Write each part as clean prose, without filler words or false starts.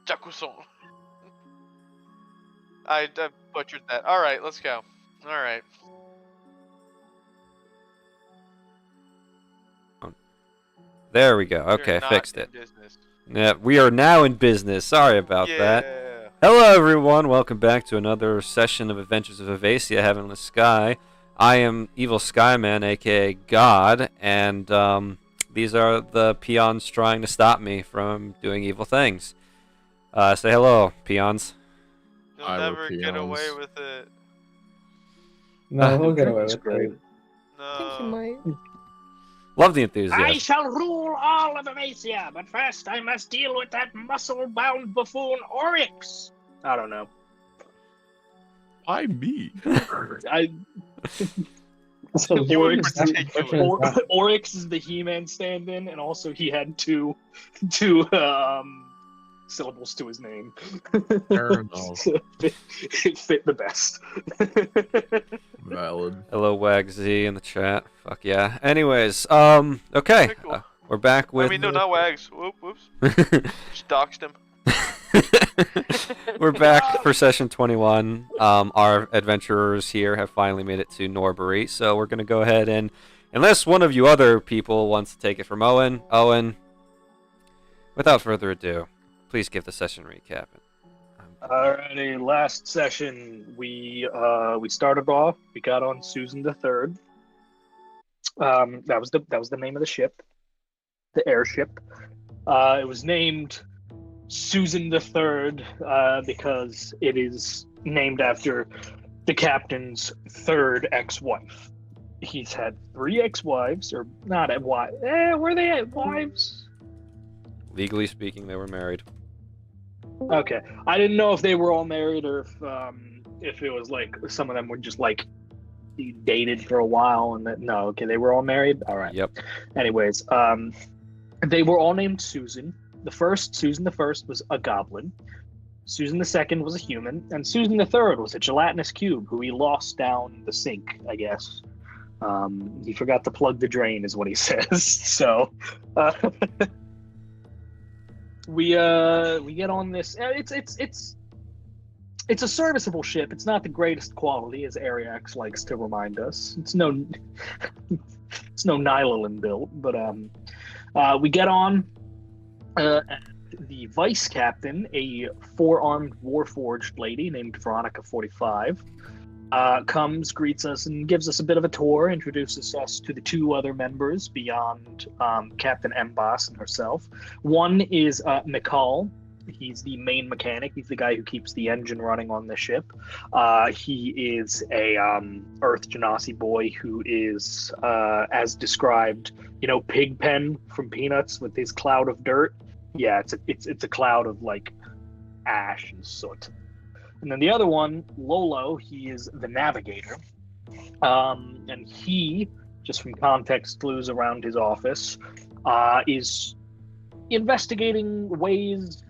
Jacuson. I butchered that. All right, let's go. All right. There we go. Okay, fixed it. Yeah, we are now in business. Sorry about that. Hello, everyone. Welcome back to another session of Adventures of Avacia, Heavenless Sky. I am Evil Skyman, aka God, and these are the peons trying to stop me from doing evil things. Say hello, peons. You'll never get away with it. No, we'll get away with great. it. No. I think you might. Love the enthusiasm. I shall rule all of Avacia, but first I must deal with that muscle-bound buffoon Oryx. I don't know. Why me? So Oryx is the He-Man stand-in, and also he had two syllables to his name. Fair enough. It fit the best. Valid. Hello, Wagsy in the chat. Fuck yeah. Anyways, okay. Cool. We're back with. No, not Wags. Whoops. Just doxed him. We're back for session 21. Our adventurers here have finally made it to Norbury, so we're going to go ahead and, unless one of you other people wants to take it from Owen, without further ado, please give the session recap. Alrighty, last session we started off. We got on Susan the Third. That was the name of the ship, the airship. It was named Susan the Third because it is named after the captain's third ex-wife. He's had 3 ex-wives, or not at wives. Were they wives? Legally speaking, they were married. Okay, I didn't know if they were all married or if it was like some of them were just like dated for a while and that. No, okay, they were all married. All right. Yep. Anyways, they were all named Susan. Susan the First was a goblin. Susan the Second was a human, and Susan the Third was a gelatinous cube who he lost down the sink, I guess. He forgot to plug the drain, is what he says. So. We get on this. It's a serviceable ship. It's not the greatest quality, as Ariax likes to remind us. It's no Nylalin built, but we get on. The vice captain, a 4-armed warforged lady named Veronica 45, comes, greets us, and gives us a bit of a tour, introduces us to the 2 other members beyond Captain Emboss and herself. One is McCall. He's the main mechanic. He's the guy who keeps the engine running on the ship. He is a Earth Genasi boy who is, as described, Pigpen from Peanuts with his cloud of dirt. Yeah, it's a cloud of like ash and soot. And then the other one, Lolo, he is the navigator. And he, just from context clues around his office, is investigating ways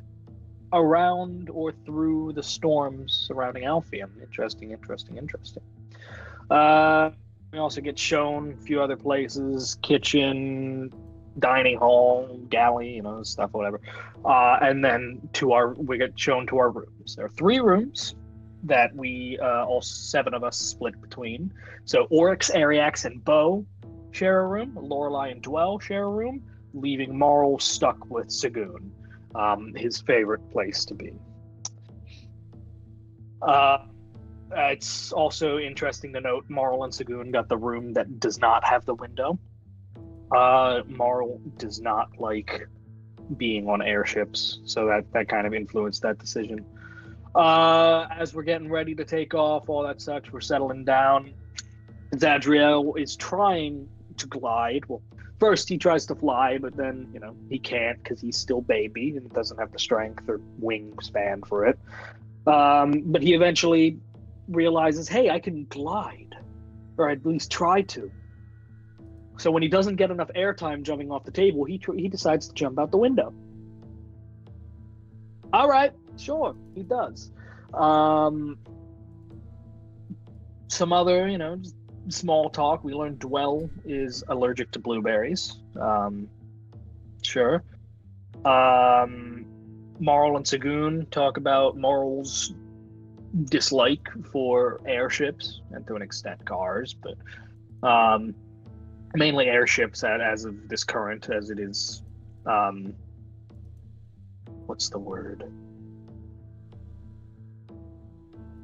around or through the storms surrounding Alpheum. Interesting. We also get shown a few other places, kitchen, dining hall, galley, stuff, whatever. And then we get shown to our rooms. There are 3 rooms that we, all 7 of us, split between. So Oryx, Ariax, and Bo share a room. Lorelei and Dwell share a room, leaving Marl stuck with Sagoon, his favorite place to be. It's also interesting to note Marl and Sagoon got the room that does not have the window. Marl does not like being on airships, so that kind of influenced that decision. As we're getting ready to take off, all that sucks, we're settling down. Zadriel is trying to glide. Well, first he tries to fly, but then, he can't because he's still baby and doesn't have the strength or wingspan for it. But he eventually realizes, hey, I can glide, or at least try to. So when he doesn't get enough airtime jumping off the table, he decides to jump out the window. All right, sure, he does. Some other, just small talk. We learned Dwell is allergic to blueberries. Sure. Marl and Sagoon talk about Marl's dislike for airships and to an extent cars, but mainly airships as of this current, as it is. What's the word?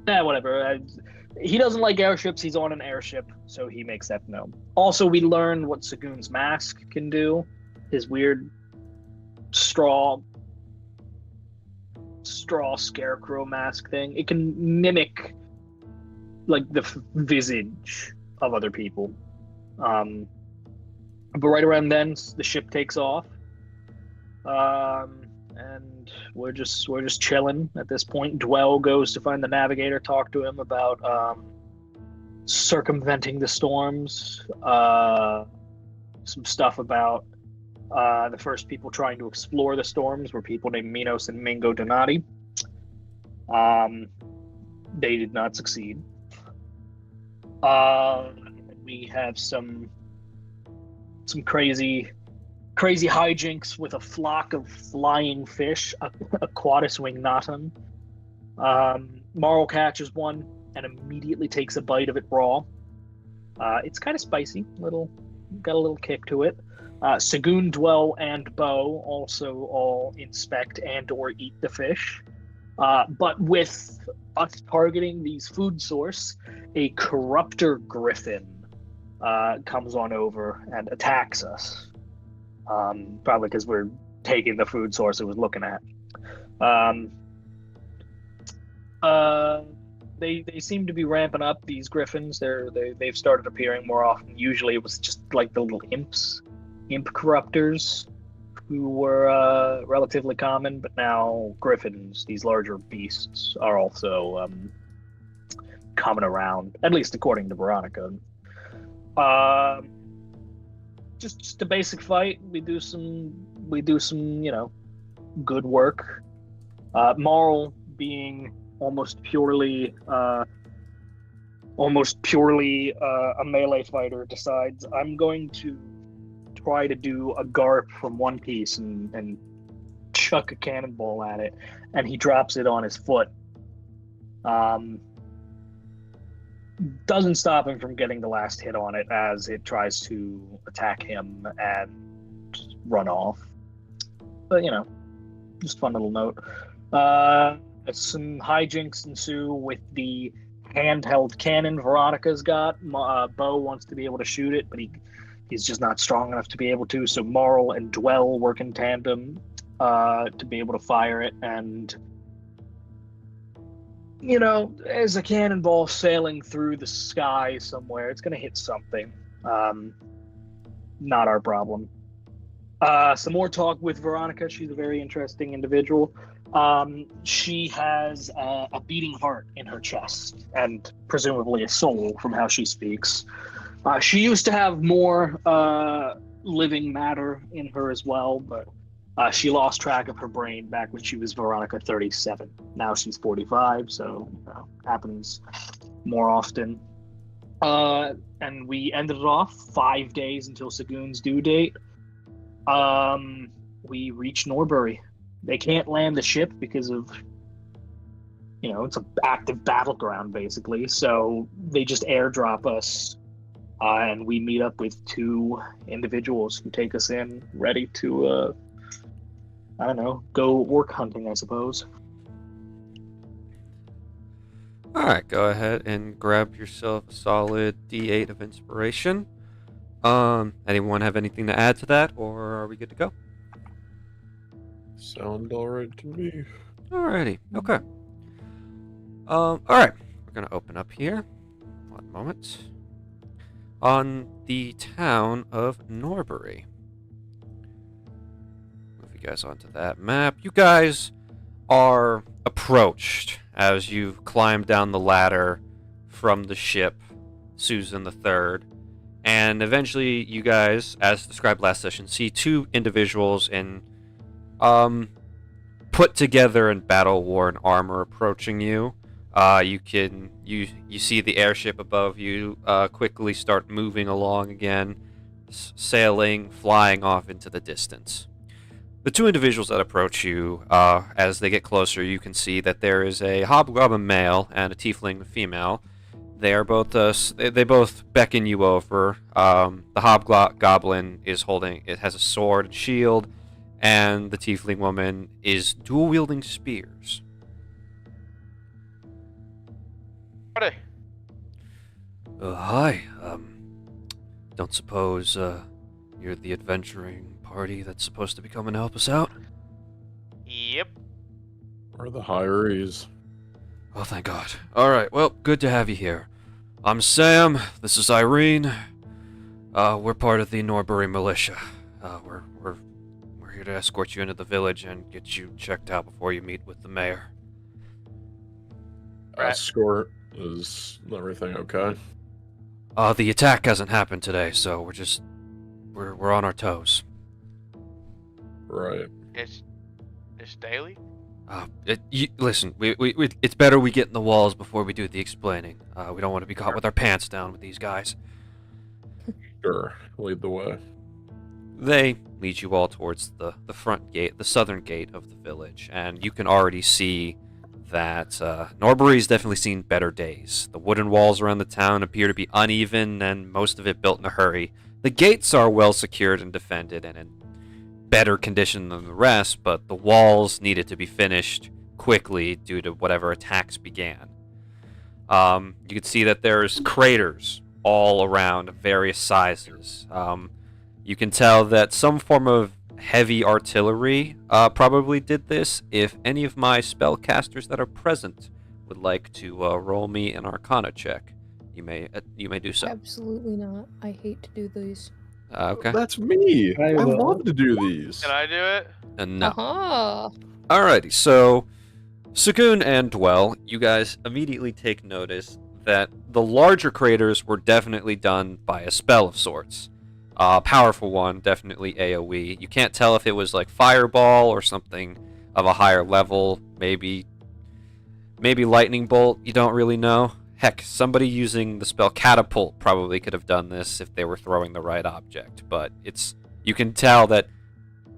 Whatever. He doesn't like airships. He's on an airship, so he makes that known. Also, we learn what Sagoon's mask can do. His weird straw scarecrow mask thing. It can mimic like the visage of other people. But right around then, the ship takes off, and we're just chilling at this point. Dwell goes to find the navigator, talk to him about circumventing the storms. Some stuff about the first people trying to explore the storms were people named Minos and Mingo Donati. They did not succeed. We have some crazy hijinks with a flock of flying fish, a quadus wingnatum. Marl catches one and immediately takes a bite of it raw. It's kind of spicy, got a little kick to it. Sagoon, Dwell, and Bo also all inspect and or eat the fish. But with us targeting these food source, a corruptor griffin comes on over and attacks us. Probably because we're taking the food source it was looking at. They seem to be ramping up, these griffins. They've started appearing more often. Usually it was just like the little imp corruptors who were relatively common, but now griffins, these larger beasts, are also coming around, at least according to Veronica. Just a basic fight. We do some good work. Marl, being almost purely a melee fighter, decides I'm going to try to do a garp from One Piece and chuck a cannonball at it, and he drops it on his foot. Doesn't stop him from getting the last hit on it as it tries to attack him and run off. But just fun little note. Some hijinks ensue with the handheld cannon Veronica's got. Bo wants to be able to shoot it, but he's just not strong enough to be able to. So Marl and Dwell work in tandem to be able to fire it. And as a cannonball sailing through the sky somewhere, it's going to hit something. Not our problem. Some more talk with Veronica. She's a very interesting individual. She has a beating heart in her chest and presumably a soul from how she speaks. She used to have more living matter in her as well, but she lost track of her brain back when she was Veronica 37. Now she's 45, so happens more often. And we ended it off 5 days until Sagoon's due date. We reach Norbury. They can't land the ship because of, it's an active battleground basically. So they just airdrop us, and we meet up with 2 individuals who take us in, ready to, go work hunting, I suppose. Alright, go ahead and grab yourself a solid D8 of inspiration. Anyone have anything to add to that, or are we good to go? Sound alright to me. Alrighty, okay. Alright, we're gonna open up here. One moment. On the town of Norbury. Move you guys onto that map. You guys are approached as you climb down the ladder from the ship, Susan III. And eventually you guys, as described last session, see 2 individuals in put together in battle-worn armor approaching you. You see the airship above you quickly start moving along again, sailing, flying off into the distance. The two individuals that approach you, as they get closer, you can see that there is a hobgoblin male and a tiefling female. They are both they both beckon you over. The hobgoblin is holding, it has a sword and shield, and the tiefling woman is dual wielding spears. Howdy. Hi. Don't suppose you're the adventuring party that's supposed to be coming to help us out? Yep. We're the hirees. Oh, thank God. All right. Well, good to have you here. I'm Sam. This is Irene. We're part of the Norbury militia. We're here to escort you into the village and get you checked out before you meet with the mayor. Right. Escort, is everything okay? The attack hasn't happened today, so we're on our toes. Right. It's daily. Listen, it's better we get in the walls before we do the explaining. We don't want to be caught with our pants down with these guys. Sure. Lead the way. They lead you all towards the front gate, the southern gate of the village, and you can already see that Norbury's definitely seen better days. The wooden walls around the town appear to be uneven, and most of it built in a hurry. The gates are well secured and defended and in better condition than the rest, but the walls needed to be finished quickly due to whatever attacks began. You can see that there's craters all around of various sizes. You can tell that some form of heavy artillery probably did this. If any of my spellcasters that are present would like to roll me an Arcana check, you may do so. Absolutely not. I hate to do these. Okay. That's me. I I will. love to do these. Can I do it? No. Aha! Alrighty, so Sagoon and Dwell, you guys immediately take notice that the larger craters were definitely done by a spell of sorts. Powerful one, definitely AoE. You can't tell if it was like Fireball or something of a higher level, maybe Lightning Bolt, you don't really know. Heck, somebody using the spell Catapult probably could have done this if they were throwing the right object, but you can tell that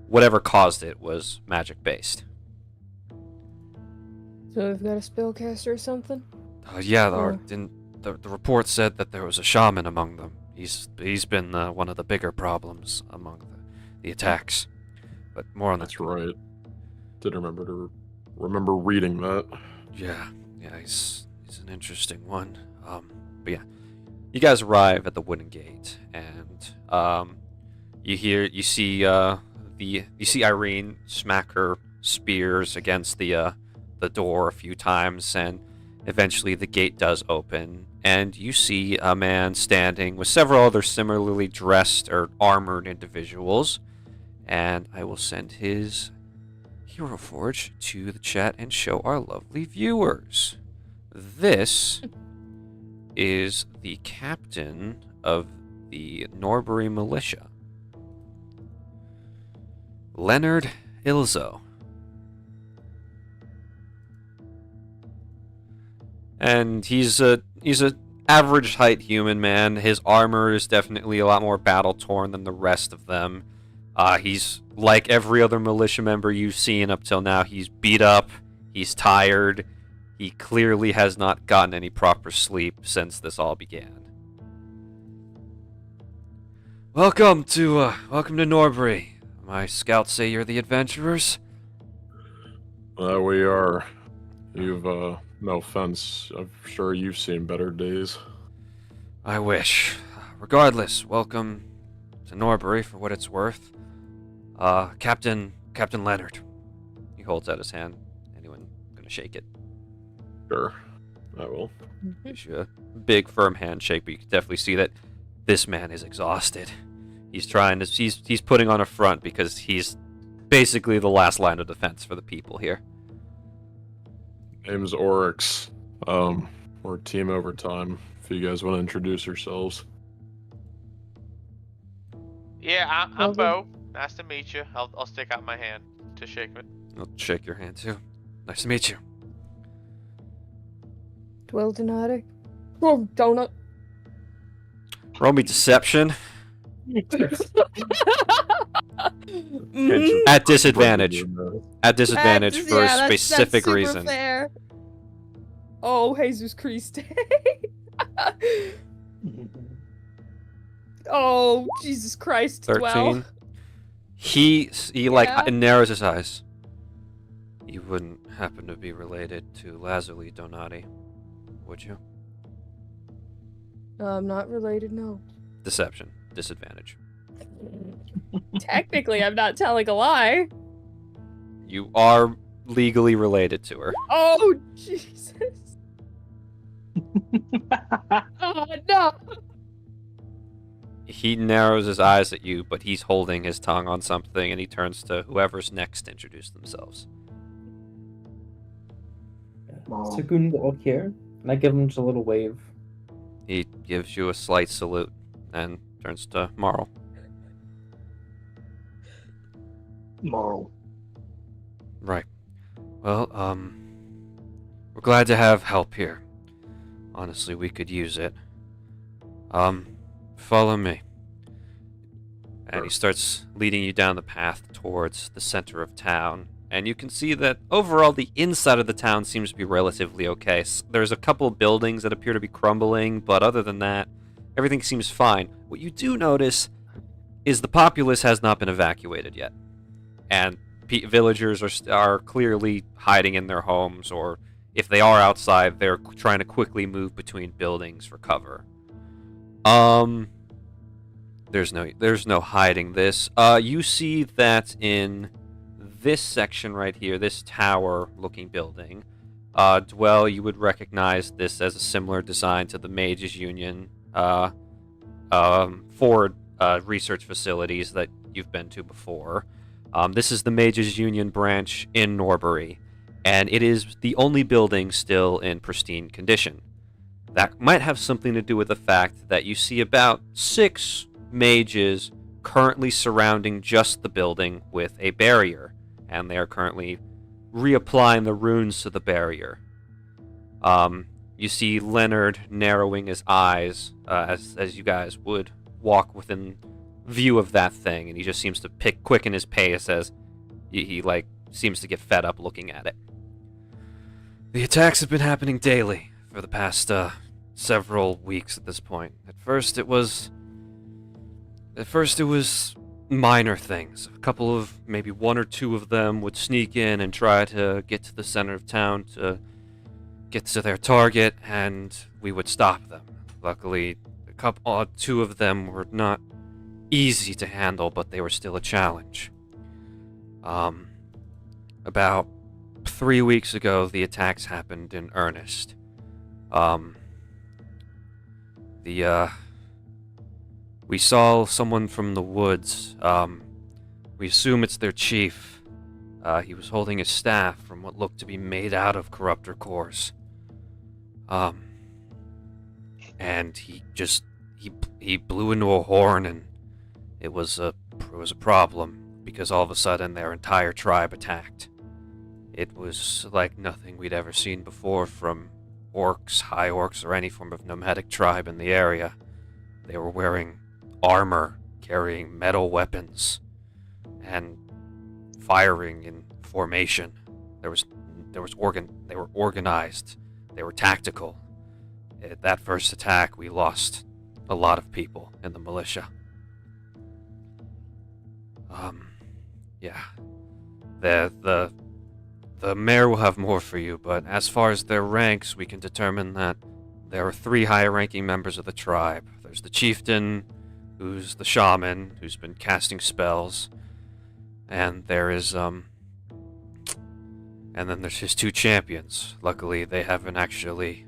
whatever caused it was magic-based. So we've got a spellcaster or something? Yeah, Or- the report said that there was a shaman among them. He's been one of the bigger problems among the attacks. But more on that. That's right. Did remember reading that. Yeah, he's an interesting one. But yeah, you guys arrive at the wooden gate, and you see Irene smack her spears against the door a few times, and eventually the gate does open, and you see a man standing with several other similarly dressed or armored individuals, and I will send his Hero Forge to the chat and show our lovely viewers. This is the captain of the Norbury militia, Leonard Ilzo. And he's a average height human man. His armor is definitely a lot more battle torn than the rest of them. He's like every other militia member you've seen up till now. He's beat up. He's tired. He clearly has not gotten any proper sleep since this all began. Welcome to Norbury. My scouts say you're the adventurers. We are. You've, no offense, I'm sure you've seen better days. I wish. Regardless, welcome to Norbury for what it's worth. Captain Leonard. He holds out his hand. Anyone gonna shake it? Sure, I will. Gives you a big, firm handshake, but you can definitely see that this man is exhausted. He's putting on a front because he's basically the last line of defense for the people here. Name's Oryx. We're Team Overtime. If you guys want to introduce yourselves. Yeah, I'm Bo. Nice to meet you. I'll stick out my hand to shake it. I'll shake your hand too. Nice to meet you. Dwell Donati. Oh, donut. Roll me deception. Pinch of At disadvantage. At disadvantage for a that's specific super reason. Fair. Oh, Jesus Christ. Oh, Jesus Christ. 13. 12. He like Yeah. narrows his eyes. You wouldn't happen to be related to Lazuli Donati, would you? I'm not related, no. Deception. Disadvantage. Technically, I'm not telling a lie. You are legally related to her. Oh, Jesus. Oh, no. He narrows his eyes at you, but he's holding his tongue on something, and he turns to whoever's next to introduce themselves. Segundo here, and I give him just a little wave. He gives you a slight salute and turns to Marl. Marl. Right. Well, we're glad to have help here. Honestly, we could use it. Follow me. And he starts leading you down the path towards the center of town. And you can see that overall the inside of the town seems to be relatively okay. There's a couple of buildings that appear to be crumbling, but other than that, everything seems fine. What you do notice is the populace has not been evacuated yet. And villagers are clearly hiding in their homes, or if they are outside, they're trying to quickly move between buildings for cover. There's no hiding this. You see that in this section right here, this tower-looking building, Dwell, you would recognize this as a similar design to the Mages Union for research facilities that you've been to before. This is the Mages Union branch in Norbury, and it is the only building still in pristine condition. That might have something to do with the fact that you see about 6 mages currently surrounding just the building with a barrier, and they are currently reapplying the runes to the barrier. You see Leonard narrowing his eyes as you guys would walk within view of that thing, and he just seems to quicken his pace as he like seems to get fed up looking at it. The attacks have been happening daily for the past several weeks at this point. At first it was minor things. A couple of, maybe 1 or 2 of them would sneak in and try to get to the center of town to get to their target, and we would stop them. Luckily, 2 of them were not easy to handle, but they were still a challenge. About 3 weeks ago, the attacks happened in earnest. We saw someone from the woods. We assume it's their chief. He was holding a staff from what looked to be made out of corruptor cores. And he blew into a horn, and it was a problem because all of a sudden their entire tribe attacked. It was like nothing we'd ever seen before from orcs, high orcs, or any form of nomadic tribe in the area. They were wearing armor, carrying metal weapons, and firing in formation. They were organized. They were tactical. At that first attack, we lost a lot of people in the militia. Yeah. The mayor will have more for you, but as far as their ranks, we can determine that there are 3 higher-ranking members of the tribe. There's the chieftain, who's the shaman, who's been casting spells, and there is, and then there's his 2 champions. Luckily, they haven't actually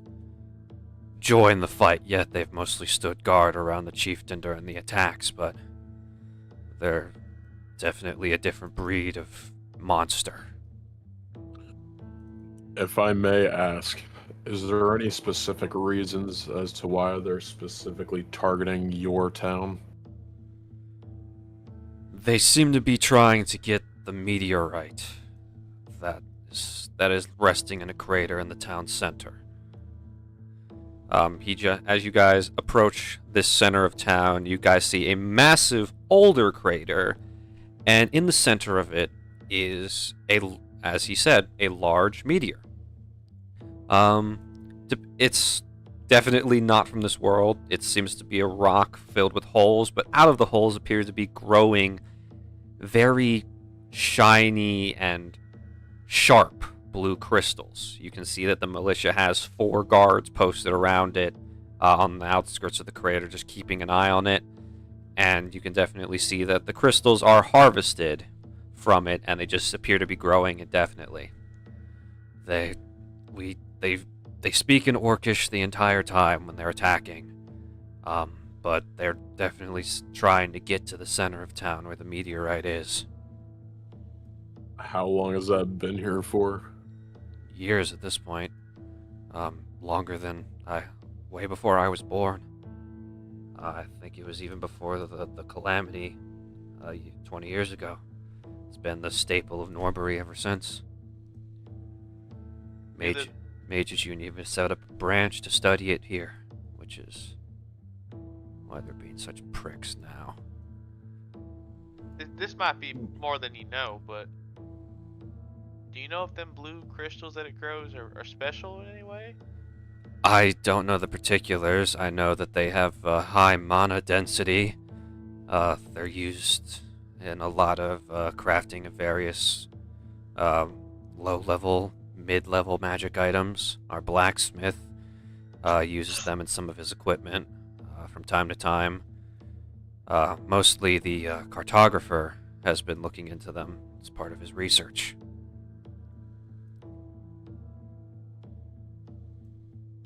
joined the fight yet. They've mostly stood guard around the chieftain during the attacks, but they're definitely a different breed of monster. If I may ask, is there any specific reasons as to why they're specifically targeting your town? They seem to be trying to get the meteorite that is resting in a crater in the town center. As you guys approach this center of town, you guys see a massive older crater, And in the center of it is, as he said, a large meteor. It's definitely not from this world. It seems to be a rock filled with holes, but out of the holes appears to be growing very shiny and sharp blue crystals. You can see that the militia has 4 guards posted around it on the outskirts of the crater, just keeping an eye on it. And you can definitely see that the crystals are harvested from it, and they just appear to be growing indefinitely. They speak in Orcish the entire time when they're attacking, but they're definitely trying to get to the center of town where the meteorite is. How long has that been here for? Years at this point. Longer than way before I was born. I think it was even before the calamity 20 years ago. It's been the staple of Norbury ever since. Mages Union even set up a branch to study it here, which is why they're being such pricks now. This might be more than you know, but do you know if them blue crystals that it grows are special in any way? I don't know the particulars. I know that they have a high mana density. They're used in a lot of crafting of various low-level, mid-level magic items. Our blacksmith uses them in some of his equipment from time to time. Mostly the cartographer has been looking into them as part of his research.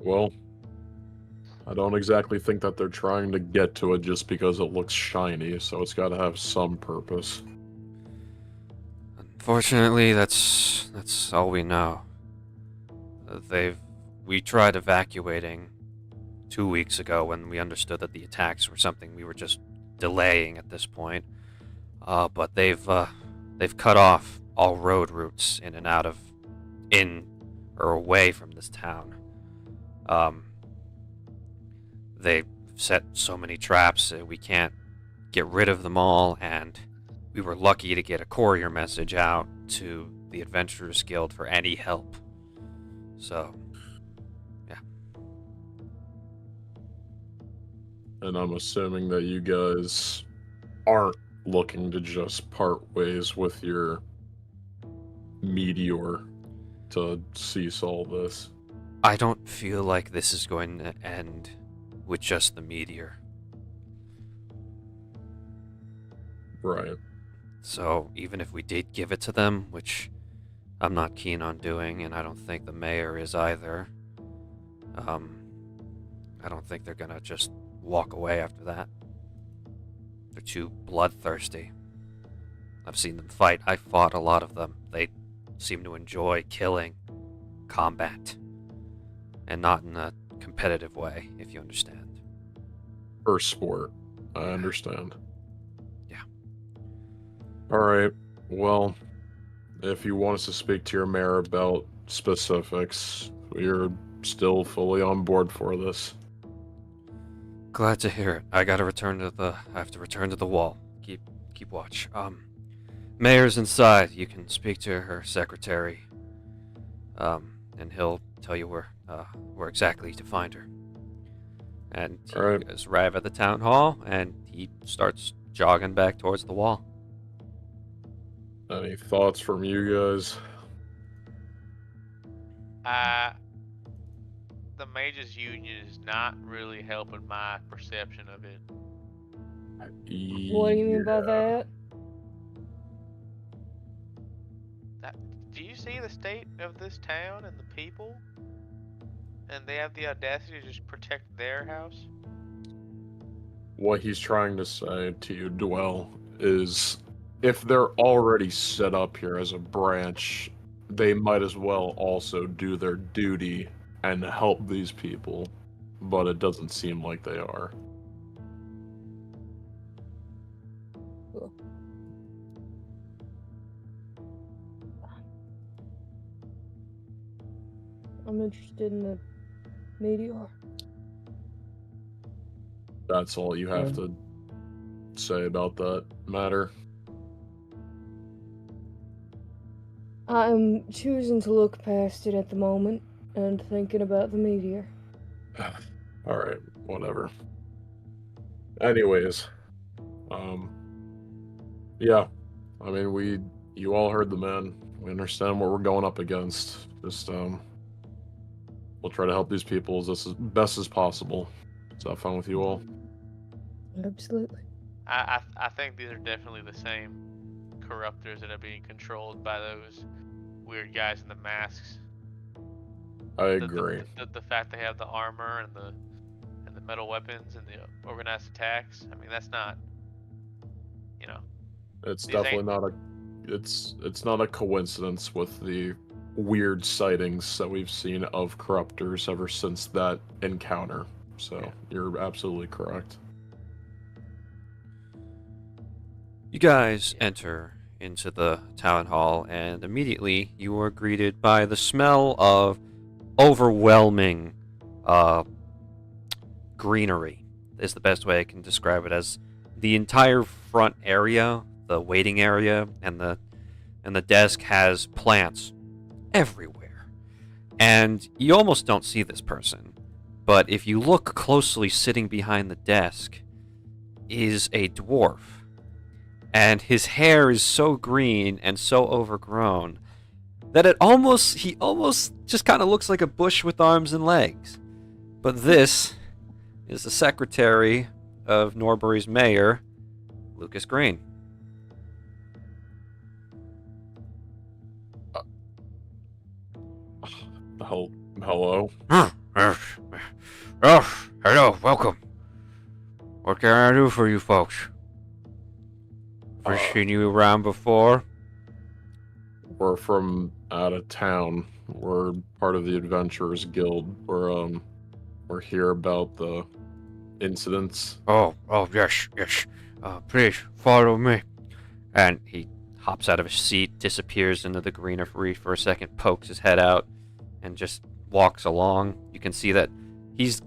Well, I don't exactly think that they're trying to get to it just because it looks shiny, so it's got to have some purpose. Unfortunately, that's all we know. We tried evacuating 2 weeks ago when we understood that the attacks were something we were just delaying at this point. But they've cut off all road routes in or away from this town. They've set so many traps, we can't get rid of them all, and we were lucky to get a courier message out to the Adventurers Guild for any help. So, yeah. And I'm assuming that you guys aren't looking to just part ways with your meteor to cease all this. I don't feel like this is going to end with just the meteor. Right. So even if we did give it to them, which I'm not keen on doing, and I don't think the mayor is either, I don't think they're gonna just walk away after that. They're too bloodthirsty. I've seen them fight. I fought a lot of them. They seem to enjoy killing, combat, and not in a competitive way, if you understand. For sport. I understand. Yeah. Alright, well, if you want us to speak to your mayor about specifics, we're still fully on board for this. Glad to hear it. I have to return to the wall. Keep watch. Mayor's inside. You can speak to her secretary. And he'll tell you where exactly to find her. And you guys arrive at the town hall, and he starts jogging back towards the wall. Any thoughts from you guys? The Mages Union is not really helping my perception of it. What do you mean by that? Do you see the state of this town and the people? And they have the audacity to just protect their house? What he's trying to say to you, Dwell, is if they're already set up here as a branch, they might as well also do their duty and help these people, but it doesn't seem like they are. Cool. I'm interested in the meteor. That's all you have to say about that matter. I'm choosing to look past it at the moment and thinking about the meteor. Alright, whatever. Anyways, yeah. I mean, you all heard the man. We understand what we're going up against. Just, we'll try to help these people as best as possible. Is that fine with you all? Absolutely. I think these are definitely the same corruptors that are being controlled by those weird guys in the masks. I agree. The fact they have the armor and the metal weapons and the organized attacks. I mean, that's not, you know. It's definitely not a. It's not a coincidence with the weird sightings that we've seen of corruptors ever since that encounter. So yeah. You're absolutely correct. You guys enter into the town hall, and immediately you are greeted by the smell of overwhelming greenery, is the best way I can describe it, as the entire front area, the waiting area, and the desk has plants everywhere. And you almost don't see this person, but if you look closely, sitting behind the desk is a dwarf. And his hair is so green and so overgrown that he almost just kind of looks like a bush with arms and legs. But this is the secretary of Norbury's mayor, Lucas Green. Hello? Oh, hello, welcome. What can I do for you folks? Ever seen you around before? We're from out of town. We're part of the Adventurers Guild. We're here about the incidents. Oh, yes. Please, follow me. And he hops out of his seat, disappears into the greenery for a second, pokes his head out, and just walks along. You can see that he's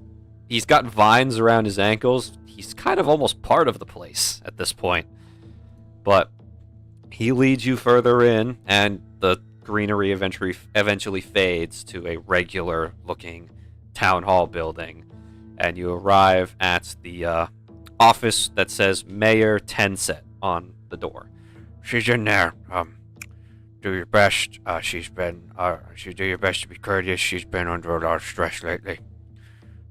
got vines around his ankles. He's kind of almost part of the place at this point. But he leads you further in, and the greenery eventually fades to a regular-looking town hall building. And you arrive at the office that says Mayor Tenset on the door. She's in there. Do your best. Do your best to be courteous. She's been under a lot of stress lately.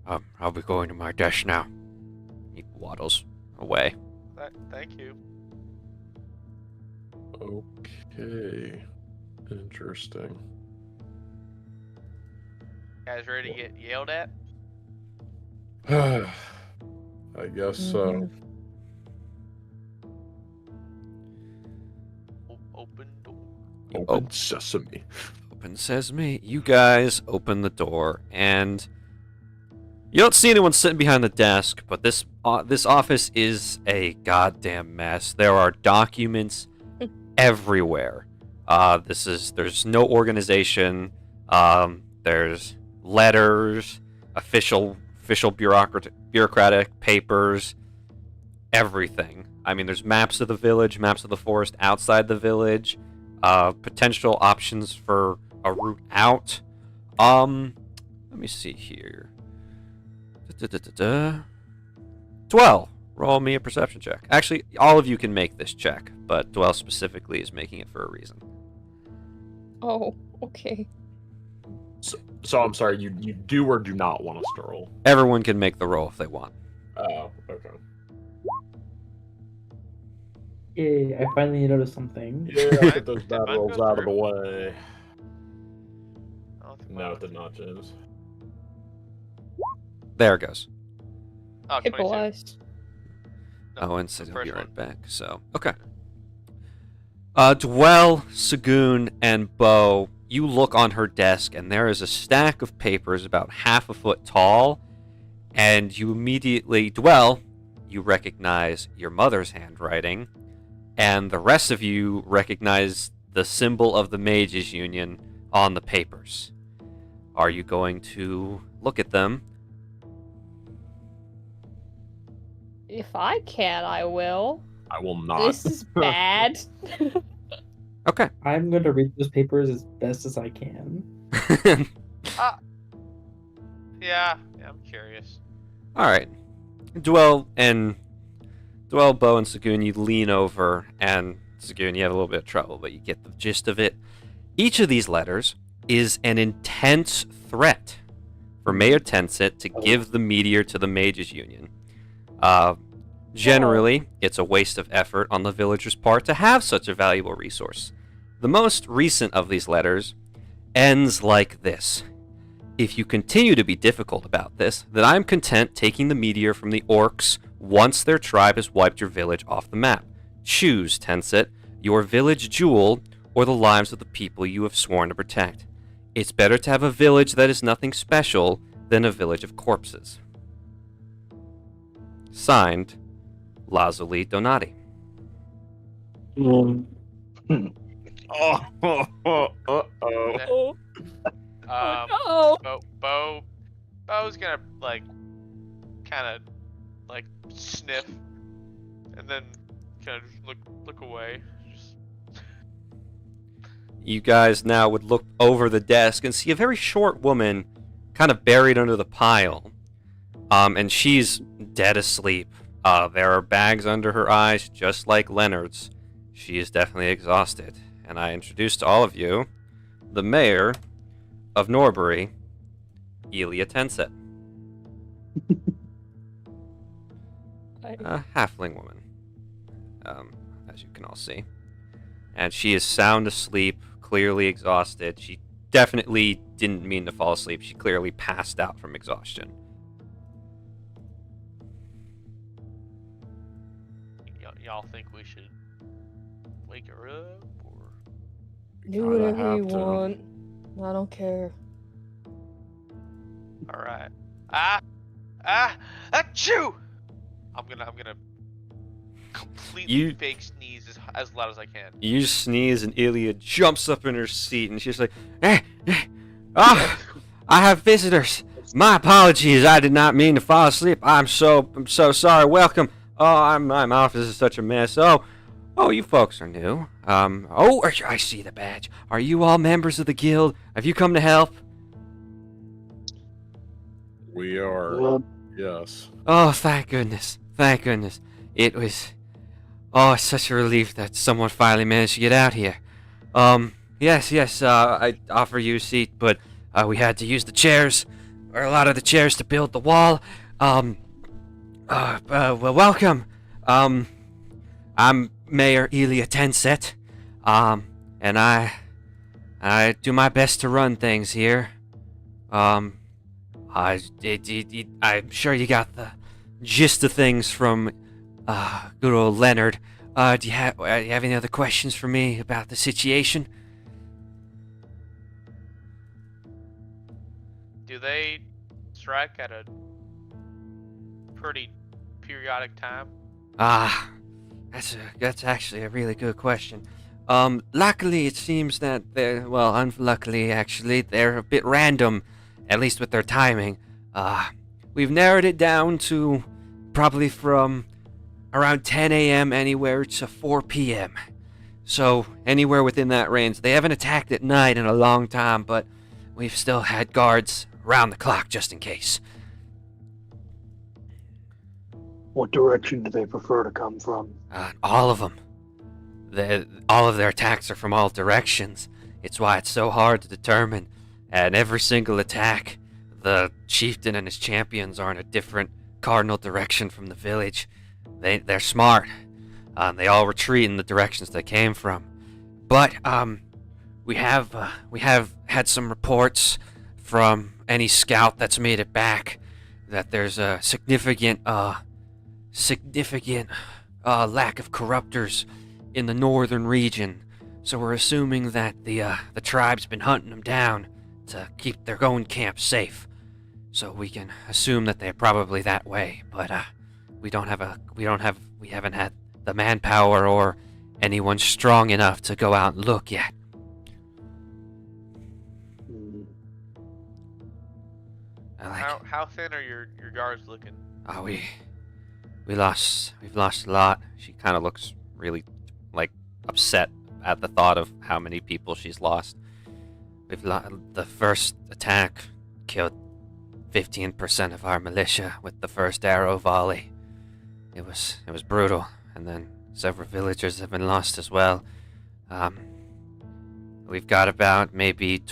I'll be going to my desk now. He waddles away. Thank you. Okay. Interesting. Guys ready to get yelled at? I guess so. Open door. Open sesame. Open sesame. You guys open the door, and you don't see anyone sitting behind the desk, but this office is a goddamn mess. There are documents everywhere. There's no organization. There's letters, official bureaucratic papers, everything. I mean, there's maps of the village, maps of the forest outside the village, potential options for a route out. Let me see here. Dwell, roll me a perception check. Actually, all of you can make this check, but Dwell specifically is making it for a reason. Oh, okay. So I'm sorry, you do or do not want us to roll? Everyone can make the roll if they want. Oh, okay. Yeah, I finally noticed something. Yeah, get those bad rolls out of the way. No, it did not, James. There it goes. Oh, Equalized. Oh, and so he'll be right back. So, okay. Dwell, Sagoon, and Bo, you look on her desk, and there is a stack of papers about half a foot tall, and you immediately, Dwell, you recognize your mother's handwriting, and the rest of you recognize the symbol of the Mages Union on the papers. Are you going to look at them? If I can, I will. I will not. This is bad. Okay. I'm going to read those papers as best as I can. Yeah, I'm curious. All right. Dwell, Bo, and Sagoon, you lean over, and Sagoon, you have a little bit of trouble, but you get the gist of it. Each of these letters is an intense threat for Mayor Tenset to give the meteor to the Mages Union. Generally, it's a waste of effort on the villagers' part to have such a valuable resource. The most recent of these letters ends like this. If you continue to be difficult about this, then I'm content taking the meteor from the orcs once their tribe has wiped your village off the map. Choose, Tenset, your village jewel or the lives of the people you have sworn to protect. It's better to have a village that is nothing special than a village of corpses. Signed, Lazuli Donati. Uh-oh. Bo's gonna kind of sniff, and then kind of look away. You guys now would look over the desk and see a very short woman kind of buried under the pile. And she's dead asleep. There are bags under her eyes, just like Leonard's. She is definitely exhausted. And I introduce to all of you the mayor of Norbury, Elia Tenset. A halfling woman, as you can all see. And she is sound asleep, clearly exhausted. She definitely didn't mean to fall asleep. She clearly passed out from exhaustion. Y'all think we should wake her up, or do whatever you want? I don't care. All right. Achoo! I'm gonna completely fake sneeze as loud as I can. You sneeze, and Ilya jumps up in her seat, and she's like, I have visitors. My apologies. I did not mean to fall asleep. I'm so sorry. Welcome. Oh, my office is such a mess. Oh, you folks are new. I see the badge. Are you all members of the guild? Have you come to help? We are. Yes. Oh, thank goodness. Thank goodness. It was... Oh, it's such a relief that someone finally managed to get out here. Yes, I offer you a seat, but we had to use the chairs, or a lot of the chairs to build the wall. Well, welcome. I'm Mayor Elia Tenset, and I do my best to run things here. I'm sure you got the gist of things from good old Leonard. Do you have any other questions for me about the situation? Do they strike at a pretty periodic time? That's actually a really good question. Luckily it seems that unluckily actually, they're a bit random, at least with their timing. We've narrowed it down to probably from around 10 a.m. anywhere to 4 p.m. So anywhere within that range. They haven't attacked at night in a long time, but we've still had guards around the clock just in case. What direction do they prefer to come from? All of them. All of their attacks are from all directions. It's why it's so hard to determine. And every single attack, the chieftain and his champions are in a different cardinal direction from the village. They're smart. They all retreat in the directions they came from. But we have had some reports from any scout that's made it back that there's a significant lack of corruptors in the northern region. So we're assuming that the tribe's been hunting them down to keep their own camp safe. So we can assume that they're probably that way, but we haven't had the manpower or anyone strong enough to go out and look yet. How thin are your guards looking? We've lost a lot. She kind of looks really upset at the thought of how many people she's lost. The first attack killed 15% of our militia with the first arrow volley. It was brutal, and then several villagers have been lost as well. We've got about maybe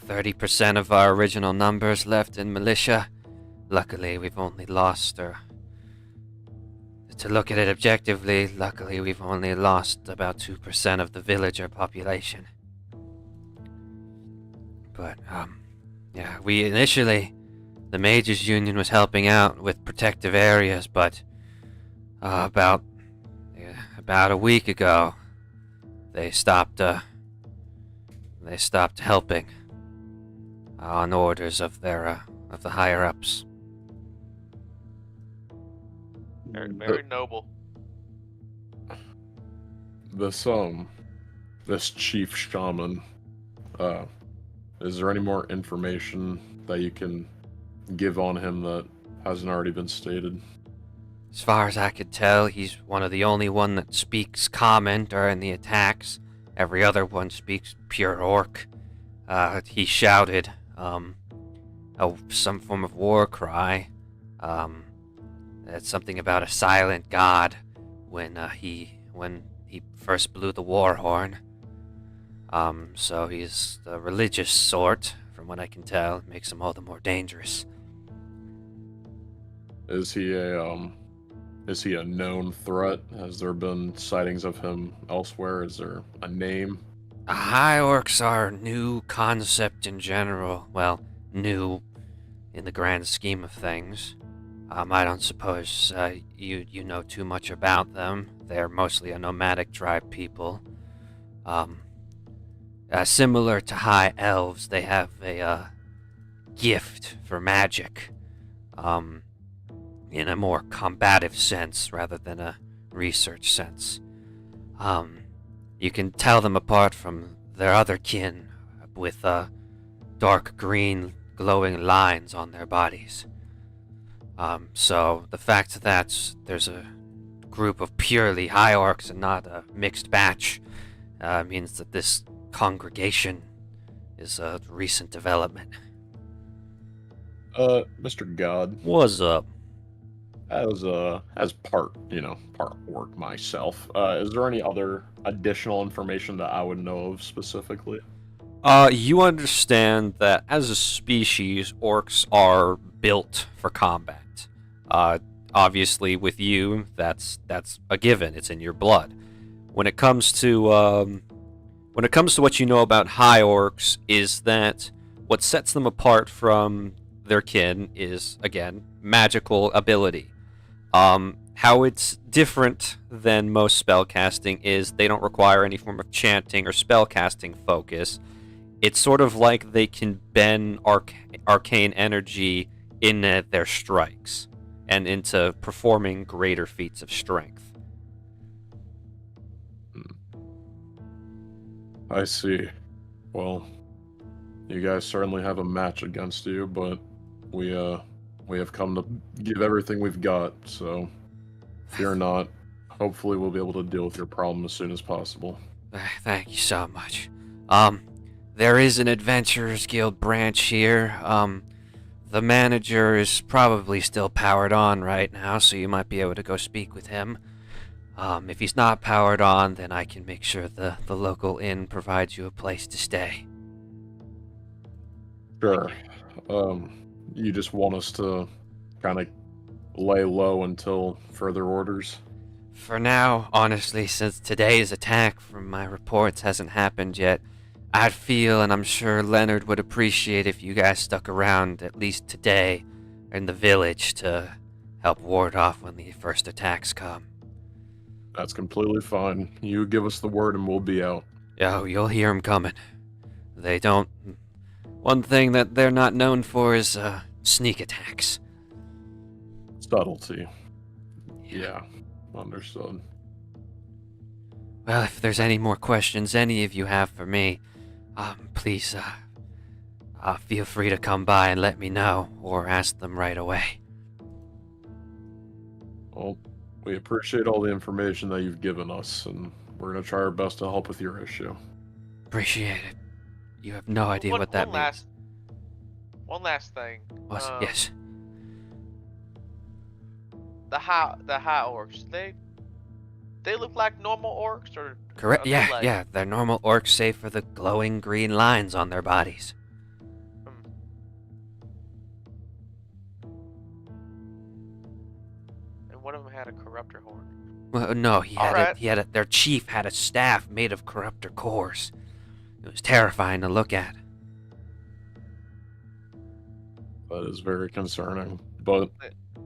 30% of our original numbers left in militia. Luckily, we've only lost, or to look at it objectively, luckily we've only lost about 2% of the villager population. But, yeah, we initially, the Mages Union was helping out with protective areas, but about a week ago, they stopped helping on orders of their of the higher ups. Very noble. This chief shaman, is there any more information that you can give on him that hasn't already been stated? As far as I could tell, he's one of the only one that speaks common during the attacks. Every other one speaks pure orc. He shouted some form of war cry. It's something about a silent god when he first blew the war horn. So he's the religious sort, from what I can tell. It makes him all the more dangerous. Is he a known threat? Has there been sightings of him elsewhere? Is there a name? High orcs are a new concept in general. Well, new in the grand scheme of things. I don't suppose you know too much about them. They're mostly a nomadic tribe people. Similar to high elves, they have a gift for magic. In a more combative sense rather than a research sense. You can tell them apart from their other kin with dark green glowing lines on their bodies. So the fact that there's a group of purely high orcs and not a mixed batch means that this congregation is a recent development. Mr. God. What's up? As part orc myself, is there any other additional information that I would know of specifically? You understand that as a species, orcs are built for combat. Obviously, with you, that's a given. It's in your blood. When it comes to what you know about high orcs, is that what sets them apart from their kin is, again, magical ability. How it's different than most spellcasting is they don't require any form of chanting or spellcasting focus. It's sort of like they can bend arcane energy in their strikes and into performing greater feats of strength. I see. Well, you guys certainly have a match against you, but we have come to give everything we've got, so fear not. Hopefully we'll be able to deal with your problem as soon as possible. Thank you so much. There is an Adventurers Guild branch here. The manager is probably still powered on right now, so you might be able to go speak with him. If he's not powered on, then I can make sure the local inn provides you a place to stay. Sure. You just want us to kind of lay low until further orders? For now, honestly, since today's attack from my reports hasn't happened yet, I'd feel, and I'm sure Leonard would appreciate if you guys stuck around at least today in the village to help ward off when the first attacks come. That's completely fine. You give us the word and we'll be out. Oh, you'll hear them coming. They don't... One thing that they're not known for is sneak attacks. Subtlety. Yeah, understood. Well, if there's any more questions any of you have for me, please feel free to come by and let me know, or ask them right away. Well, we appreciate all the information that you've given us, and we're gonna try our best to help with your issue. Appreciate it. You have no idea what that means. One last thing. What? Yes. The high orcs. They look like normal orcs, or correct? Yeah. They're normal orcs, save for the glowing green lines on their bodies. And one of them had a corruptor horn. Well, no, their chief had a staff made of corruptor cores. It was terrifying to look at. That is very concerning. But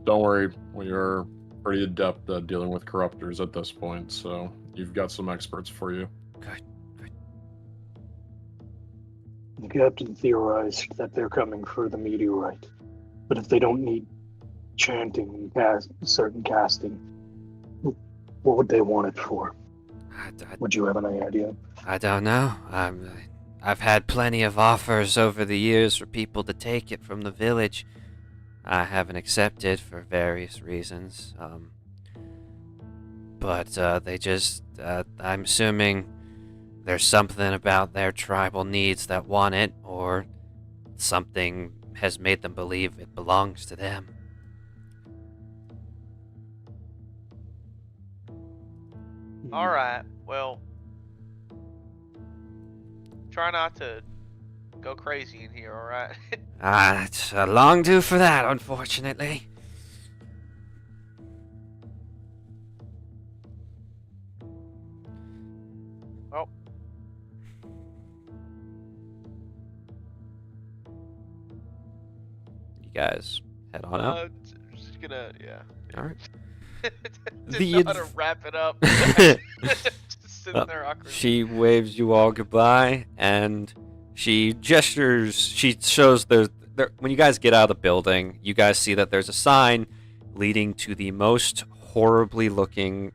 don't worry, we are pretty adept at dealing with corruptors at this point, so you've got some experts for you. Good. The captain theorized that they're coming for the meteorite, but if they don't need chanting and certain casting, what would they want it for? Would you have any idea? I don't know. I've had plenty of offers over the years for people to take it from the village. I haven't accepted for various reasons. But they just, I'm assuming there's something about their tribal needs that want it, or something has made them believe it belongs to them. Alright, well, try not to go crazy in here, alright? It's a long due for that, unfortunately. Well. You guys head on out? Just gonna, yeah. Alright. Didn't know how to wrap it up. Just sitting there awkwardly. She waves you all goodbye, and she gestures. She shows when you guys get out of the building, you guys see that there's a sign leading to the most horribly looking.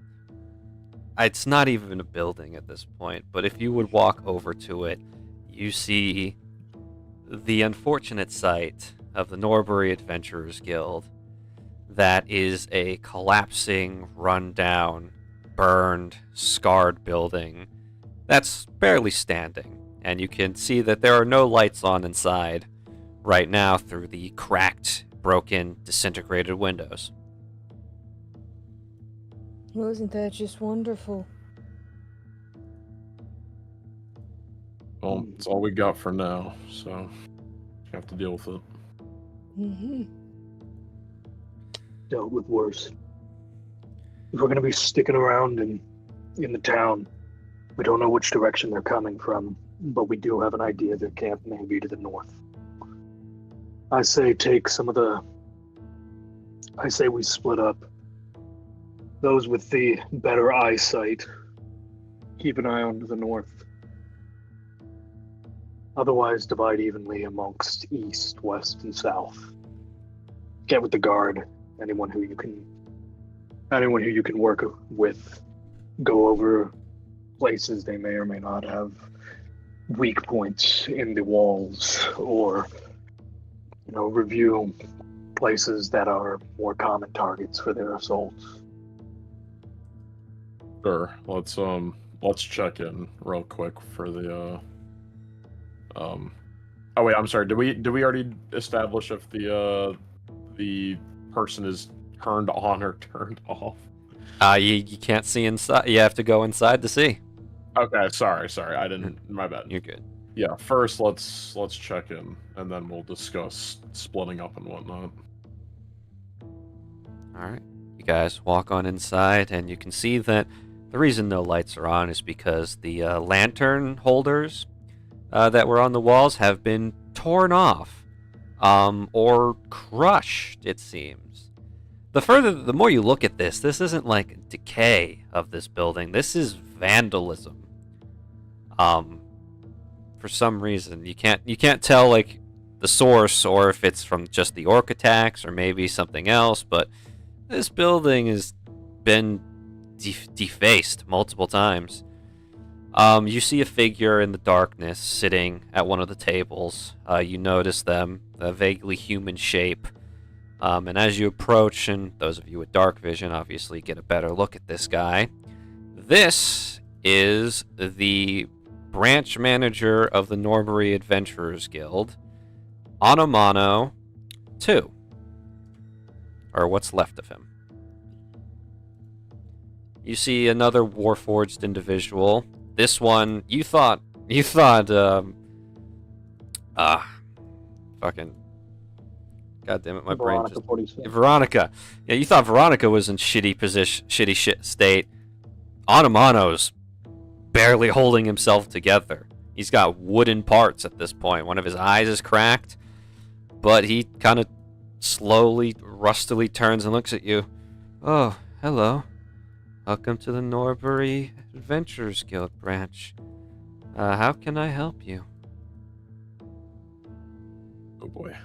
It's not even a building at this point, but if you would walk over to it, you see the unfortunate sight of the Norbury Adventurers Guild. That is a collapsing, run-down, burned, scarred building that's barely standing. And you can see that there are no lights on inside right now through the cracked, broken, disintegrated windows. Wasn't that just wonderful? Well, it's all we got for now, so you have to deal with it. Mm-hmm. Dealt with worse. If we're going to be sticking around in the town, we don't know which direction they're coming from, but we do have an idea their camp may be to the north. I say we split up. Those with the better eyesight, keep an eye on to the north. Otherwise, divide evenly amongst east, west, and south. Get with the guard. Anyone who you can work with, go over places they may or may not have weak points in the walls, or review places that are more common targets for their assaults. Sure. Let's check in real quick for the Oh wait, I'm sorry. Did we already establish if the person is turned on or turned off? You can't see inside. You have to go inside to see. Okay, sorry. I didn't. My bad. You're good. Yeah. First, let's check in, and then we'll discuss splitting up and whatnot. All right. You guys walk on inside, and you can see that the reason no lights are on is because the lantern holders that were on the walls have been torn off. Or crushed, it seems. The more you look at this isn't like decay of this building. This is vandalism. For some reason, you can't tell like the source, or if it's from just the orc attacks or maybe something else. But this building has been defaced multiple times. You see a figure in the darkness sitting at one of the tables. You notice them, a vaguely human shape. And as you approach, and those of you with dark vision obviously get a better look at this guy, this is the branch manager of the Norbury Adventurers Guild, Anomano 2. Or what's left of him. You see another warforged individual. This one, you thought, fucking, goddamn it, my brain just. 46. Veronica. Yeah, you thought Veronica was in shitty state. Anomano's barely holding himself together. He's got wooden parts at this point. One of his eyes is cracked, but he kind of slowly, rustily turns and looks at you. Oh, hello. Welcome to the Norbury Adventurers Guild branch. How can I help you? Oh boy.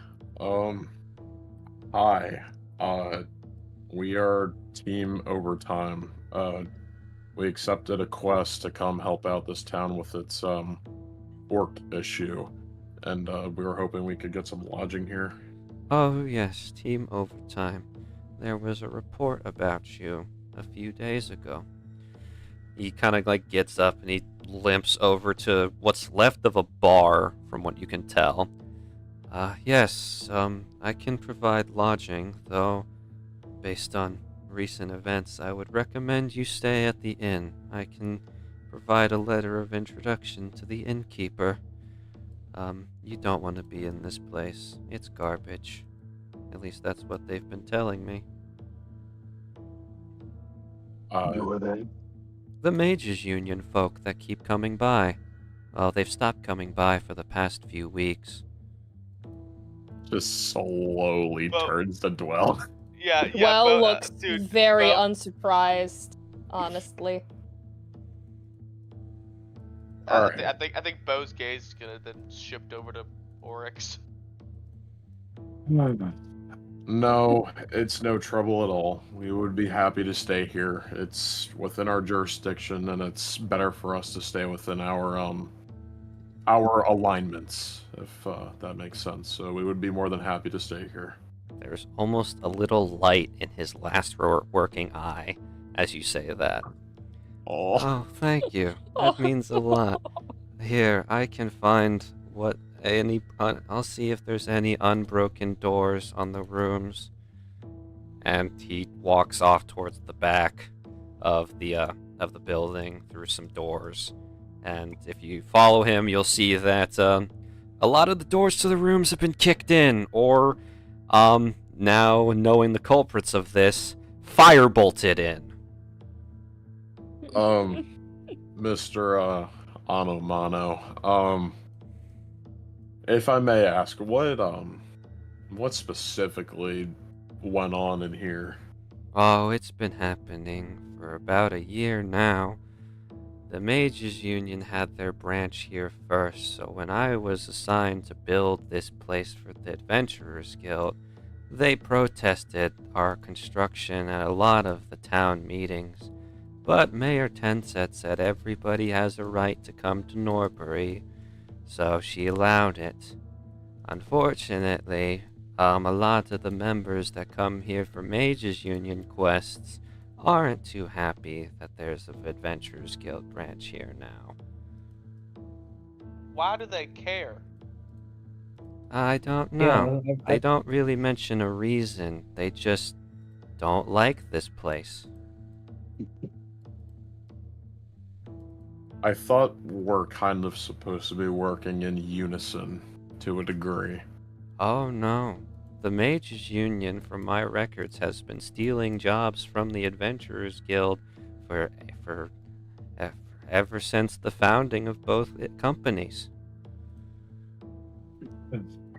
Hi. We are Team Overtime. We accepted a quest to come help out this town with its orc issue, and we were hoping we could get some lodging here. Oh yes, Team Overtime. There was a report about you a few days ago. He kind of like gets up and he limps over to what's left of a bar, from what you can tell. Yes, I can provide lodging, though based on recent events, I would recommend you stay at the inn. I can provide a letter of introduction to the innkeeper. You don't want to be in this place. It's garbage. At least that's what they've been telling me. Who are they? The Mages Union folk that keep coming by. Well, they've stopped coming by for the past few weeks. Just slowly turns to Dwell. Yeah. Well, but, looks dude, very unsurprised, honestly. I think Bo's gaze is gonna then shift over to Oryx. No, it's no trouble at all. We would be happy to stay here. It's within our jurisdiction, and it's better for us to stay within our alignments, if that makes sense. So we would be more than happy to stay here. There's almost a little light in his last working eye as you say that. Oh, thank you. That means a lot. Here, I can find I'll see if there's any unbroken doors on the rooms. And he walks off towards the back of the building through some doors. And if you follow him, you'll see that a lot of the doors to the rooms have been kicked in, or now knowing the culprits of this, fire-bolted in. Mr. Anomano, if I may ask, what specifically went on in here? Oh, it's been happening for about a year now. The Mages Union had their branch here first, so when I was assigned to build this place for the Adventurers Guild, they protested our construction at a lot of the town meetings. But Mayor Tenset said everybody has a right to come to Norbury, so she allowed it. Unfortunately, a lot of the members that come here for Mages Union quests aren't too happy that there's an Adventurers Guild branch here now. Why do they care? I don't know. Yeah, They don't really mention a reason. They just don't like this place. I thought we're kind of supposed to be working in unison to a degree. Oh no. The Mages Union, from my records, has been stealing jobs from the Adventurers Guild for ever since the founding of both companies.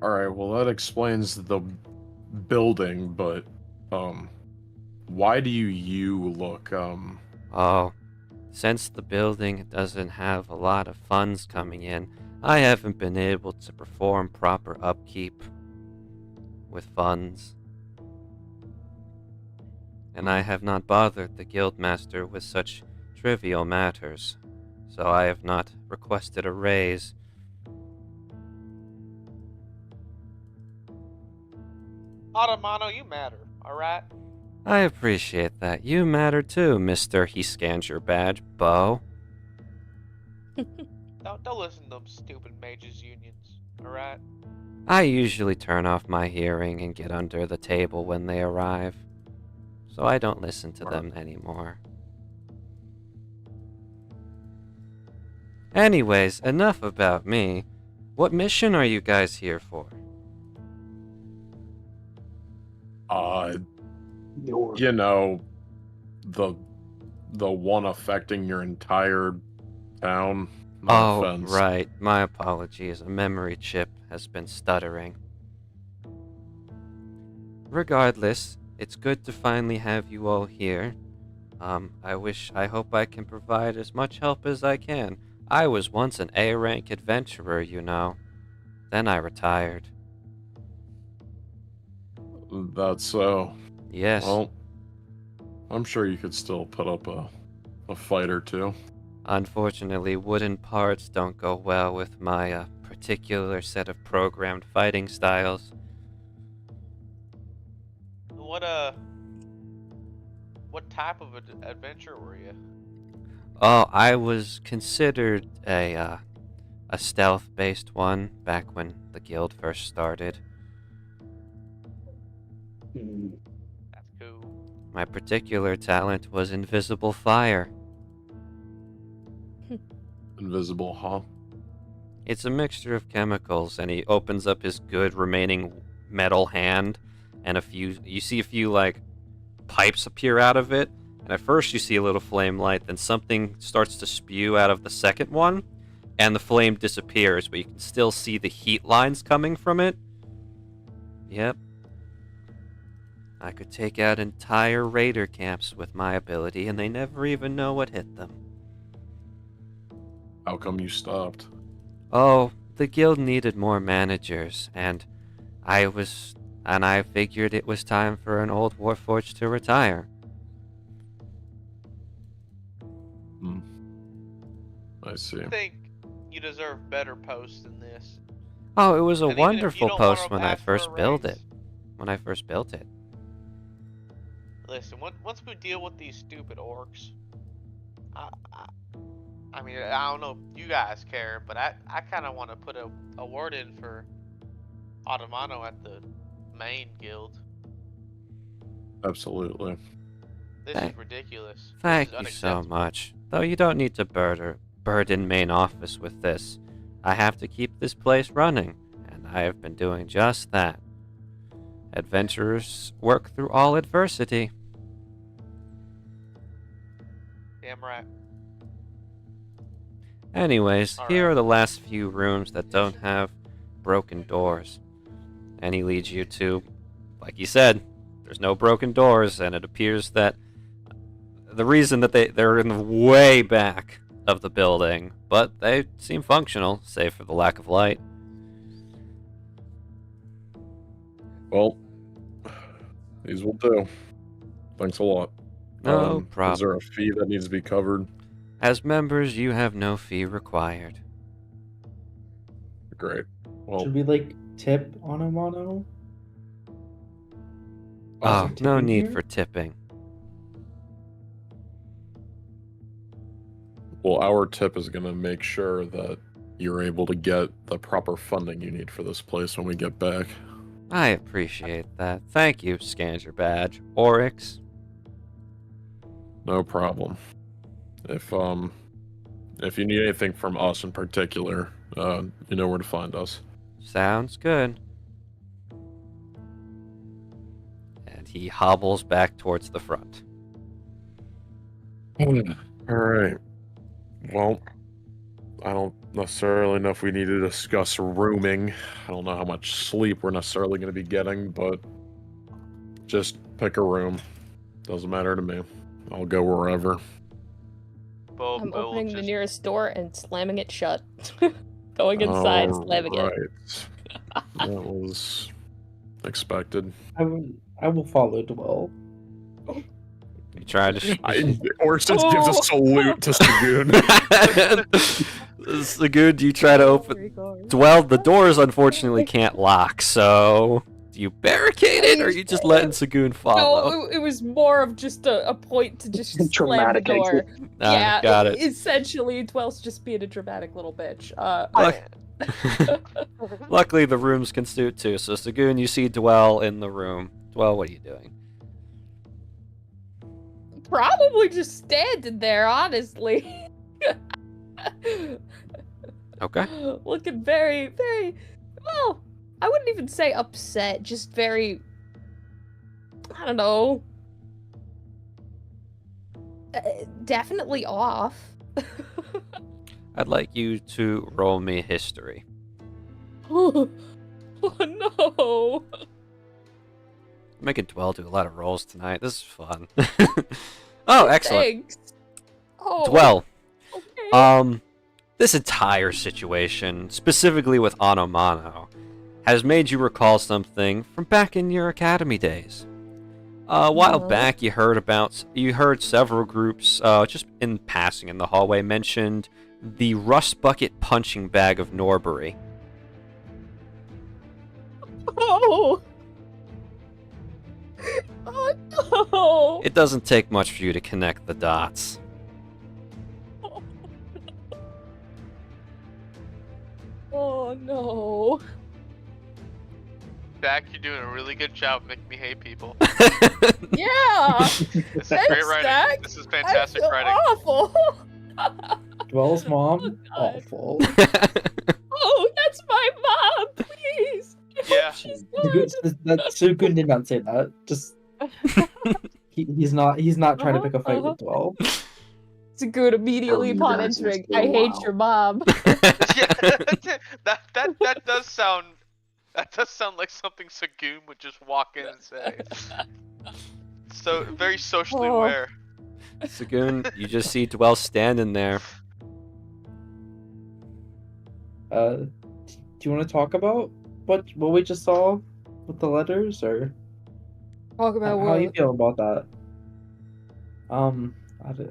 Alright, well that explains the building, but why do you look Oh, since the building doesn't have a lot of funds coming in, I haven't been able to perform proper upkeep with funds. And I have not bothered the Guildmaster with such trivial matters, so I have not requested a raise. Anomano, you matter, alright? I appreciate that. You matter too, Mr. He scans your badge, Bo. Don't listen to them stupid mages unions, alright? I usually turn off my hearing and get under the table when they arrive, so I don't listen to them anymore. Anyways, enough about me. What mission are you guys here for? You know, the one affecting your entire town. No offense. Right. My apologies. A memory chip has been stuttering. Regardless, it's good to finally have you all here. I hope I can provide as much help as I can. I was once an A-rank adventurer, you know. Then I retired. That's so. Yes. Well, I'm sure you could still put up a fight or two. Unfortunately, wooden parts don't go well with my particular set of programmed fighting styles. What type of adventure were you? Oh, I was considered a stealth-based one back when the guild first started. That's cool. My particular talent was invisible fire. Invisible, huh? It's a mixture of chemicals, and he opens up his good remaining metal hand, and you see a few like pipes appear out of it. And at first you see a little flame light, then something starts to spew out of the second one, and the flame disappears, but you can still see the heat lines coming from it. Yep. I could take out entire raider camps with my ability, and they never even know what hit them. How come you stopped? Oh, the guild needed more managers, and I figured it was time for an old warforged to retire. I see. I think you deserve better posts than this. Oh, it was a And wonderful post when I ask for a first built raise. it. When I first built it. Listen, once we deal with these stupid orcs, I mean, I don't know if you guys care, but I kind of want to put a word in for Automano at the main guild. Absolutely. This is ridiculous. Thank This is you so unacceptable. much. Though you don't need to burden main office with this. I have to keep this place running, and I have been doing just that. Adventurers work through all adversity. Damn right. Anyways, All here right. are the last few rooms that don't have broken doors. And he leads you to, like he said, there's no broken doors, and it appears that the reason that they're in the way back of the building, but they seem functional, save for the lack of light. Well, these will do. Thanks a lot. No problem. Is there a fee that needs to be covered? As members, you have no fee required. Great. Well, Should we like tip on a mono? Oh, Is there no tipping need here? for tipping. well, our tip is going to make sure that you're able to get the proper funding you need for this place when we get back. I appreciate that. Thank you, scans your badge. Oryx. No problem. If you need anything from us in particular, you know where to find us. Sounds good. And he hobbles back towards the front. All right. Well, I don't necessarily know if we need to discuss rooming. I don't know how much sleep we're necessarily going to be getting, but just pick a room. Doesn't matter to me. I'll go wherever. I'm opening the nearest door and slamming it shut. Going inside, slamming it. That was expected. I will follow Dwell. You try to... Orson gives a salute to Sagoon. Sagoon, do you try to open... Well, the doors unfortunately can't lock, so... Do you barricade it, or are you just letting Sagoon follow? No, it was more of just a point to just slam the Dramatic door. exit. Yeah, got it. Essentially, Dwell's just being a dramatic little bitch. Luckily, the rooms can suit too. So, Sagoon, you see Dwell in the room. Dwell, what are you doing? Probably just standing there, honestly. Okay. Looking very, very, well, I wouldn't even say upset, just very, I don't know, definitely off. I'd like you to roll me history. Oh no. I'm making Dwell do a lot of rolls tonight. This is fun. Oh, excellent. Thanks. Oh, Dwell. okay. This entire situation, specifically with Anomano, has made you recall something from back in your academy days. A while back, you heard several groups, just in passing in the hallway, mentioned the Rust Bucket punching bag of Norbury. Oh. Oh no. It doesn't take much for you to connect the dots. Oh no. Jack, you're doing a really good job making me hate people. Yeah. This is great writing. Zach. This is fantastic I feel writing. awful. Dwell's mom, God. awful. Oh, that's my mom, please. Yeah. She's good. Sukun did not say that. Just he's not trying to pick a fight with Dwell. It's a good immediately You upon guys are entering. so I hate wild. your mom. Yeah, that does sound like something Sagoon would just walk in and say. So very socially Oh. aware. Sagoon, you just see Dwell standing there. Do you want to talk about what we just saw with the letters, or Talk about how you feel about that? I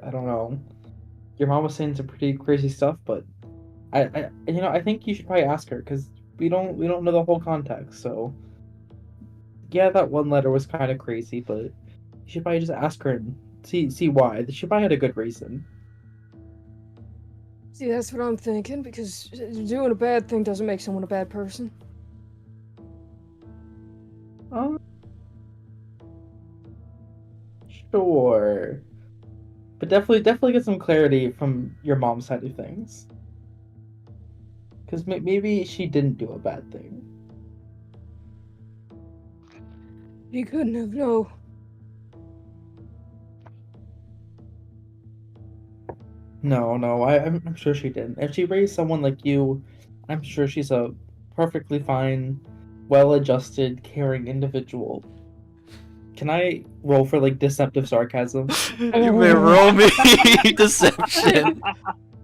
don't know. Your mom was saying some pretty crazy stuff, but I think you should probably ask her, because we don't know the whole context. So yeah, that one letter was kind of crazy, but you should probably just ask her and see why. She probably had a good reason. See, that's what I'm thinking, because doing a bad thing doesn't make someone a bad person. Sure. But definitely get some clarity from your mom's side of things. Because maybe she didn't do a bad thing. He couldn't have, no. No, I'm sure she didn't. If she raised someone like you, I'm sure she's a perfectly fine, well-adjusted, caring individual. Can I roll for, like, deceptive sarcasm? You may roll me deception.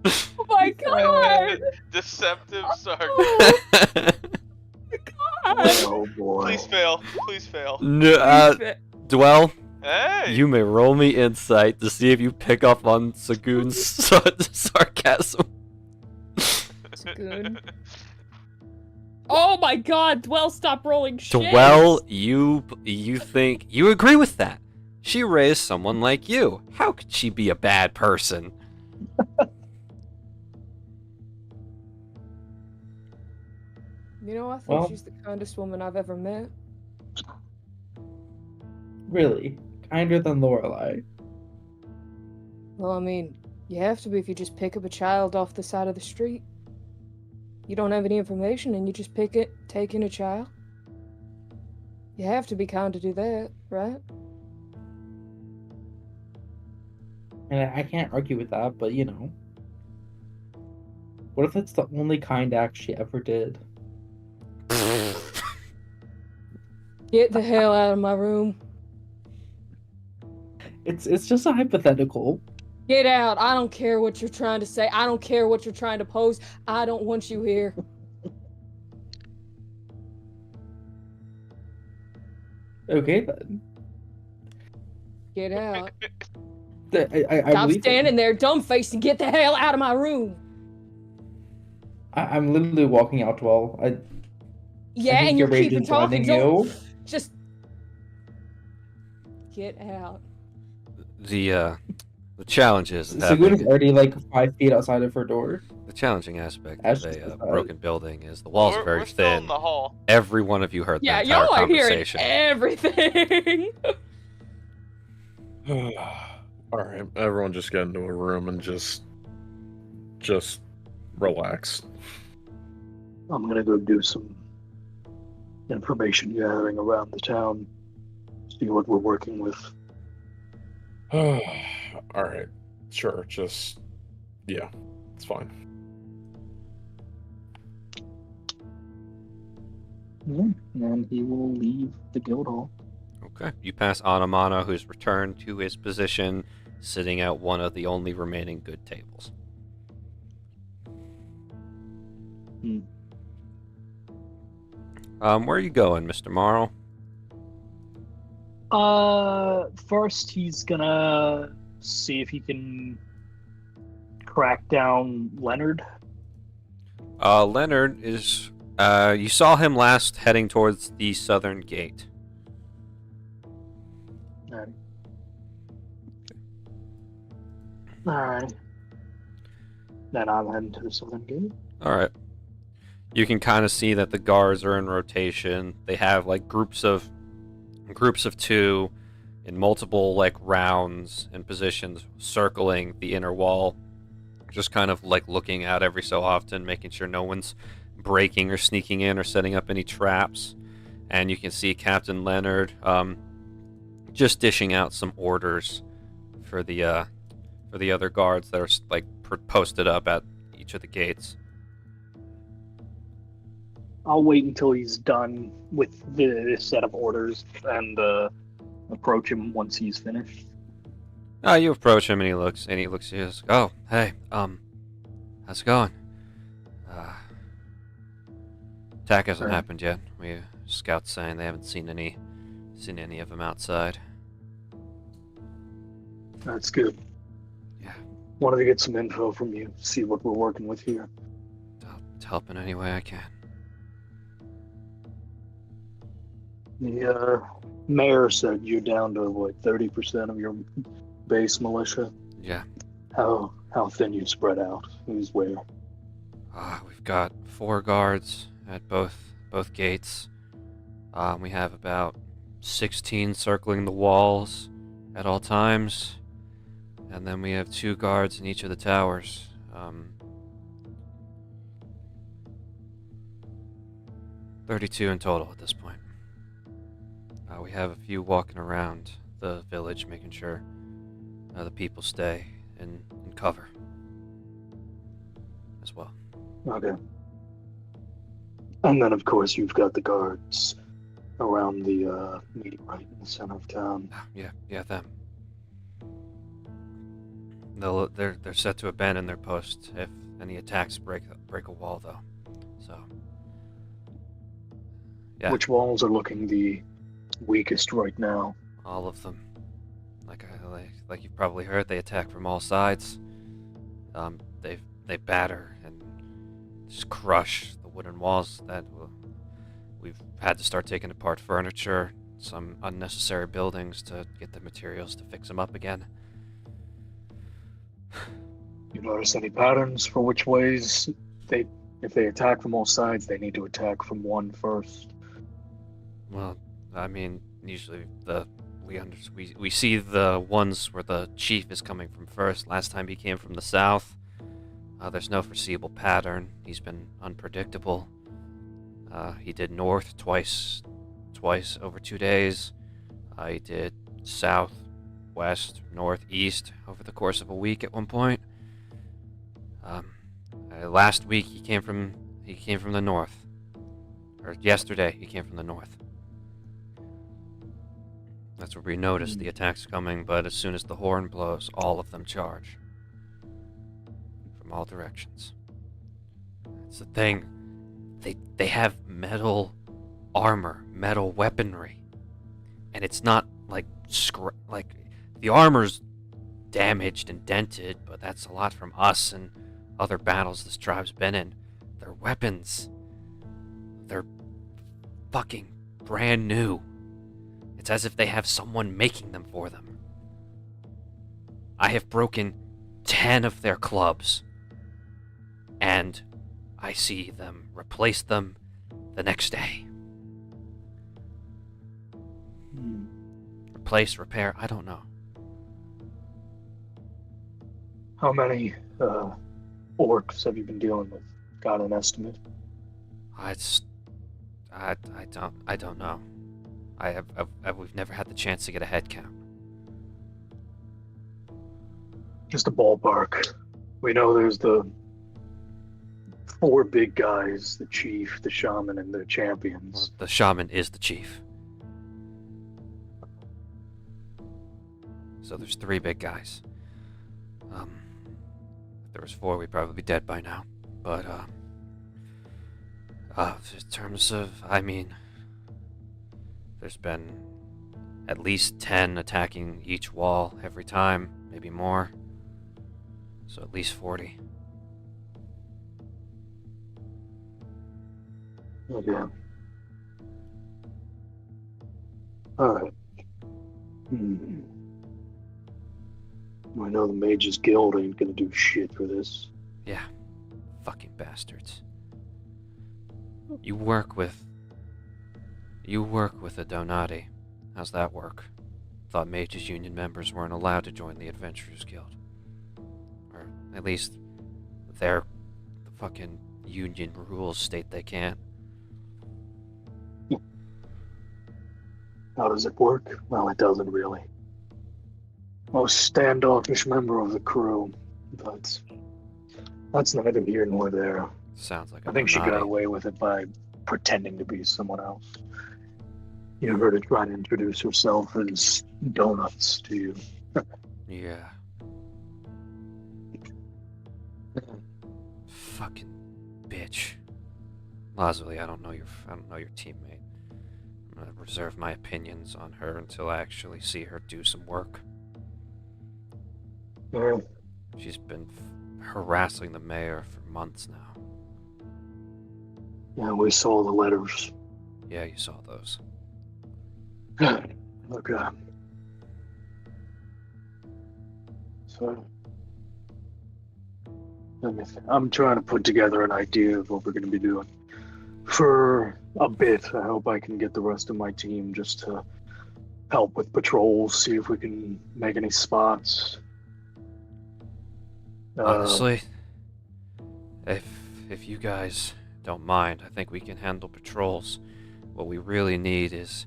Oh my god! Deceptive sarcasm. Oh god! Oh boy. Please fail. Please fail. No, Dwell, Hey. you may roll me insight to see if you pick up on Sagoon's sarcasm. Good. Oh my god, Dwell, stop rolling shit! Dwell, you think you agree with that? She raised someone like you. How could she be a bad person? You know, I think Well- she's the kindest woman I've ever met. Really? Kinder than Lorelai. Well, I mean, you have to be if you just pick up a child off the side of the street. You don't have any information and you just take in a child. You have to be kind to do that, right? And I can't argue with that, but you know. What if it's the only kind act she ever did? Get the hell out of my room. It's just a hypothetical. Get out. I don't care what you're trying to say. I don't care what you're trying to pose. I don't want you here. Okay then. Get out. I Stop believe standing there dumb-faced and get the hell out of my room. I'm literally walking out. Well, Yeah, think and your you're rage keeping is talking. blinding Just get out. The challenge is Seguna's already like 5 feet outside of her door. The challenging aspect That's of a just broken building is the walls are very we're still thin. in the hall. Every one of you heard Yeah, the entire y'all are hearing conversation. everything. All right, everyone, just get into a room and just relax. I'm gonna go do some information gathering around the town, see what we're working with. All right, sure, just yeah, it's fine. Yeah, and he will leave the guild hall. Okay. You pass Anamano, who's returned to his position, sitting at one of the only remaining good tables. Where are you going, Mr. Morrow? First he's gonna see if he can crack down Leonard. Leonard is... you saw him last heading towards the southern gate. Alright. Then I'm heading to the southern gate. Alright. You can kind of see that the guards are in rotation. They have like groups of 2 in multiple like rounds and positions circling the inner wall. Just kind of like looking out every so often, making sure no one's breaking or sneaking in or setting up any traps. And you can see Captain Leonard just dishing out some orders for the other guards that are like posted up at each of the gates. I'll wait until he's done with this set of orders and approach him once he's finished. You approach him and he looks at you. Goes, oh, hey, how's it going? Attack hasn't happened yet. We scouts saying they haven't seen any of them outside. That's good. Yeah. Wanted to get some info from you, see what we're working with here. I'll help in any way I can. The mayor said you're down to what, 30% of your base militia? Yeah. How thin you spread out? Who's where? We've got 4 guards at both gates. We have about 16 circling the walls at all times. And then we have 2 guards in each of the towers. 32 in total at this point. We have a few walking around the village, making sure the people stay in cover as well. Okay. And then, of course, you've got the guards around the meteorite in the center of town. Yeah, them. They're set to abandon their post if any attacks break a wall, though. So. Yeah. Which walls are looking the weakest right now? All of them. Like you've probably heard, they attack from all sides. They batter and just crush the wooden walls that we've had to start taking apart furniture, some unnecessary buildings to get the materials to fix them up again. You notice any patterns for which ways if they attack from all sides, they need to attack from one first? Well, I mean, usually we see the ones where the chief is coming from first. Last time he came from the south. There's no foreseeable pattern. He's been unpredictable. He did north twice over 2 days. He did south, west, north, east over the course of a week at one point. Last week he came from the north. Or yesterday he came from the north. That's where we noticed the attacks coming, but as soon as the horn blows, all of them charge. From all directions. It's the thing. They have metal armor, metal weaponry. And it's not like the armor's damaged and dented, but that's a lot from us and other battles this tribe's been in. Their weapons, they're fucking brand new. It's as if they have someone making them for them. I have broken 10 of their clubs, and I see them replace them the next day. Replace, repair, I don't know. How many orcs have you been dealing with? Got an estimate? I don't know. We've never had the chance to get a head count. Just a ballpark. We know there's the 4 big guys, the chief, the shaman, and the champions. Well, the shaman is the chief. So there's 3 big guys. If there was 4, we'd probably be dead by now. But, in terms of, there's been at least 10 attacking each wall every time, maybe more. So at least 40. Okay. Alright. I know the Mages Guild ain't gonna do shit for this. Yeah. Fucking bastards. You work with a Donati. How's that work? Thought Mages Union members weren't allowed to join the Adventurers Guild. Or at least the fucking union rules state they can't. How does it work? Well, it doesn't really. Most standoffish member of the crew, but that's neither here nor there. Sounds like I think she got away with it by pretending to be someone else. You heard her try to introduce herself as Donuts to you. Yeah. Fucking bitch. Lazuli, I don't know your teammate. I'm gonna reserve my opinions on her until I actually see her do some work. Yeah. She's been harassing the mayor for months now. Yeah, we saw the letters. Yeah, you saw those. Okay. So, I'm trying to put together an idea of what we're going to be doing. For a bit, I hope I can get the rest of my team just to help with patrols, see if we can make any spots. Honestly, if you guys don't mind, I think we can handle patrols. What we really need is,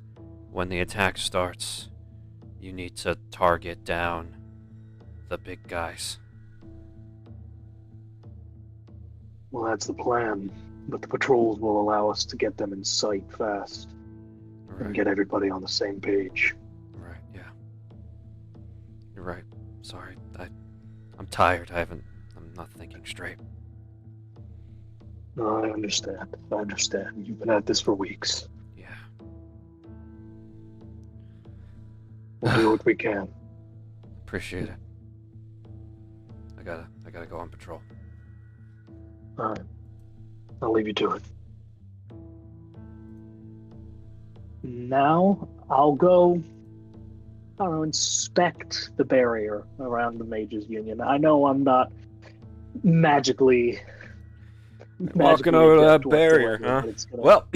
when the attack starts, you need to target down the big guys. Well, that's the plan, but the patrols will allow us to get them in sight fast and get everybody on the same page. Right, yeah. You're right. Sorry, I'm tired. I'm not thinking straight. No, I understand. You've been at this for weeks. Yeah. We'll do what we can. Appreciate it. I gotta go on patrol. Alright. I'll leave you to it. Now, I'll go, inspect the barrier around the Mages Union. I know I'm not magically walking over that barrier, huh? Well,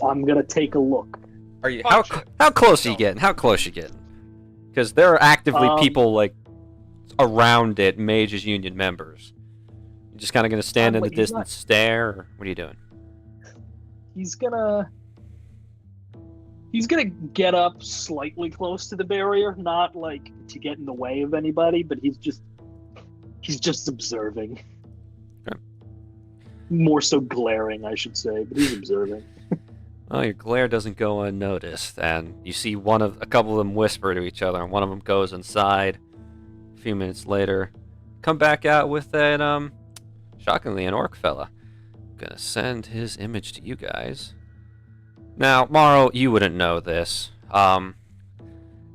I'm gonna take a look. Are you how close are you getting? How close you getting? Because there are actively people like around it, Mages Union members. You're just kind of gonna stand in the distance, stare, or what are you doing? He's gonna get up slightly close to the barrier, not like to get in the way of anybody, but he's just observing. Okay. More so glaring, I should say, but he's observing. Well, your glare doesn't go unnoticed, and you see a couple of them whisper to each other, and one of them goes inside. A few minutes later, come back out with that, shockingly, an orc fella. Gonna send his image to you guys. Now, Morrow, you wouldn't know this, and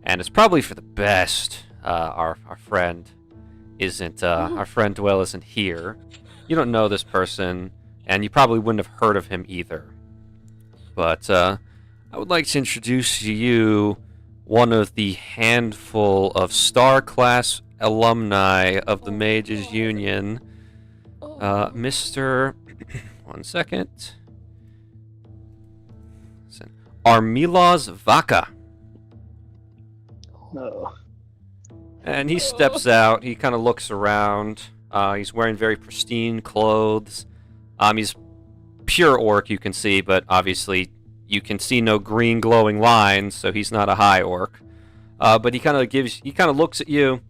it's probably for the best. Our friend our friend Dwell isn't here. You don't know this person, and you probably wouldn't have heard of him either. But I would like to introduce to you one of the handful of star-class alumni of the Mages Union, Mr. One second. Armilas Vaca. No. And he steps out. He kind of looks around. He's wearing very pristine clothes. He's pure orc, you can see, but obviously you can see no green glowing lines, so he's not a high orc. But he kind of looks at you,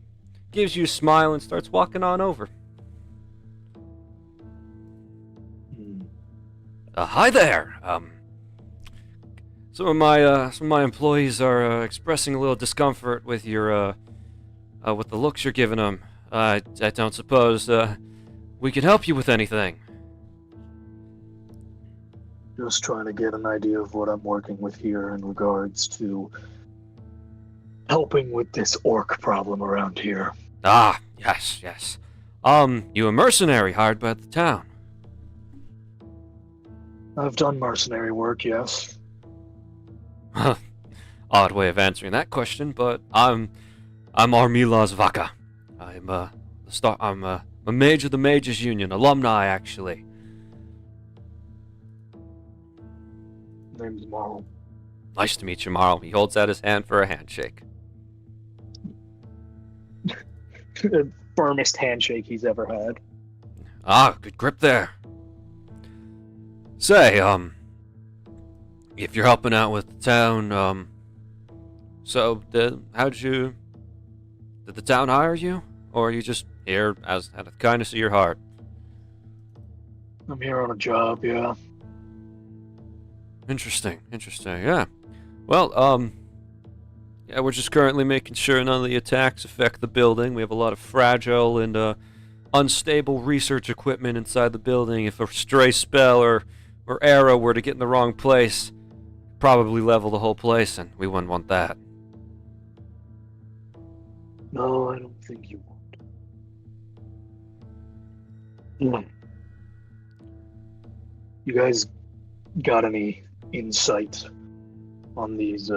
gives you a smile, and starts walking on over. Hi there. Some of my employees are expressing a little discomfort with your with the looks you're giving them. I don't suppose we can help you with anything. Just trying to get an idea of what I'm working with here in regards to helping with this orc problem around here. Ah, yes. You a mercenary hired by the town? I've done mercenary work, yes. Odd way of answering that question, but I'm Armilas Vaca. I'm a mage of the Mages Union, alumni actually. Name's Marl. Nice to meet you, Marl. He holds out his hand for a handshake. The firmest handshake he's ever had. Ah, good grip there. Say, if you're helping out with the town, did the town hire you? Or are you just here out of the kindness of your heart? I'm here on a job, yeah. Interesting, yeah. Well, yeah, we're just currently making sure none of the attacks affect the building. We have a lot of fragile and unstable research equipment inside the building. If a stray spell or arrow were to get in the wrong place, probably level the whole place, and we wouldn't want that. No, I don't think you would. You guys got any insight on these,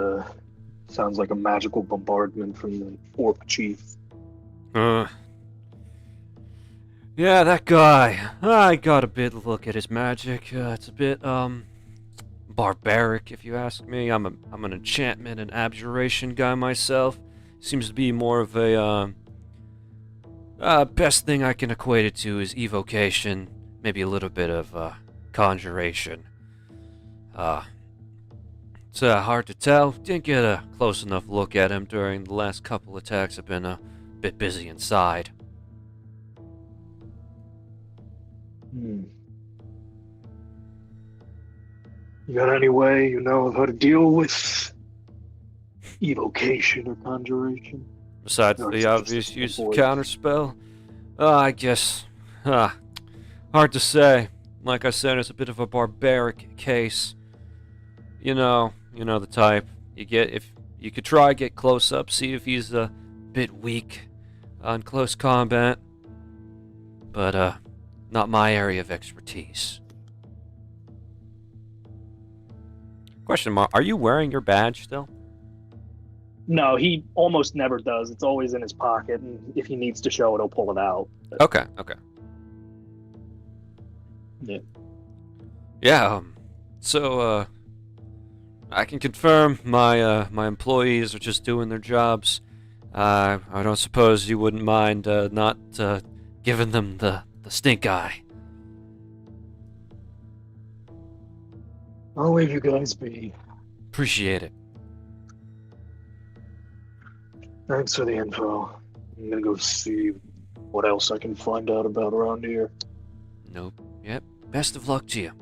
sounds like a magical bombardment from the orc chief? Yeah, that guy. I got a bit look at his magic. It's a bit, barbaric, if you ask me. I'm an enchantment and abjuration guy myself. Seems to be more of a, best thing I can equate it to is evocation. Maybe a little bit of, conjuration. It's hard to tell. Didn't get a close enough look at him during the last couple attacks. I've been a bit busy inside. You got any way you know of how to deal with evocation or conjuration? Besides the obvious use of counterspell? I guess. Hard to say. Like I said, it's a bit of a barbaric case. You know the type. If you could try get close up, see if he's a bit weak on close combat. But not my area of expertise. Question mark, are you wearing your badge still? No, he almost never does. It's always in his pocket, and if he needs to show it, he'll pull it out. But... Okay. Yeah. Yeah, so, I can confirm my employees are just doing their jobs. I don't suppose you wouldn't mind, not, giving them the stink eye. I'll leave you guys be. Appreciate it. Thanks for the info. I'm gonna go see what else I can find out about around here. Nope. Yep. Best of luck to you.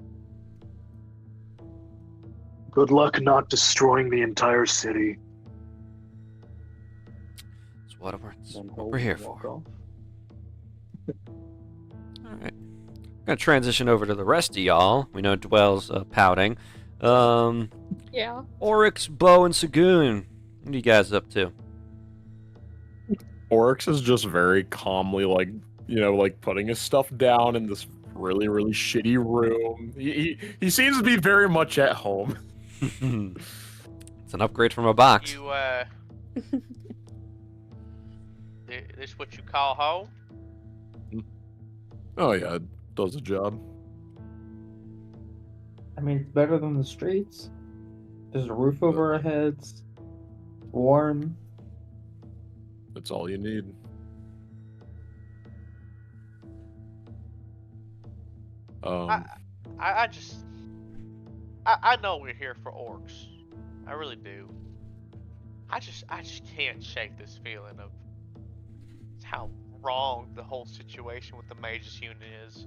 Good luck not destroying the entire city. That's what we're here for. Alright. Gonna transition over to the rest of y'all. We know Dwell's pouting. Yeah. Oryx, Bo, and Sagoon. What are you guys up to? Oryx is just very calmly, putting his stuff down in this really, really shitty room. He seems to be very much at home. It's an upgrade from a box. You, this what you call home? Oh yeah, it does the job. I mean, it's better than the streets. There's a roof over our heads. Warm. That's all you need. I know we're here for orcs. I really do. I just can't shake this feeling of how wrong the whole situation with the Mages Unit is.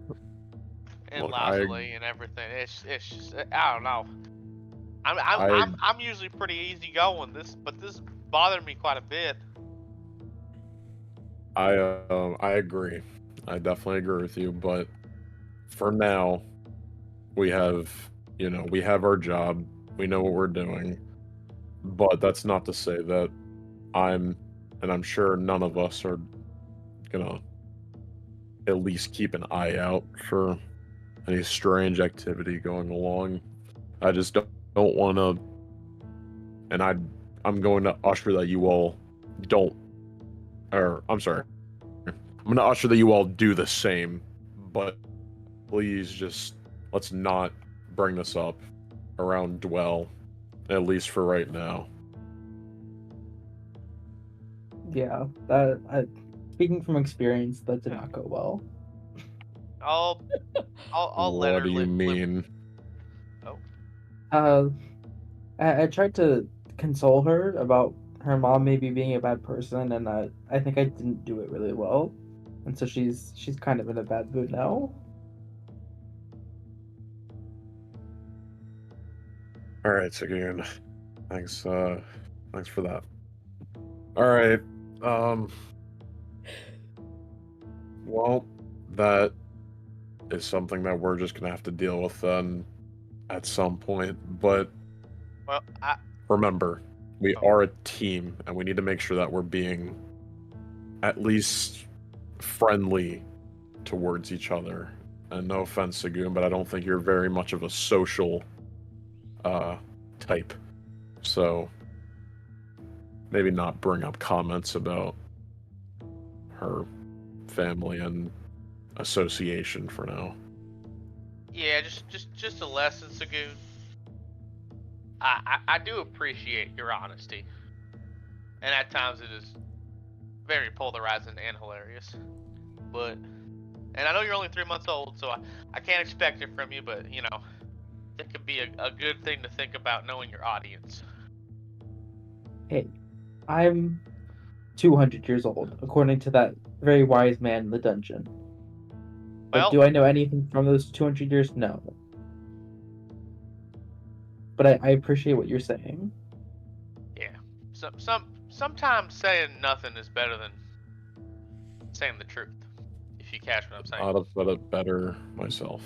And Look, Lazuli and everything. It's just, I don't know. I'm usually pretty easygoing, but this bothered me quite a bit. I agree. I definitely agree with you, but for now, we have our job. We know what we're doing. But that's not to say that I'm sure none of us are gonna at least keep an eye out for any strange activity going along. I just don't want to, and I'm going to usher that you all don't, or I'm sorry, I'm going to usher that you all do the same, but please just let's not bring this up around Dwell, at least for right now. Yeah, speaking from experience, that did not go well. I'll let her What do you mean? I tried to console her about her mom maybe being a bad person, and I think I didn't do it really well, and so she's kind of in a bad mood now. All right, Sagoon. Thanks for that. All right. Well, that is something that we're just gonna have to deal with then at some point. But remember, we are a team, and we need to make sure that we're being at least friendly towards each other. And no offense, Sagoon, but I don't think you're very much of a social type. So maybe not bring up comments about her family and association for now. Yeah, just a lesson, Sagoon. I do appreciate your honesty, and at times it is very polarizing and hilarious. But, and I know you're only 3 months old, so I can't expect it from you. But you know, it could be a good thing to think about knowing your audience. Hey, I'm 200 years old, according to that very wise man in the dungeon. But Well, do I know anything from those 200 years? No. But I appreciate what you're saying. Yeah. Sometimes saying nothing is better than saying the truth. If you catch what I'm saying. I'd have said it better myself.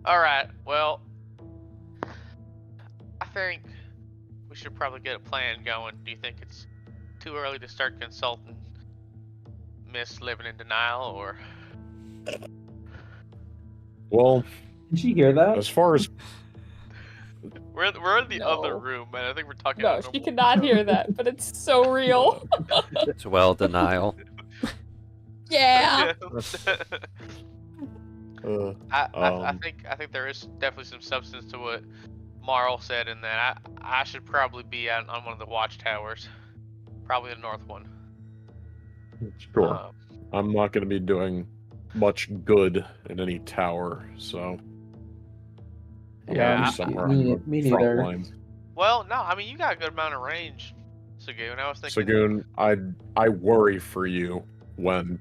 All right. Well, I think we should probably get a plan going. Do you think it's too early to start consulting Miss Living in Denial, or? Well, did she hear that? As far as we're in the other room, man. I think we're talking. No, she cannot hear that, but it's so real. It's well denial. Yeah. I think there is definitely some substance to what Marl said in that. I should probably be on one of the watchtowers, probably the north one. Sure. I'm not going to be doing much good in any tower, so yeah, me neither. Lines. Well, no, I mean you got a good amount of range, Sagoon. I was thinking. Sagoon, I worry for you when,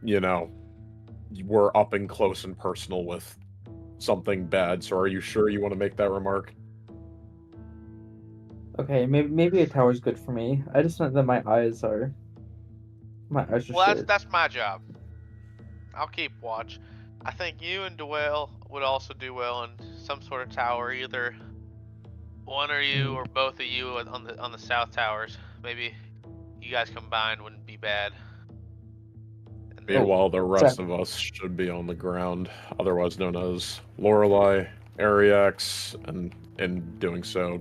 you know, we're up and close and personal with something bad. So are you sure you want to make that remark? Okay, maybe a tower's good for me. I just know that my eyes are Well, shit. that's my job. I'll keep watch. I think you and Dwell would also do well in some sort of tower, either one or you or both of you on the south towers. Maybe you guys combined wouldn't be bad. Meanwhile, the rest of us should be on the ground, otherwise known as Lorelei, Ariax, and in doing so,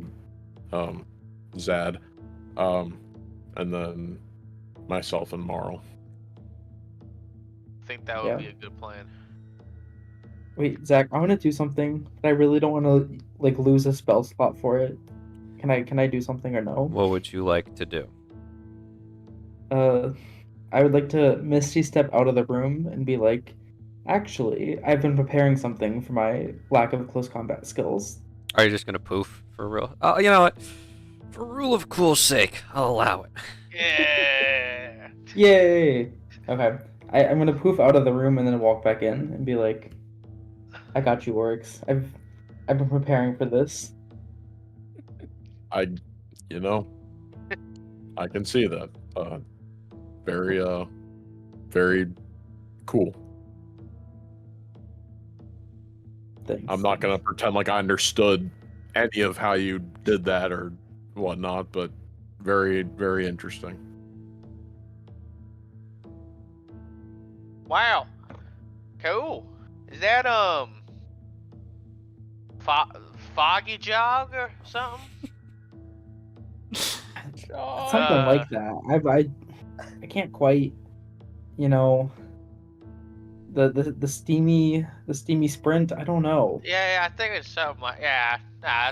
Zad, and then myself and Marl. I think that would be a good plan. Wait, Zach, I want to do something, but I really don't want to like lose a spell slot for it. Can I do something or no? What would you like to do? I would like to Misty step out of the room and be like, actually, I've been preparing something for my lack of close combat skills. Are you just gonna poof for real? Oh, you know what? For rule of cool's sake, I'll allow it. Yeah. Yay! Okay, I'm gonna poof out of the room and then walk back in and be like, I got you, orcs. I've been preparing for this. I can see that. Very cool. Thanks. I'm not gonna pretend like I understood any of how you did that or whatnot, but very, very interesting. Wow. Cool. Is that foggy jog or something? Something like that. I can't quite, the steamy sprint. I don't know. Yeah, I think it's something like I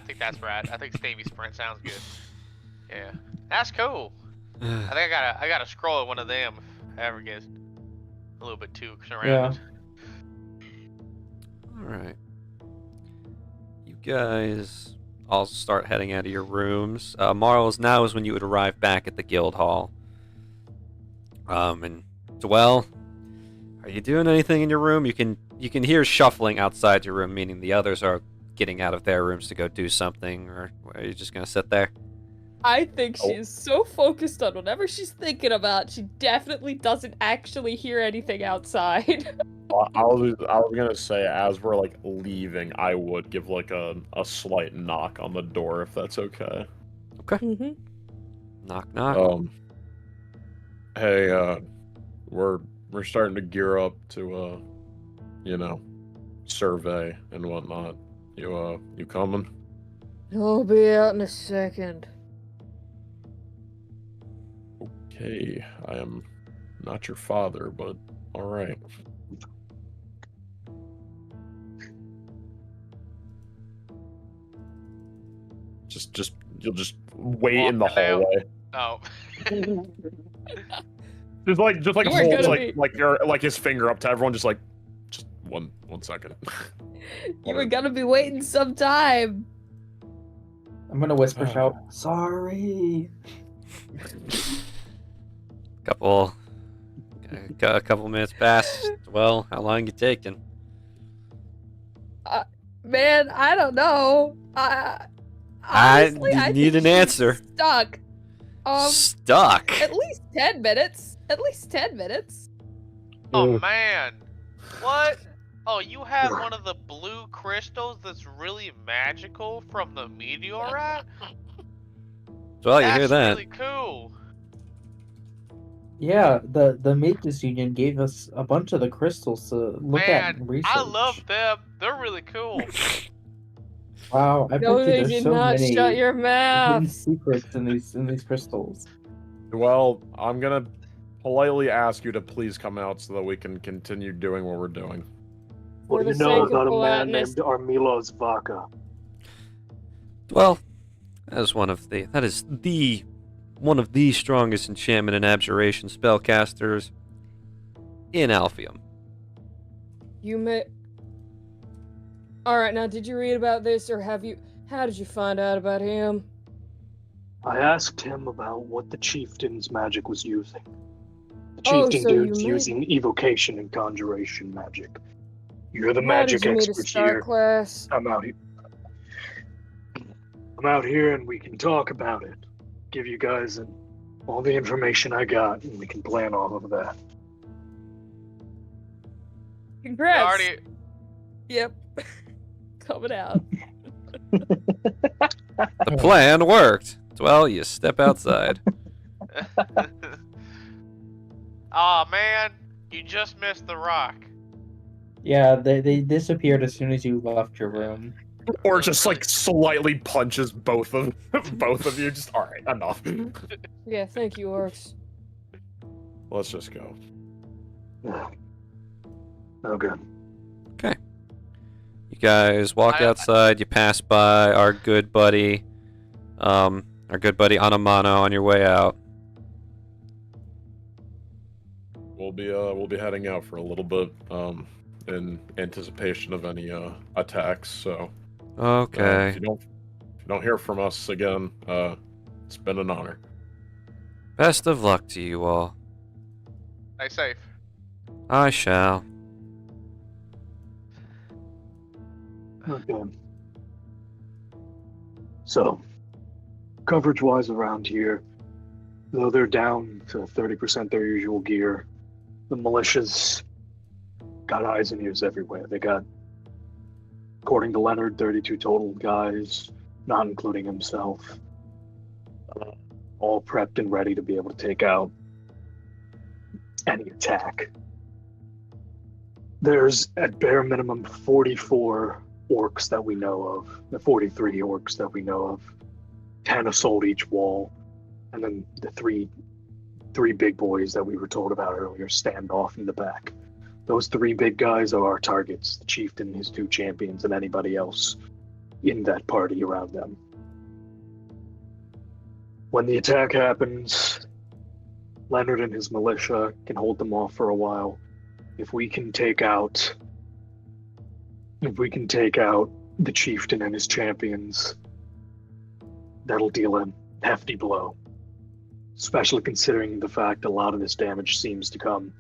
think that's right. I think steamy sprint sounds good. Yeah, that's cool. I think I gotta scroll at one of them if I ever get a little bit too surrounded. All right, you guys all start heading out of your rooms. Marl, now is when you would arrive back at the guild hall. And Dwell, are you doing anything in your room? You can hear shuffling outside your room, meaning the others are getting out of their rooms to go do something, or are you just gonna sit there? I think she is so focused on whatever she's thinking about, she definitely doesn't actually hear anything outside. I was gonna say, as we're like leaving, I would give like a slight knock on the door if that's okay. Okay. Mm-hmm. Knock knock. Hey, we're starting to gear up to survey and whatnot. You coming? I'll be out in a second. Okay, I am not your father, but all right. You'll just wait in the hallway. Oh. just like holds like his finger up to everyone, just one second. You were gonna be waiting some time. I'm gonna whisper shout, sorry. A couple minutes pass. Well, how long you taking? Man, I don't know. Honestly, I need an answer. Stuck. Stuck. At least 10 minutes. At least 10 minutes. Oh man, what? Oh, you have one of the blue crystals that's really magical from the meteorite? Well, you hear that? That's really cool. Yeah, the Mages Union gave us a bunch of the crystals to look at and research. I love them. They're really cool. Wow, I bet No, you they there's did so not many shut your hidden mouth. secrets in these crystals. Well, I'm gonna politely ask you to please come out so that we can continue doing what we're doing. What do you know about a man named Armilos Vaca? Well, that is one of the strongest enchantment and abjuration spellcasters in Alphium. You may. Alright, now did you read about this or how did you find out about him? I asked him about what the chieftain's magic was using. The chieftain dude's using evocation and conjuration magic. You're the magic expert here. Class? I'm out here and we can talk about it. Give you guys all the information I got and we can plan off of that. Congrats! Yep. Coming out. The plan worked. Well, you step outside. Aw, man, you just missed the rock. Yeah, they disappeared as soon as you left your room. Or just like slightly punches both of you. Just all right, enough. Yeah, thank you, orcs. Let's just go. Okay. Okay. You guys walk outside. You pass by our good buddy, Anamano on your way out. We'll be heading out for a little bit, in anticipation of any attacks. So. Okay. If you don't hear from us again, it's been an honor. Best of luck to you all. Stay safe. I shall. Okay. So, coverage-wise around here, though they're down to 30% their usual gear, the militia's got eyes and ears everywhere. They got, according to Leonard, 32 total guys, not including himself, all prepped and ready to be able to take out any attack. There's, at bare minimum, 44 orcs that we know of, the 43 orcs that we know of, 10 assault each wall, and then the three big boys that we were told about earlier stand off in the back. Those three big guys are our targets, the chieftain, his two champions, and anybody else in that party around them. When the attack happens, Leonard and his militia can hold them off for a while. If we can take out the chieftain and his champions, that'll deal a hefty blow. Especially considering the fact a lot of this damage seems to come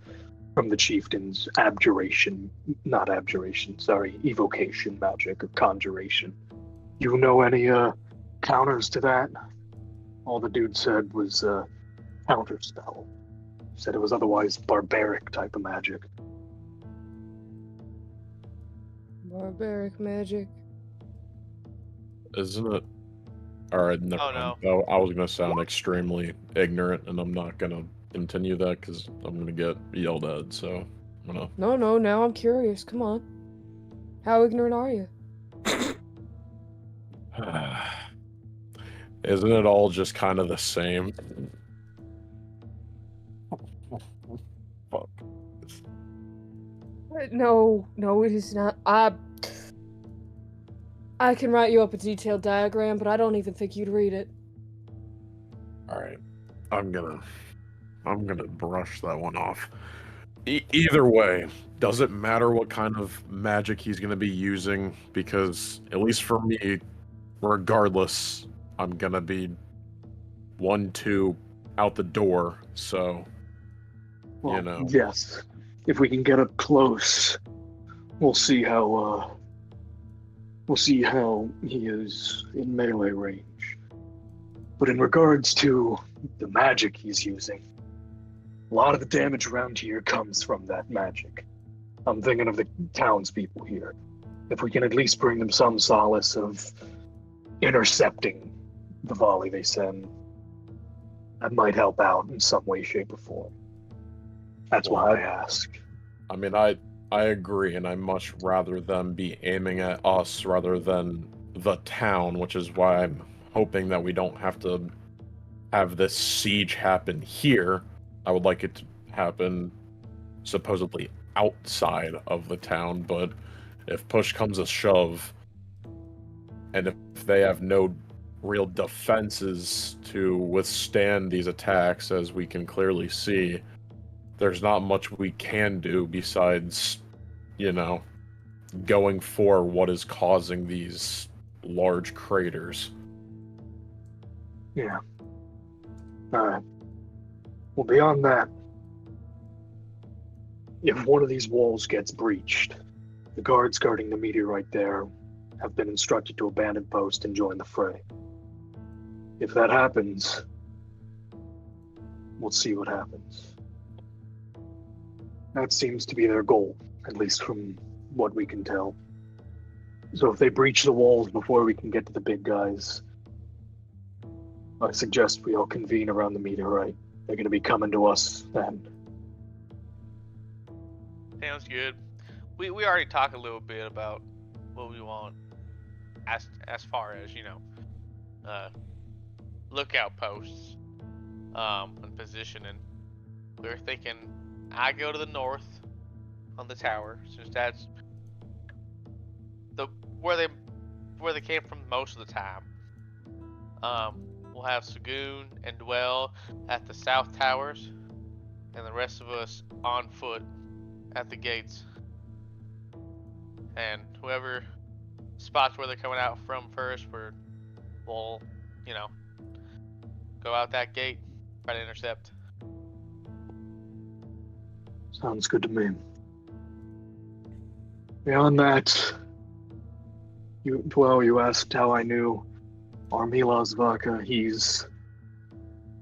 from the chieftain's evocation magic or conjuration. You know any counters to that? All the dude said was counter spell. Said it was otherwise barbaric type of magic. Barbaric magic. Isn't it? Alright, never mind. No. I was gonna sound extremely ignorant, and I'm not gonna continue that because I'm gonna get yelled at, so I'm gonna... No, now I'm curious. Come on. How ignorant are you? Isn't it all just kind of the same? Fuck. No, it is not. I can write you up a detailed diagram, but I don't even think you'd read it. Alright. I'm gonna brush that one off. Either way, doesn't matter what kind of magic he's gonna be using, because, at least for me, regardless, I'm gonna be 1-2 out the door, so, well, you know. Yes. If we can get up close, we'll see how he is in melee range. But in regards to the magic he's using, a lot of the damage around here comes from that magic. I'm thinking of the townspeople here. If we can at least bring them some solace of intercepting the volley they send, that might help out in some way, shape, or form. That's why I ask. I mean, I agree, and I much rather them be aiming at us rather than the town, which is why I'm hoping that we don't have to have this siege happen here. I would like it to happen supposedly outside of the town, but if push comes to shove, and if they have no real defenses to withstand these attacks, as we can clearly see, there's not much we can do besides, going for what is causing these large craters. Yeah. Alright. Well, beyond that, if one of these walls gets breached, the guards guarding the meteorite there have been instructed to abandon post and join the fray. If that happens, we'll see what happens. That seems to be their goal, at least from what we can tell. So if they breach the walls before we can get to the big guys, I suggest we all convene around the meteorite. They're going to be coming to us then. Sounds good. We already talked a little bit about what we want. as far as lookout posts and positioning. We were thinking I go to the north on the tower, since that's where they came from most of the time. We'll have Sagoon and Dwell at the south towers, and the rest of us on foot at the gates. And whoever spots where they're coming out from first, we'll go out that gate, try to intercept. Sounds good to me. Beyond that, you asked how I knew Armilas Vaca. He's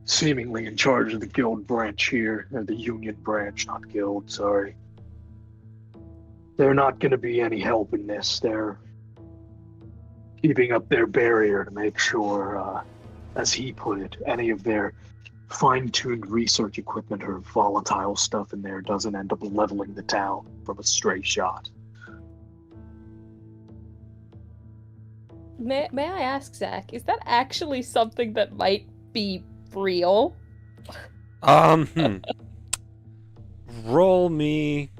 seemingly in charge of the guild branch here, or the union branch, not guild, sorry. They're not going to be any help in this. They're keeping up their barrier to make sure, as he put it, any of their fine-tuned research equipment or volatile stuff in there doesn't end up leveling the town from a stray shot. May I ask, Zach, is that actually something that might be real? Roll me.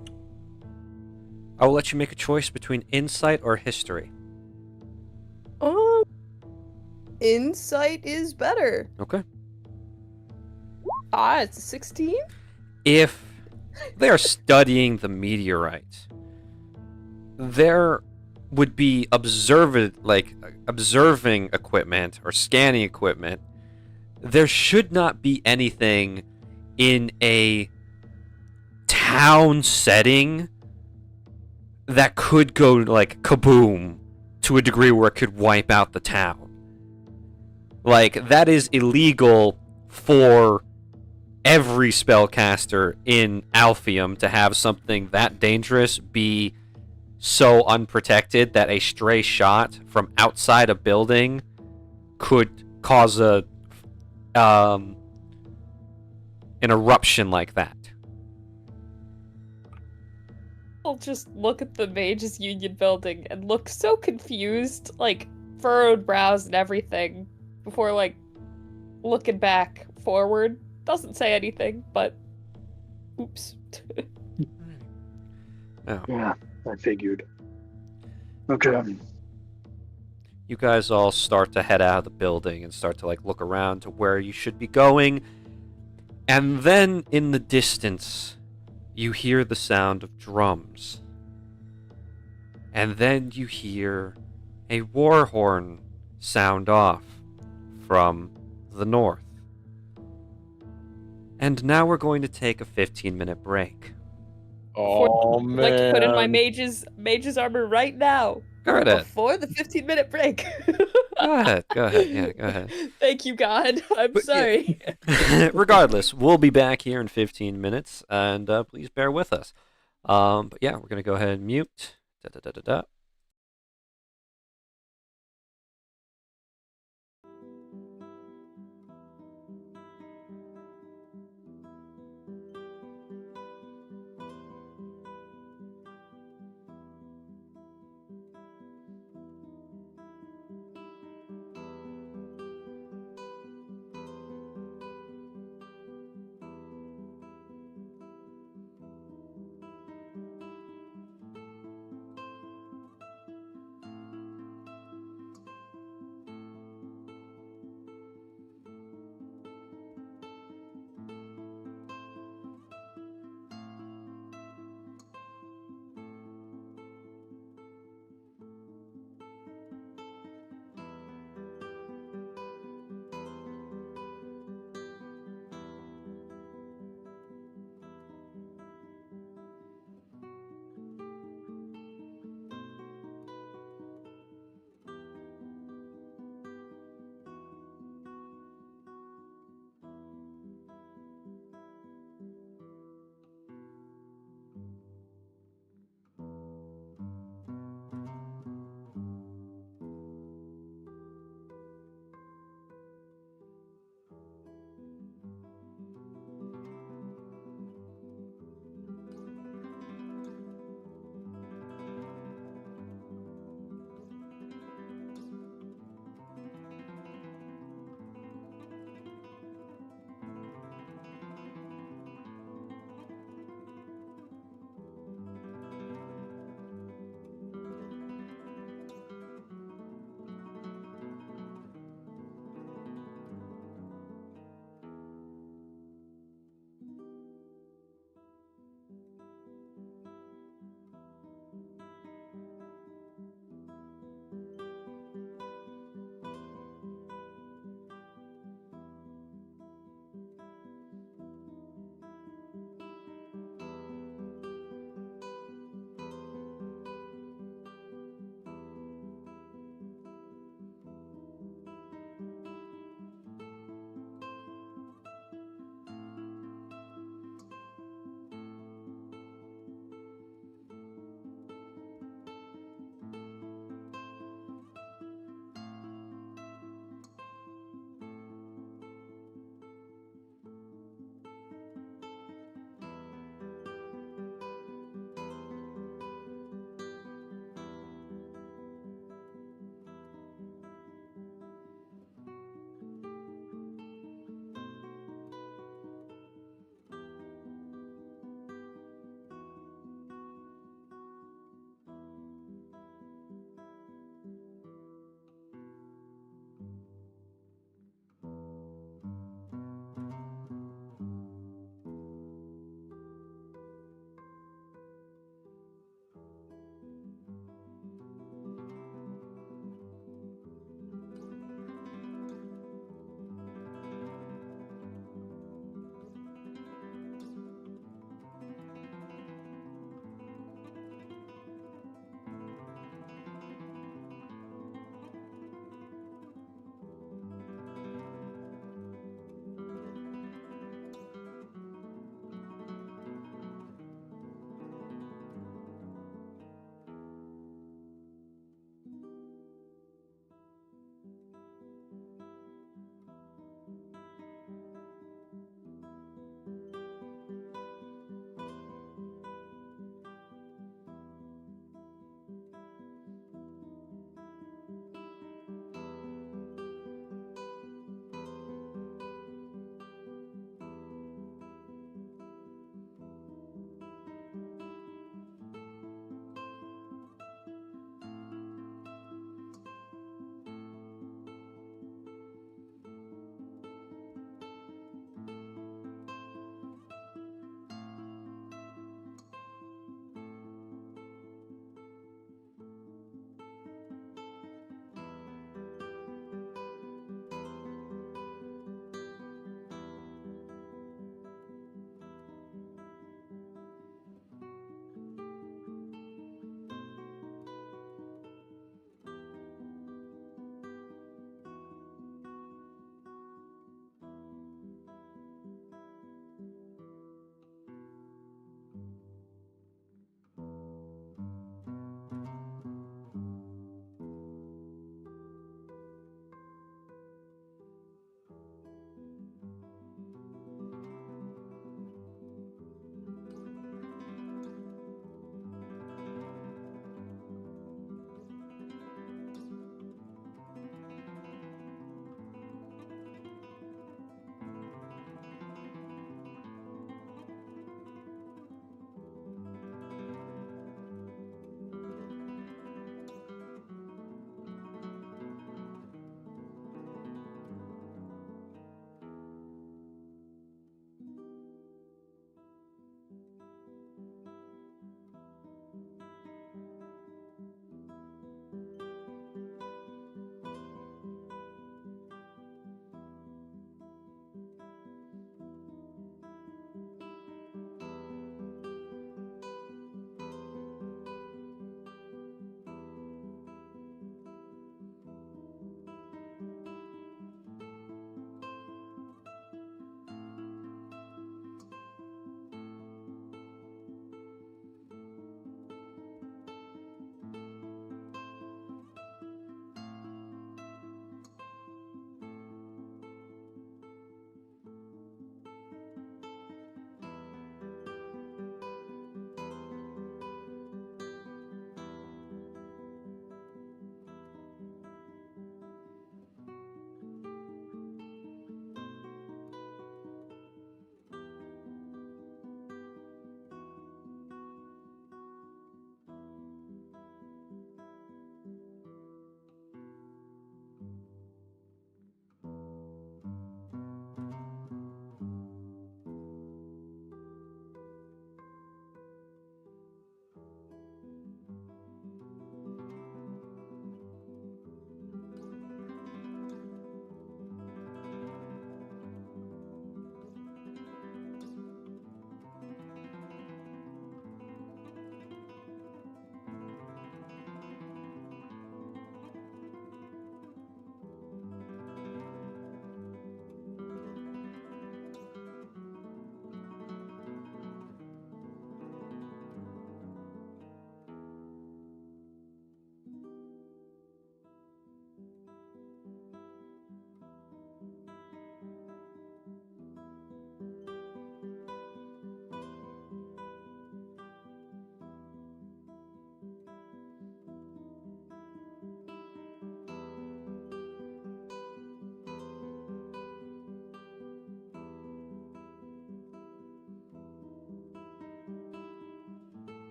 I will let you make a choice between insight or history. Insight is better. Okay. It's a 16? If they are studying the meteorite, there would be observing equipment or scanning equipment. There should not be anything in a town setting that could go like kaboom to a degree where it could wipe out the town. Like, that is illegal for every spellcaster in Alpheum to have something that dangerous be so unprotected that a stray shot from outside a building could cause an eruption like that. I'll just look at the Mages Union building and look so confused, like furrowed brows and everything, before like looking back forward. Doesn't say anything, but oops. Oh. Yeah, I figured. Okay. You guys all start to head out of the building and start to like look around to where you should be going. And then in the distance, you hear the sound of drums. And then you hear a war horn sound off from the north. And now we're going to take a 15-minute break. Oh, man. I'd like to put in my mage's armor right now. Go right ahead. Before the 15-minute break. Go ahead. Yeah, go ahead. Thank you, God. I'm sorry. Yeah. Regardless, we'll be back here in 15 minutes, and please bear with us. But yeah, we're going to go ahead and mute. Da-da-da-da-da.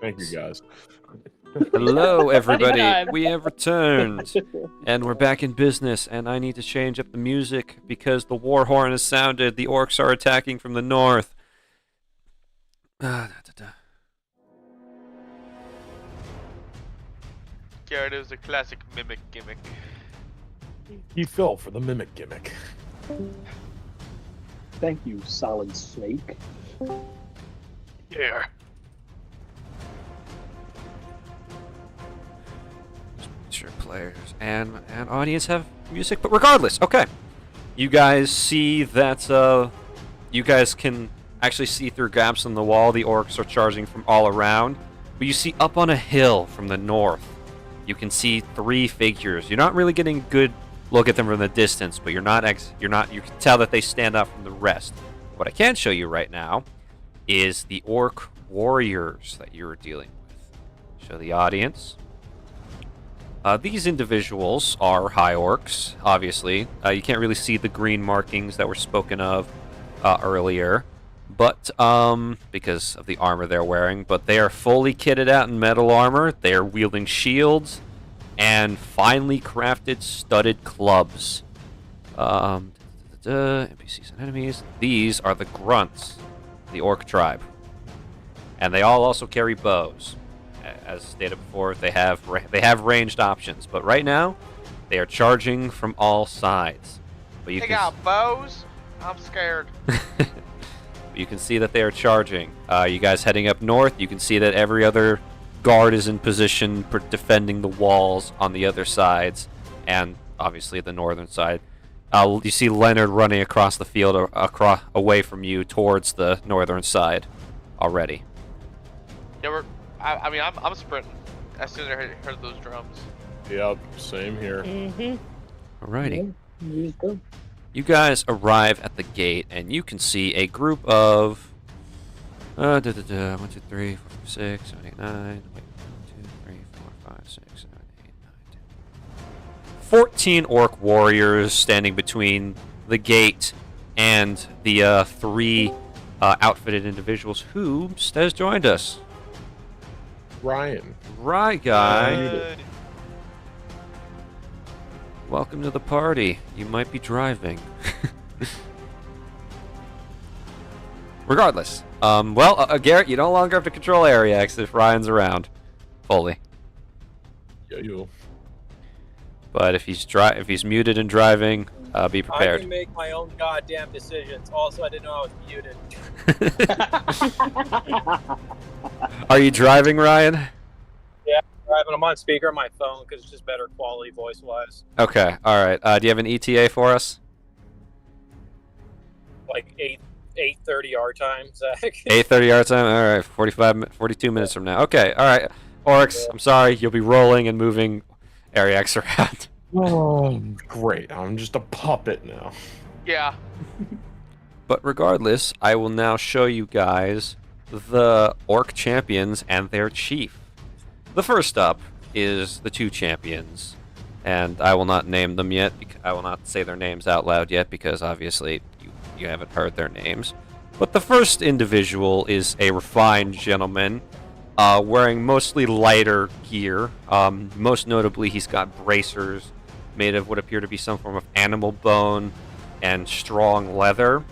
Thank you, guys. Hello, everybody. We have returned, and we're back in business. And I need to change up the music because the war horn has sounded. The orcs are attacking from the north. Garrett is a classic mimic gimmick. He fell for the mimic gimmick. Thank you, Solid Snake. Yeah. Sure, players and audience have music, but regardless, okay. You guys see that you guys can actually see through gaps in the wall. The orcs are charging from all around, but you see up on a hill from the north, you can see 3 figures. You're not really getting a good look at them from the distance, but you can tell that they stand out from the rest. What I can show you right now is the orc warriors that you're dealing with. Show the audience. These individuals are high orcs, obviously. You can't really see the green markings that were spoken of earlier, but because of the armor they're wearing. But they are fully kitted out in metal armor. They are wielding shields and finely crafted studded clubs. NPCs and enemies. These are the grunts, the orc tribe, and they all also carry bows. As stated before, they have ranged options, but right now they are charging from all sides. But you they got bows? I'm scared. You can see that they are charging. You guys heading up north, you can see that every other guard is in position for defending the walls on the other sides, and obviously the northern side. You see Leonard running across the field, away from you towards the northern side already. Yeah, I'm sprinting as soon as I heard those drums. Yep, same here. Alrighty. Yeah, you guys arrive at the gate, and you can see a group of 1, 2, 3, 4, 6, 7, 8, 9. Wait, 2, 3, 4, 5, 6, 7, 8, 9, 10. 14 orc warriors standing between the gate and the 3 outfitted individuals who has joined us. Ryan. Right, guy. Welcome to the party. You might be driving. Regardless. Garrett, you no longer have to control area X if Ryan's around. Fully. Yeah, you. But if he's muted and driving, be prepared. I can make my own goddamn decisions. Also, I didn't know I was muted. Are you driving, Ryan? Yeah, I'm driving. I'm on speaker on my phone because it's just better quality voice-wise. Okay, all right. Do you have an ETA for us? Like 8:30 our time, Zach. 8:30 our time. All right, 42 minutes from now. Okay, all right. Oryx, I'm sorry. You'll be rolling and moving Area X around. Oh, great. I'm just a puppet now. Yeah. But regardless, I will now show you guys the orc champions and their chief. The first up is the 2 champions, and I will not name them yet. I will not say their names out loud yet because obviously you haven't heard their names. But the first individual is a refined gentleman, wearing mostly lighter gear. Most notably, he's got bracers made of what appear to be some form of animal bone and strong leather.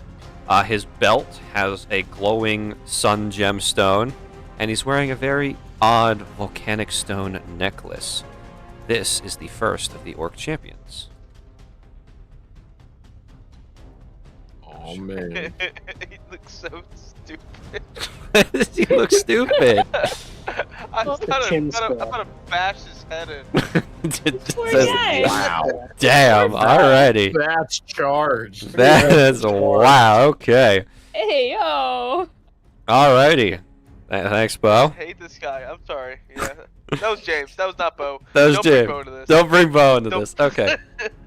His belt has a glowing sun gemstone, and he's wearing a very odd volcanic stone necklace. This is the first of the orc champions. Oh, man. He looks so stupid. He looks stupid. I thought to bash his head in. Wow. Damn, alrighty. That's charged. That is, wow, okay. Hey, yo. Alrighty. Thanks, Bo. I hate this guy. I'm sorry. Yeah. That was James. That was not Bo. That was James. Bring Bo into this. Don't bring Bo into this. Okay.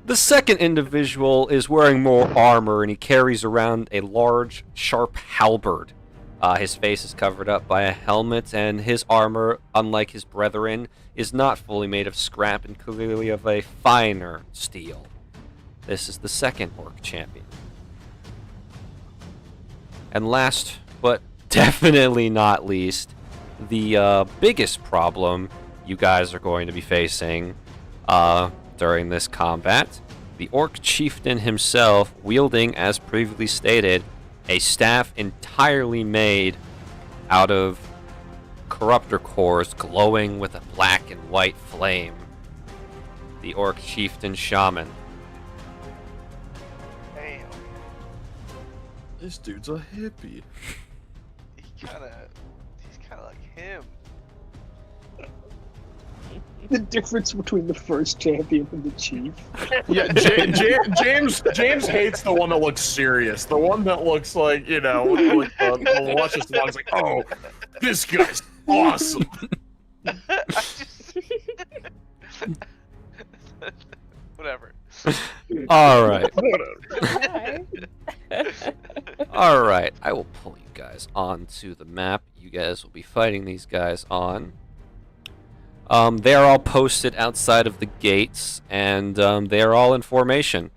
The second individual is wearing more armor, and he carries around a large, sharp halberd. His face is covered up by a helmet, and his armor, unlike his brethren, is not fully made of scrap and clearly of a finer steel. This is the second orc champion. And last, but definitely not least, the biggest problem you guys are going to be facing during this combat. The Orc Chieftain himself, wielding, as previously stated, a staff entirely made out of corruptor cores glowing with a black and white flame. The Orc Chieftain Shaman. Damn. This dude's a hippie. He's kind of like him. The difference between the first champion and the chief. Yeah, James hates the one that looks serious. The one that looks like, like the luscious one is like, oh, this guy's awesome. Whatever. All right. Hi. All right. I will pull you guys onto the map. You guys will be fighting these guys on. They are all posted outside of the gates, and they are all in formation.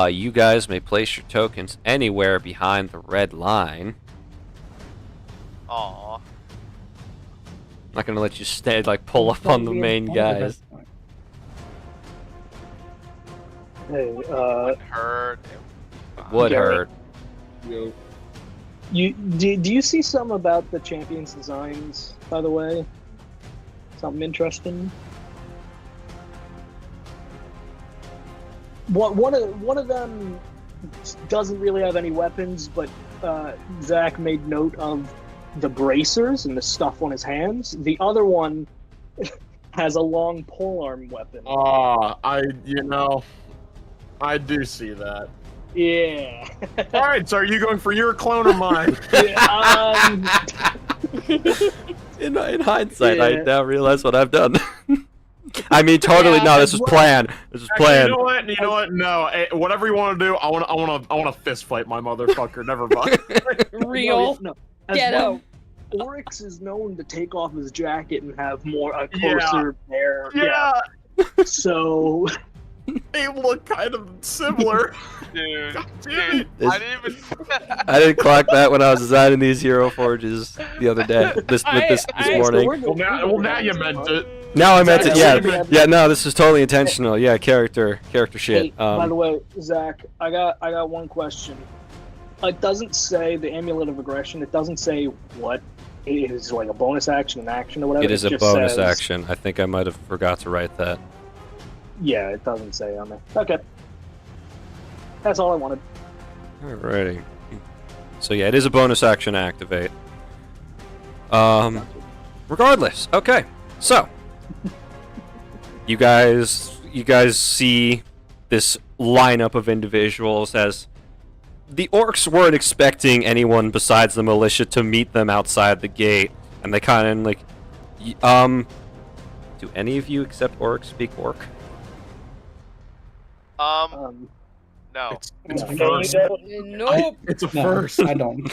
You guys may place your tokens anywhere behind the red line. Aww. I'm not gonna let you pull up on the main guys. Hey, Hurt. Would hurt. Yo. do you see some about the champions' designs, by the way? Something interesting? One of them doesn't really have any weapons, but Zach made note of the bracers and the stuff on his hands. The other one has a long polearm weapon. I do see that. Yeah. All right, so are you going for your clone or mine? In hindsight, Yeah. I now realize what I've done. I mean, totally. Yeah, no, this was planned. This was planned. You know what? No, whatever you want to do, I want to fist fight my motherfucker. Never mind. Real. No. Get him. Oryx is known to take off his jacket and have a closer hair. Yeah, So they look kind of similar. Dude. God damn it. I didn't even. I didn't clock that when I was designing these hero forges the other day. This morning. Well, now you meant it. Now I meant it. Zach, Yeah. No, this is totally intentional. Yeah, character shit. Hey, by the way, Zach, I got one question. It doesn't say the Amulet of Aggression. It doesn't say what it is, like a bonus action, an action, or whatever. It is a just bonus says- action. I think I might have forgot to write that. Yeah, it doesn't say on there. Okay. That's all I wanted. Alrighty. So yeah, it is a bonus action to activate. Regardless, okay. So you guys see this lineup of individuals as the orcs weren't expecting anyone besides the militia to meet them outside the gate, and they kind of like, do any of you except orcs speak orc? No. It's a first. Nope. It's a No, first. I don't.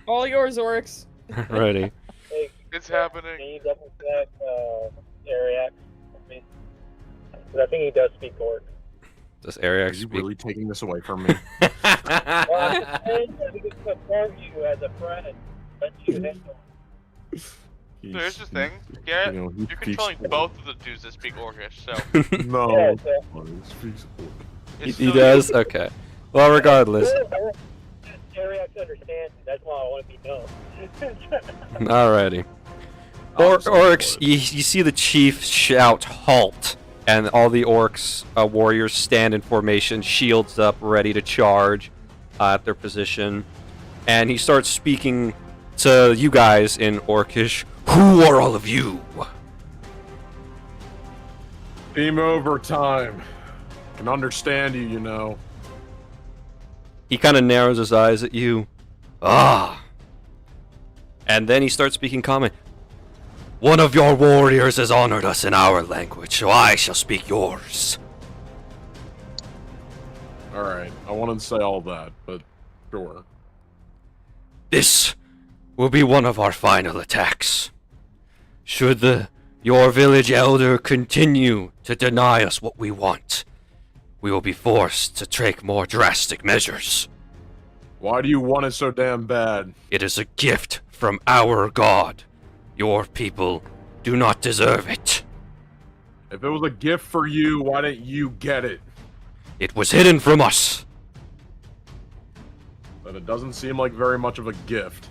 All yours, Oryx. Ready. Hey, It's can happening. you double check Ariac for me? Because I think he does speak Orc. Does Are Ariac you speak? really taking this away from me? Well, I'm saying that we can confirm you as a friend. Let you handle. So here's the thing, Garrett. You know, he You're speaks controlling Orc. both of the dudes that speak Orcish, so No. Yeah, He speaks Orc. it's He still does? Okay. Well, regardless. Ariac understands. That's why I want to be known. Alrighty. Orcs, you see the chief shout, halt, and all the orcs warriors stand in formation, shields up, ready to charge at their position. And he starts speaking to you guys in Orcish. Who are all of you? Team overtime. Can understand you, you know. He kind of narrows his eyes at you. Ah. And then he starts speaking common. One of your warriors has honored us in our language, so I shall speak yours. Alright, I wanted to say all that, but sure. This will be one of our final attacks. Should your village elder continue to deny us what we want, we will be forced to take more drastic measures. Why do you want it so damn bad? It is a gift from our god. Your people do not deserve it. If it was a gift for you, why didn't you get it? It was hidden from us. But it doesn't seem like very much of a gift.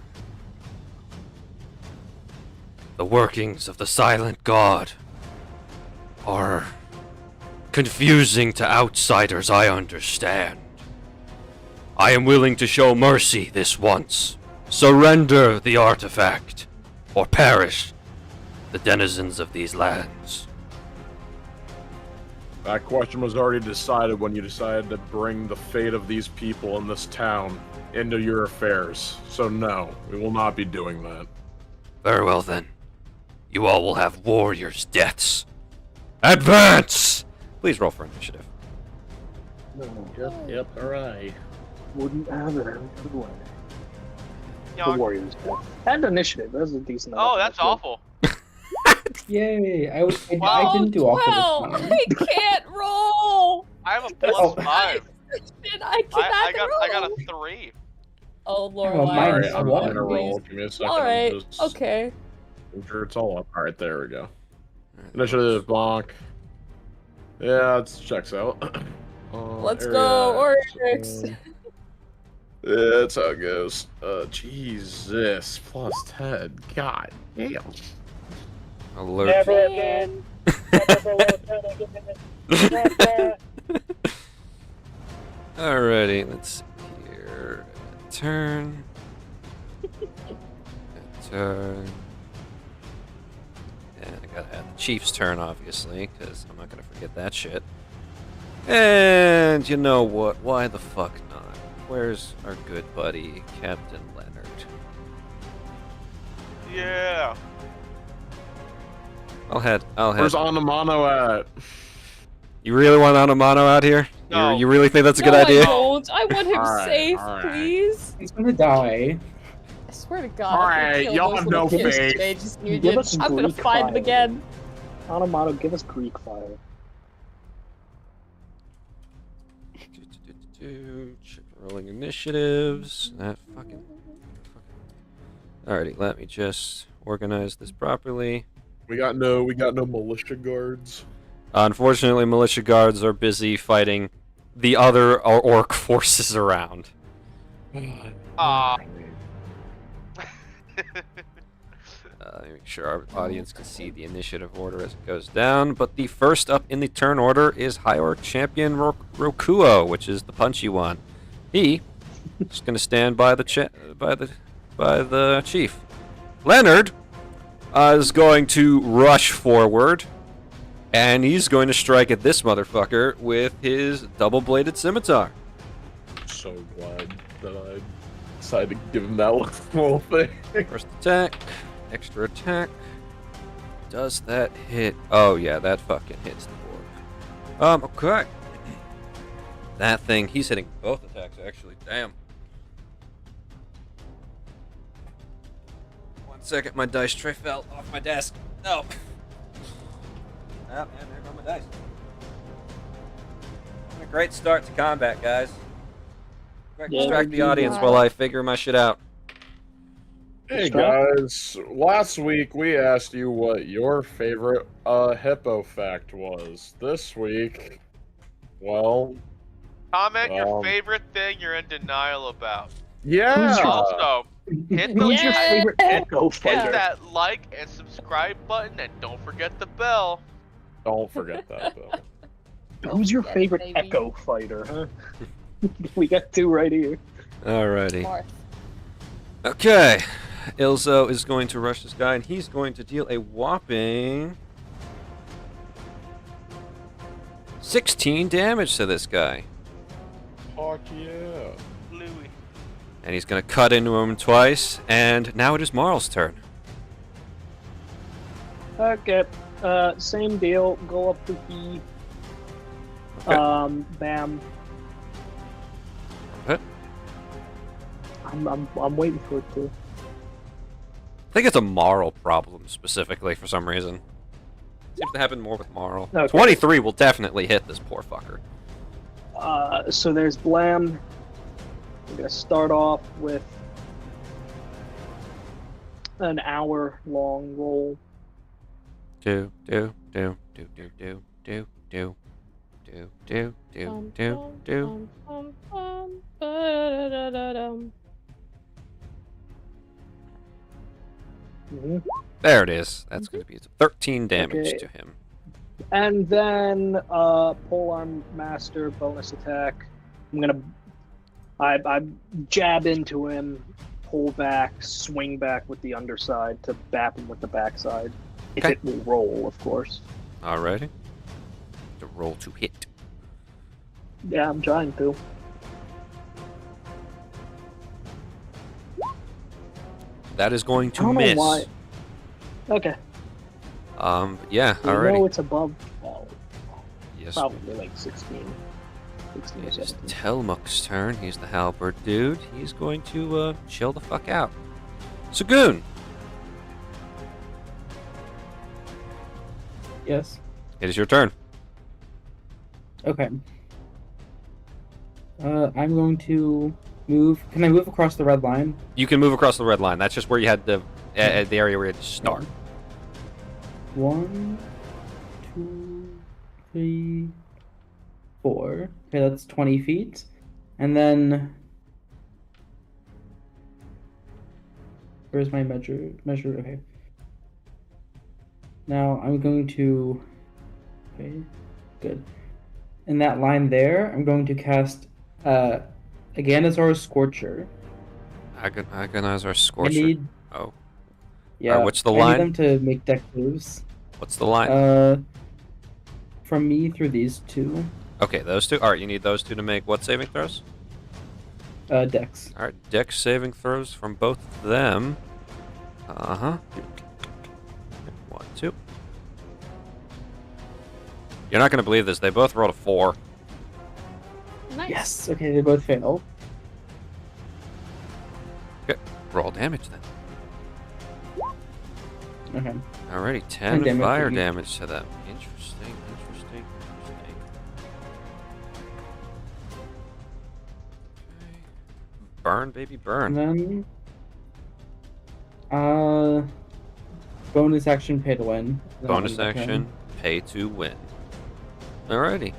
The workings of the silent god are confusing to outsiders, I understand. I am willing to show mercy this once. Surrender the artifact, or perish the denizens of these lands. That question was already decided when you decided to bring the fate of these people in this town into your affairs. So no, we will not be doing that. Very well then. You all will have warriors' deaths. Advance! Please roll for initiative. Yep, alright. Wouldn't have it any other way. The Yonk. Warriors. And initiative. That's a decent. Oh, that's awful. Yay! I Oh, didn't do awful 12. this time. I can't roll. I have a Oh. +5. I cannot I got roll. a 3. Oh, Lord. Oh, mine Alright, is I'm one. gonna roll. Give me a second. Alright, Just okay. make sure it's all up. Alright, there we go. Initiative block. Yeah, it checks out. Let's go, Oryx. Yeah, that's how it goes. Jesus. Plus 10. God damn. Alert. Never Man. again. Never will again. Alrighty, let's see here. Turn. Turn. And I gotta add the Chief's turn, obviously, because I'm not gonna forget that shit. And you know what? Why the fuck not? Where's our good buddy, Captain Leonard? Yeah. I'll head. Where's Anamano at? You really want Anamano out here? No. You really think that's a No, good idea? I don't. I want him Alright, safe, alright. please. He's gonna die. I swear to God. Alright, y'all have no faith. Give us I'm gonna Greek find him fire. again. Anamato, give us Greek fire. Rolling initiatives. That fucking. Alrighty, let me just organize this properly. We got no militia guards. Unfortunately, militia guards are busy fighting the other orc forces around. Ah. Let me make sure our audience can see the initiative order as it goes down. But the first up in the turn order is High Orc Champion Rokuo, which is the punchy one. He is going to stand by the chief. Leonard is going to rush forward, and he's going to strike at this motherfucker with his double-bladed scimitar. So glad that I decided to give him that little thing. First attack, extra attack. Does that hit? Oh yeah, that fucking hits the board. Okay. That thing, he's hitting both attacks actually. Damn. 1 second, my dice tray fell off my desk. No. Oh, man, there go my dice. A great start to combat, guys. Quick, Yeah, distract the you audience are. while I figure my shit out. Hey guys, last week we asked you what your favorite hippo fact was. This week, well, Comment your favorite thing you're in denial about. yeah. Also, hit Who's your Yeah. favorite echo hit fighter? that like and subscribe button, and don't forget the bell. Don't forget that though. Who's your Yes, favorite baby. echo fighter, huh? We got two right here. Alrighty. Marth. Okay. Ilzo is going to rush this guy, and he's going to deal a whopping 16 damage to this guy. Fuck yeah. Louis. And he's going to cut into him twice, and now it is Marl's turn. Okay. Same deal. Go up to E. Okay. Bam. Hit. I'm waiting for it to. I think it's a Marl problem specifically for some reason. Seems to happen more with Marl. Okay. 23 will definitely hit this poor fucker. So there's Blam. We're gonna start off with an hour-long roll. Do. There it is. That's going to be 13 damage to him. And then polearm master bonus attack. I jab into him, pull back, swing back with the underside to bap him with the backside. If it will roll, of course. Alrighty. To roll to hit. Yeah, I'm trying to. That is going to I don't miss. know why. Okay. Yeah, I alrighty. know it's above 12. Yes. Probably like 16. 16 or It is 17. Telmuk's turn. He's the halberd dude. He's going to chill the fuck out. Sagoon! Yes. It is your turn. Okay. I'm going to move. Can I move across the red line? You can move across the red line. That's just where you had the area where you had to start. 1, 2, 3, 4. Okay, that's 20 feet. And then... Where's my measure? Okay. Now I'm going to... Okay, good. In that line there, I'm going to cast Aganazar's Scorcher. Aganazar's Scorcher. I need... Oh. Yeah. What's the I line? need them to make deck moves. What's the line? From me through these two. Okay, those two. Alright, you need those two to make what saving throws? Dex. Alright, dex saving throws from both of them. 1, 2. You're not going to believe this. They both rolled a 4. Nice. Yes. Okay, they both fail. Okay, roll damage then. Okay. Alrighty, 10 damage fire to each. damage to them. Interesting. Burn, baby, burn. And then, bonus action, pay to win. Bonus action, pay to win. Alrighty.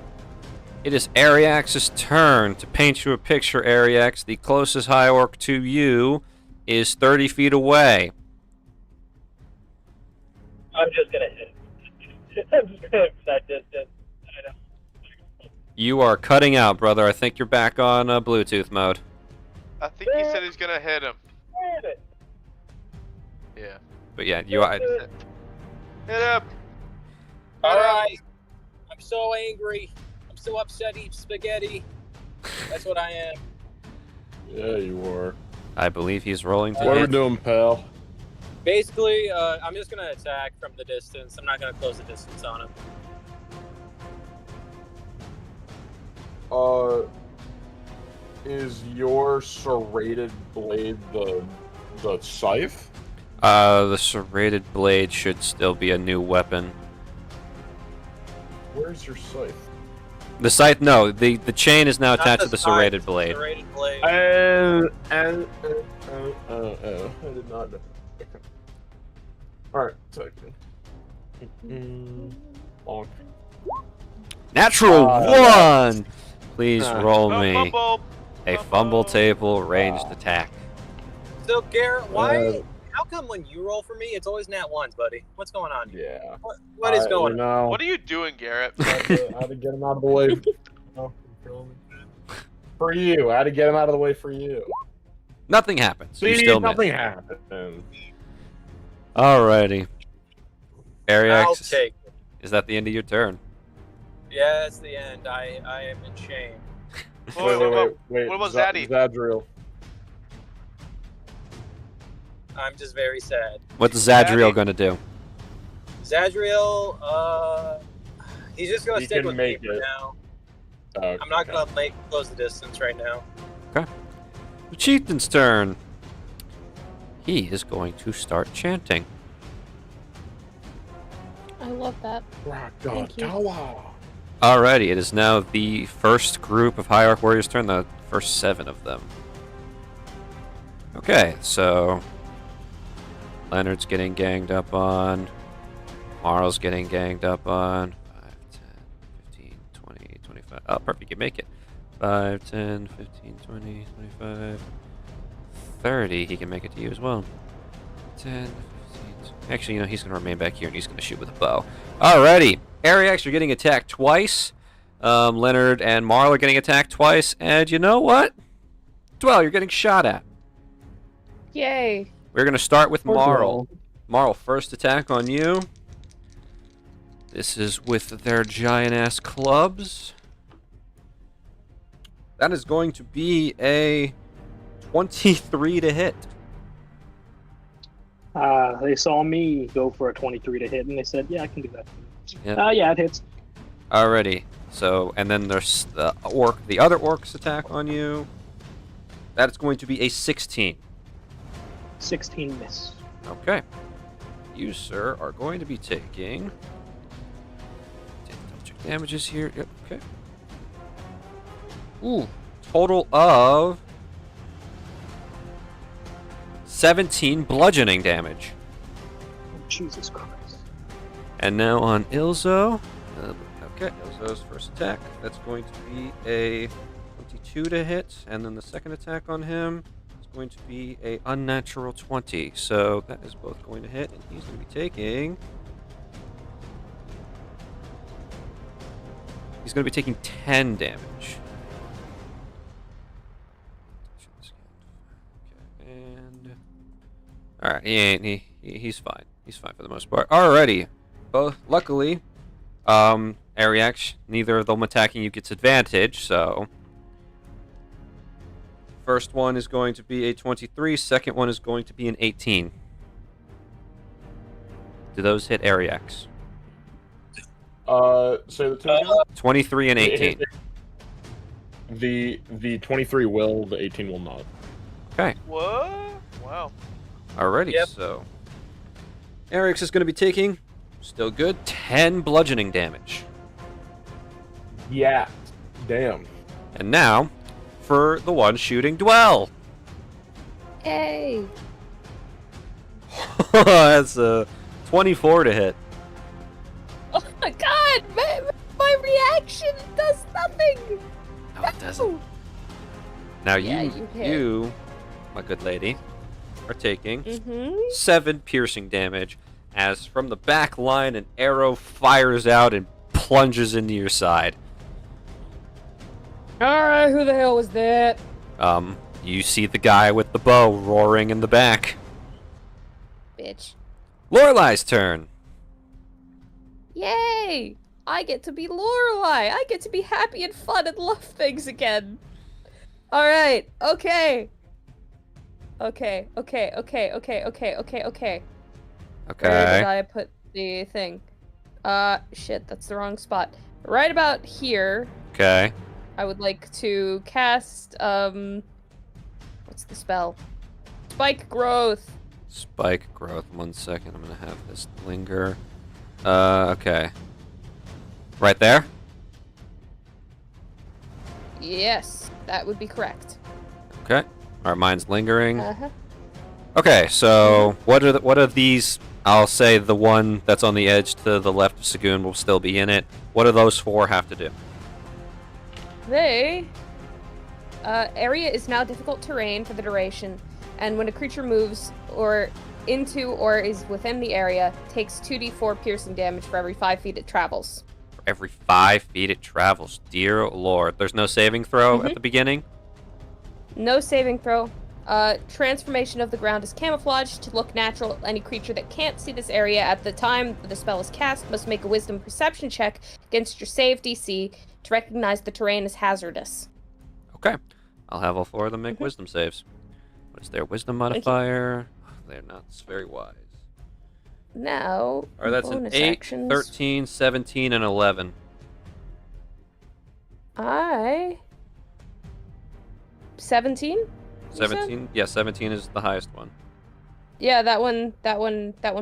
It is Ariax's turn. To paint you a picture, Ariax, the closest high orc to you is 30 feet away. I'm just gonna hit it. I'm just gonna hit that distance. I know. You are cutting out, brother. I think you're back on Bluetooth mode. I think he said he's gonna hit him. Hit it. Yeah. But yeah, you are. Hit him! Alright. I'm so angry. I'm so upset, eat spaghetti. That's what I am. Yeah, you are. I believe he's rolling to What are we hit. doing, pal? Basically, I'm just gonna attack from the distance. I'm not gonna close the distance on him. Is your serrated blade the scythe? The serrated blade should still be a new weapon. Where's your scythe? The scythe, no. The chain is now Not attached to the scythe, serrated blade. Serrated blade. I did not know. Okay. Alright, second. Natural one! Please roll Oh, me fumble! a fumble table ranged attack. So, Garrett, why? How come when you roll for me, it's always nat ones, buddy? What's going on here? Yeah. What is going on? What are you doing, Garrett? I had to get him out of the way. For you. I had to get him out of the way for you. Nothing happens. You See, still nothing miss. happened. Alrighty. I'll Ariax, take it. is that the end of your turn? Yeah, that's the end. I am in shame. Wait. What about Zaddy? Zadriel. I'm just very sad. What's Zadriel gonna do? Zadriel, he's just gonna He stick can with me make for it. now. Okay. I'm not gonna close the distance right now. The chieftain's turn. He is going to start chanting. I love that. Thank you. Alrighty, it is now the first group of High Arc Warriors' turn, the first 7 of them. Okay, so Leonard's getting ganged up on. Marl's getting ganged up on. 5, 10, 15, 20, 25. Oh, perfect. You make it. 5, 10, 15, 20, 25, 30. He can make it to you as well. 10, 15. Actually, he's going to remain back here and he's going to shoot with a bow. Alrighty. Ariax, you're getting attacked twice. Leonard and Marl are getting attacked twice. And you know what? Dwell, you're getting shot at. Yay. We're going to start with Marl. Marl, first attack on you. This is with their giant-ass clubs. That is going to be a 23 to hit. They saw me go for a 23 to hit, and they said, yeah, I can do that. Yep. Yeah, it hits. Alrighty. So, and then there's the other orc's attack on you. That is going to be a 16. 16 miss. Okay. You, sir, are going to be taking... Double check damages here. Yep, okay. Ooh, total of 17 bludgeoning damage. Oh, Jesus Christ. And now on Ilzo. Okay, Ilzo's first attack. That's going to be a 22 to hit. And then the second attack on him is going to be a unnatural 20. So that is both going to hit, and he's going to be taking... He's going to be taking 10 damage. Okay, and... Alright, he's fine. He's fine for the most part. Alrighty. Both, luckily, Ariax, neither of them attacking you gets advantage, so... First one is going to be a 23, second one is going to be an 18. Do those hit Ariax? Say the two again? 23 and 18. The 23 will, the 18 will not. Okay. What? Wow. Alrighty, Yep. so... Ariax is going to be taking, still good, 10 bludgeoning damage. Yeah. Damn. And now, for the one shooting Dwell. Yay. That's a 24 to hit. Oh my god! My reaction does nothing! No, it doesn't. Now Yeah, you hit. you, my good lady, are taking Mm-hmm. 7 piercing damage as from the back line an arrow fires out and plunges into your side. Alright, who the hell was that? You see the guy with the bow roaring in the back. Bitch. Lorelai's turn. Yay! I get to be Lorelai! I get to be happy and fun and love things again! Alright, okay. Okay. Where did I put the thing? Shit, that's the wrong spot. Right about here, Okay. I would like to cast, what's the spell? Spike Growth! Spike growth. 1 second. I'm gonna have this linger. Okay. Right there? Yes, that would be correct. Okay. Alright, mine's lingering. Uh-huh. Okay, so what are these? I'll say the one that's on the edge to the left of Sagoon will still be in it. What do those 4 have to do? Area is now difficult terrain for the duration, and when a creature moves or into or is within the area, takes 2d4 piercing damage for every 5 feet it travels. For every 5 feet it travels. Dear Lord. There's no saving throw at the beginning? No saving throw. Transformation of the ground is camouflaged to look natural. Any creature that can't see this area at the time the spell is cast must make a wisdom perception check against your save DC to recognize the terrain as hazardous. Okay. I'll have all 4 of them make wisdom saves. What is their wisdom modifier? They're not very wise. Now, Alright, that's an bonus 8, actions. 13, 17, and 11. 17? 17? Yeah, 17 is the highest one. Yeah, that one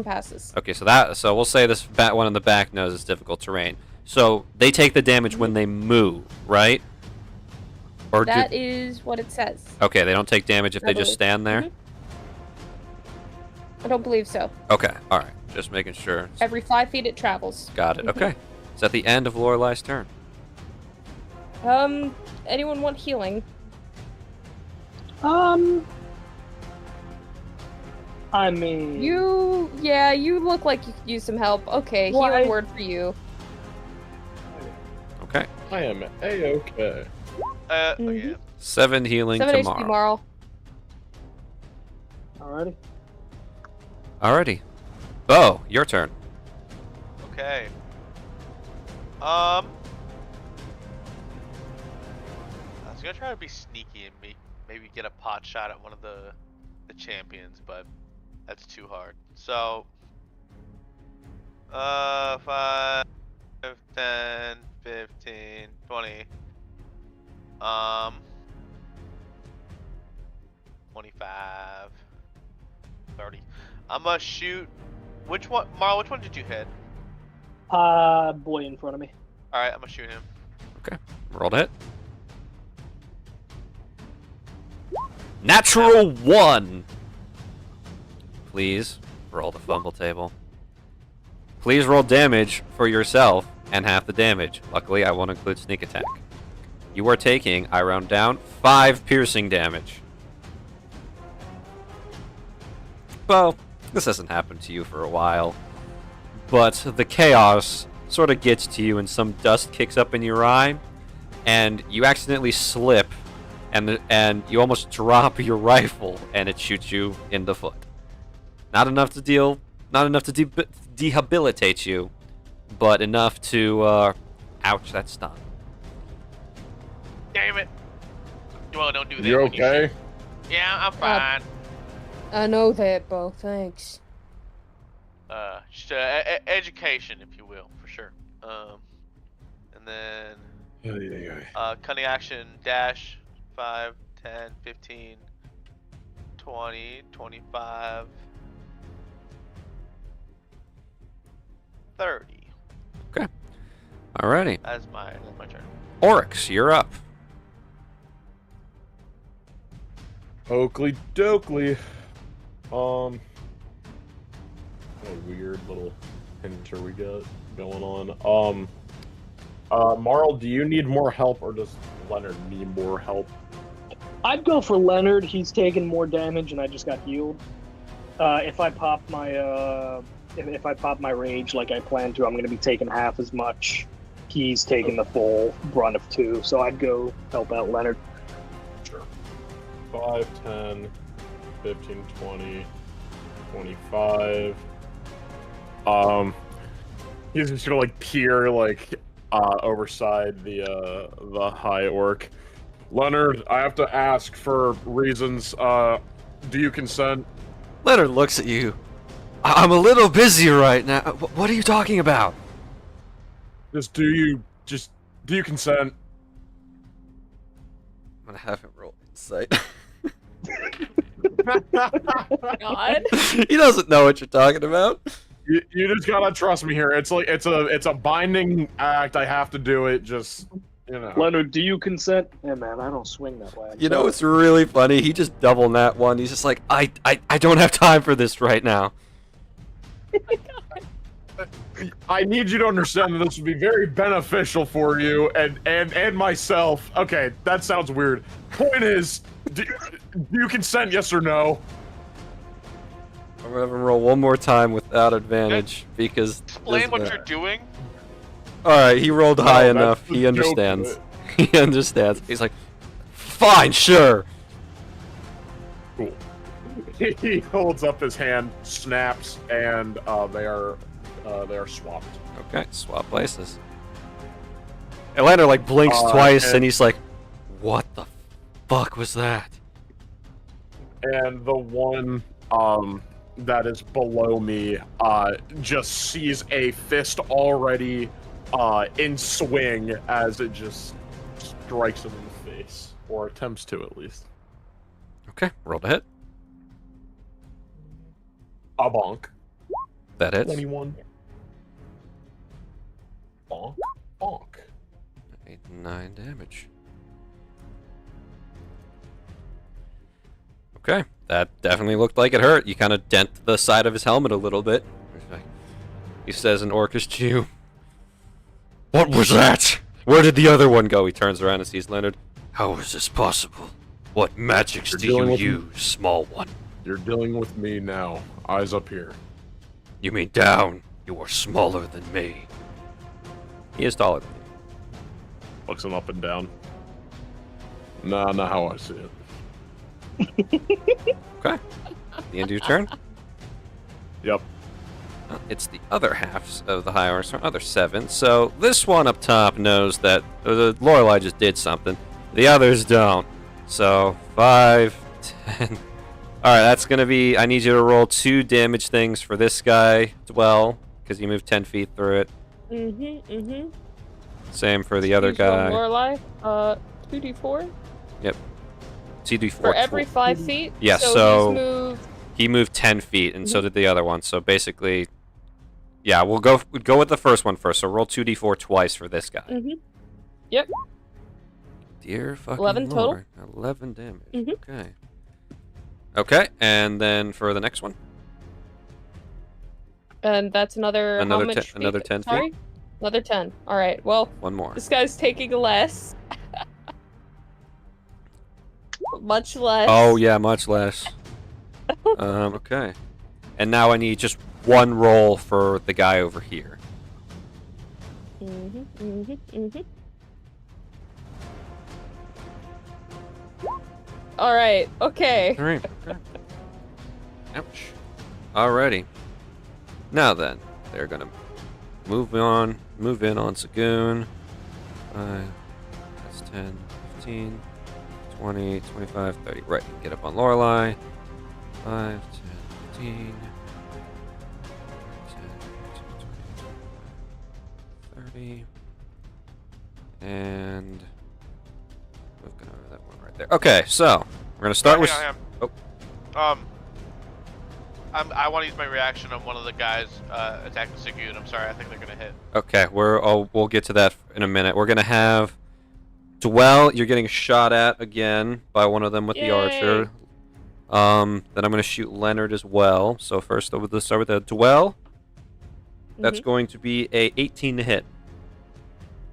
passes. Okay, so we'll say this one in the back knows it's difficult terrain. So they take the damage when they move, right? Or That is what it says. Okay, they don't take damage if I they just believe. stand there. I don't believe so. Okay, alright. Just making sure. Every 5 feet it travels. Got it. Okay. It's at the end of Lorelai's turn. Anyone want healing? I mean... You look like you could use some help. Okay, healing word for you. Okay. I am A-okay. Yeah. 7 healing 7 tomorrow. HP, Marl. Alrighty. Alrighty. Bo, your turn. Okay. I was gonna try to be sneaky and maybe get a pot shot at one of the champions, but that's too hard. So, 5, 10, 15, 20, 25, 30. I'm gonna shoot. Which one, Marl? Which one did you hit? Boy in front of me. All right, I'm gonna shoot him. Okay. Roll to hit. Natural 1. Please roll the fumble table. Please roll damage for yourself and half the damage. Luckily, I won't include sneak attack. You are taking, I round down, 5 piercing damage. Well, this hasn't happened to you for a while, but the chaos sort of gets to you and some dust kicks up in your eye, and you accidentally slip, and you almost drop your rifle, and it shoots you in the foot. Not enough to debilitate you, but enough to, ouch, that stung. Damn it! Well, don't do that. You okay? Yeah, I'm fine. I know that, Bo. Thanks. Just education, if you will, for sure. And then cunning action dash 5, 10, 15, 20, 25, 30. Okay. Alrighty. That's my turn. Oryx, you're up. Oakley dokley. What a weird little hinter we got going on. Marl, do you need more help, or does Leonard need more help? I'd go for Leonard. He's taken more damage, and I just got healed. If I pop my if I pop my rage like I plan to, I'm going to be taking half as much. He's taking the full brunt of 2, so I'd go help out Leonard. Sure. 5, 10, 15, 20, 25. He's just gonna like peer like overside the high orc. Leonard, I have to ask for reasons. Do you consent? Leonard looks at you. I'm a little busy right now. What are you talking about? Do you consent? I'm gonna have him roll insight. God. He doesn't know what you're talking about. You just gotta trust me here. It's like it's a binding act. I have to do it. Just Leonard, do you consent? Yeah, man, I don't swing that way. You know what's really funny? He just double nat one. He's just like, I don't have time for this right now. Oh my God. I need you to understand that this would be very beneficial for you and myself. Okay, that sounds weird. Point is, do you consent? Yes or no? I'm gonna have him roll one more time without advantage because. Explain what you're doing. All right, he rolled high enough. He understands. He understands. He's like, fine, sure. Cool. He holds up his hand, snaps, and they are swapped. Okay, swap places. Atlanta like blinks twice, and he's like, "What the fuck was that?" And the one that is below me just sees a fist already in swing as it just strikes him in the face, or attempts to at least. Okay, roll to hit. A bonk. That hits. 21. Bonk. Bonk. 8, 9 damage. Okay, that definitely looked like it hurt. You kind of dent the side of his helmet a little bit. He says in Orcish to you, "What was that? Where did the other one go?" He turns around and sees Leonard. "How is this possible? What magics do you use, small one?" You're dealing with me now. Eyes up here. "You mean down? You are smaller than me." He is taller than you. Looks him up and down. Nah, not how I see it. Okay. The end of your turn? Yep. It's the other halves of the high order, so other 7. So this one up top knows that the Lorelei just did something. The others don't. So 5, 10. Alright, that's going to be... I need you to roll 2 damage things for this guy as well, because you moved 10 feet through it. Same for the other guy. Lorelei, 2d4? Yep. CD4 for every 5 feet? Yeah, so he moved 10 feet, and so did the other one. So basically, yeah, we'll go with the first one first. So roll 2d4 twice for this guy. Yep. Dear fucking 11 Lord. total. 11 damage. Okay. Okay, and then for the next one? And that's another how much feet? Another 10 Sorry? feet? Another 10. All right, well. One more. This guy's taking less. Much less. Oh, yeah, much less. Okay. And now I need just one roll for the guy over here. All right, okay. All right. Ouch. Alrighty. Now then, they're gonna move in on Sagoon. 5, that's 10, 15, 20, 25, 30. Right, you can get up on Lorelei. 5, 10, 15, 10, 20, 30. And we're gonna have that one right there. Okay, so we're gonna start with. I want to use my reaction on one of the guys attacking Sagoon. I'm sorry, I think they're gonna hit. Okay, we'll get to that in a minute. We're gonna have Dwell. You're getting shot at again by one of them with the archer. Then I'm gonna shoot Leonard as well. So first, let's start with the Dwell. That's going to be a 18 to hit.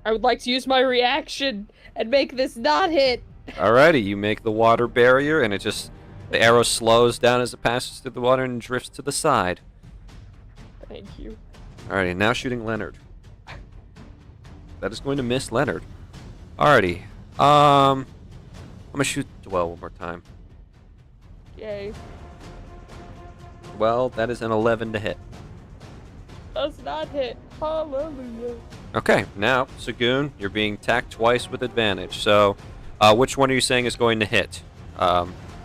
I would like to use my reaction and make this not hit. Alrighty, you make the water barrier, and the arrow slows down as it passes through the water and drifts to the side. Thank you. Alrighty, now shooting Leonard. That is going to miss Leonard. Alrighty. I'm gonna shoot Dwell one more time. Yay. Well, that is an 11 to hit. Does not hit. Hallelujah. Okay, now, Sagoon, you're being attacked twice with advantage. So, which one are you saying is going to hit?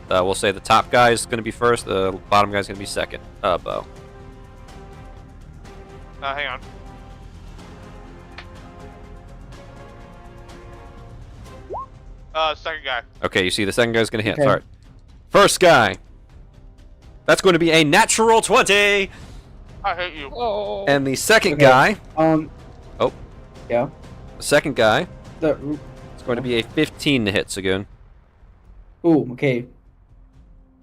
We'll say the top guy is going to be first, the bottom guy is going to be second. Bo. Hang on. Second guy. Okay, you see the second guy is going to hit. Okay. All right. First guy. That's going to be a natural 20. I hate you. Oh. And the second guy. Yeah. The second guy. The. It's going to be a 15 to hit, Sagoon. Ooh, okay.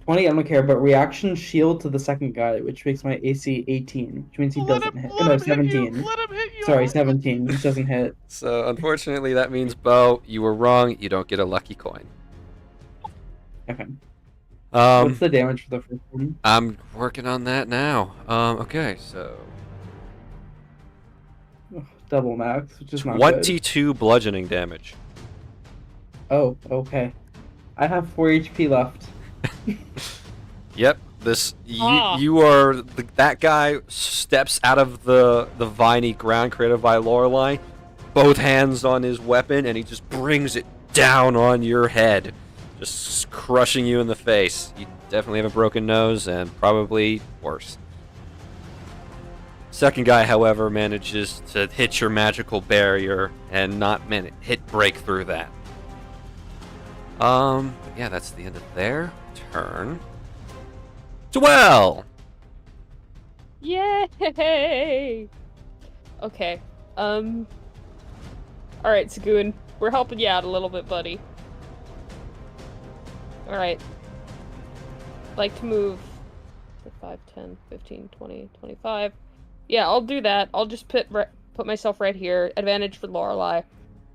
20, I don't care, but reaction shield to the second guy, which makes my AC 18, which means he doesn't hit. No, 17. Let him hit you. Sorry, 17. He doesn't hit. So, unfortunately, that means, Bo, you were wrong. You don't get a lucky coin. Okay. What's the damage for the first one? I'm working on that now. Okay, so... Double max, which is not 22 bludgeoning damage. Oh, okay. I have 4 HP left. Yep, you are that guy steps out of the viney ground created by Lorelei, both hands on his weapon, and he just brings it down on your head, just crushing you in the face. You definitely have a broken nose and probably worse. Second guy, however, manages to hit your magical barrier and not break through that. Yeah, that's the end of their turn. Dwell! Yay! Okay. Alright, Sagoon. We're helping you out a little bit, buddy. Alright. like to move 5, 10, 15, 20, 25. Yeah, I'll do that. I'll just put myself right here. Advantage for Lorelei.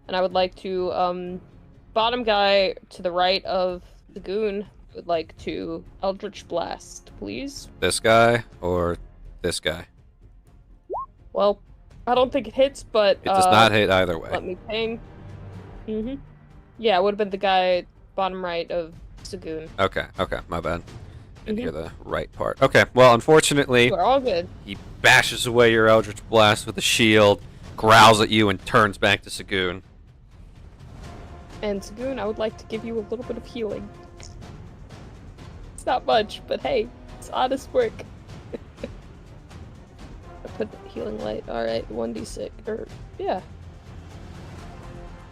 And I would like to, bottom guy to the right of the goon would like to Eldritch Blast, please. This guy or this guy? Well, I don't think it hits, but... It does not hit either way. Let me ping. Yeah, it would have been the guy bottom right of Sagoon. Okay, my bad. Didn't hear the right part. Okay, well, unfortunately... We're all good. He bashes away your Eldritch Blast with a shield, growls at you, and turns back to Sagoon. And Sagoon, I would like to give you a little bit of healing. It's not much, but hey, it's honest work. I put the healing light. Alright, 1d6. Yeah.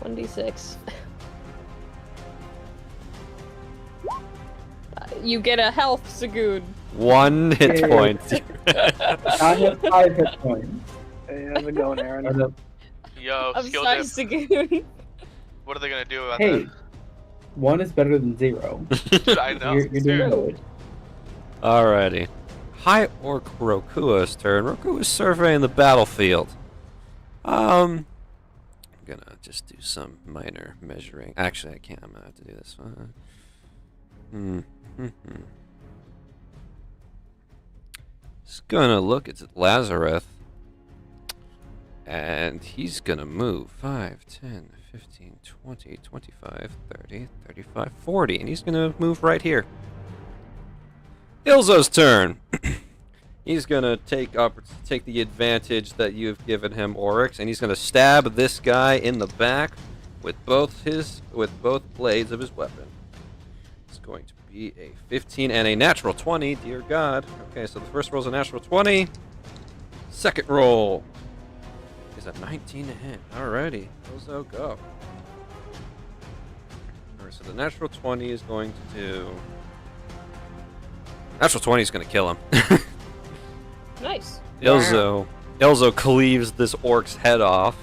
1d6. You get a health, Sagoon. 1 hit point. I have 5 hit points. Hey, how's it going, Aaron? Yo, I'm skill sorry, dip. Sagoon. What are they gonna do about Hey, 1 is better than 0. that? I know. You're doing good. Alrighty. High Orc Rokua's turn. Rokua's surveying the battlefield. I'm gonna just do some minor measuring. Actually, I can't. I'm gonna have to do this one. He's gonna look at Lazarus, and he's gonna move 5, 10, 15, 20, 25, 30, 35, 40, and he's gonna move right here. Ilzo's turn. He's gonna take the advantage that you've given him, Oryx, and he's gonna stab this guy in the back with both blades of his weapon. It's going to be a 15 and a natural 20. Dear God. Okay, so the first roll is a natural 20. Second roll is a 19 to hit. Alrighty, Ilzo, go. Alright, so the natural 20 is going to do. Natural 20 is going to kill him. Nice. Ilzo cleaves this orc's head off.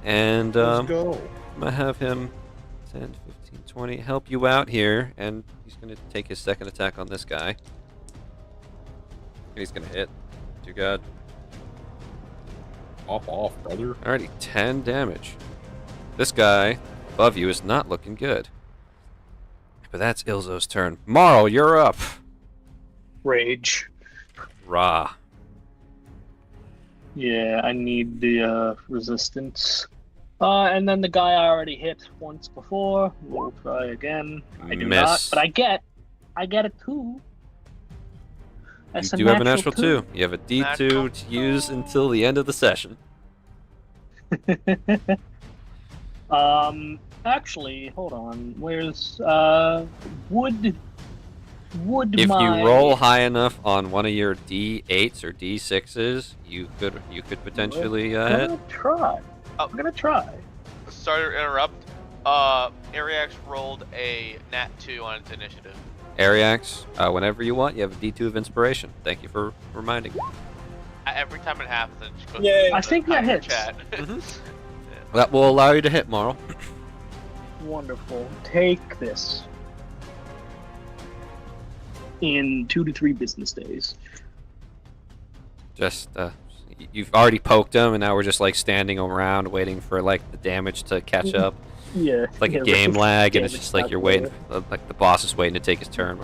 And Let's go. I'm going to have him 10, 15, 20 help you out here. And he's going to take his second attack on this guy. And he's going to hit. Dear God. Pop off, brother. Alrighty, 10 damage. This guy above you is not looking good. But that's Ilzo's turn. Marl, you're up. Rage. Rah. Yeah, I need the resistance. And then the guy I already hit once before. We'll try again. I do Miss. not, but I get a 2. That's You do have a natural 2. You have a D2 Natural to use until the end of the session. Actually, hold on. Where's would If my... you roll high enough on one of your D8s or D6s, you could potentially hit. I'm gonna try. Sorry to interrupt. Ariax rolled a nat 2 on its initiative. Ariax, whenever you want, you have a D2 of inspiration. Thank you for reminding me. Every time it happens, it just goes Yay. I think that hits. chat. That will allow you to hit, Marl. Wonderful. Take this. In 2 to 3 business days. Just, you've already poked him, and now we're just like standing around waiting for like the damage to catch up. Yeah. It's like yeah, a game lag, and it's damage just like you're waiting, like the boss is waiting to take his turn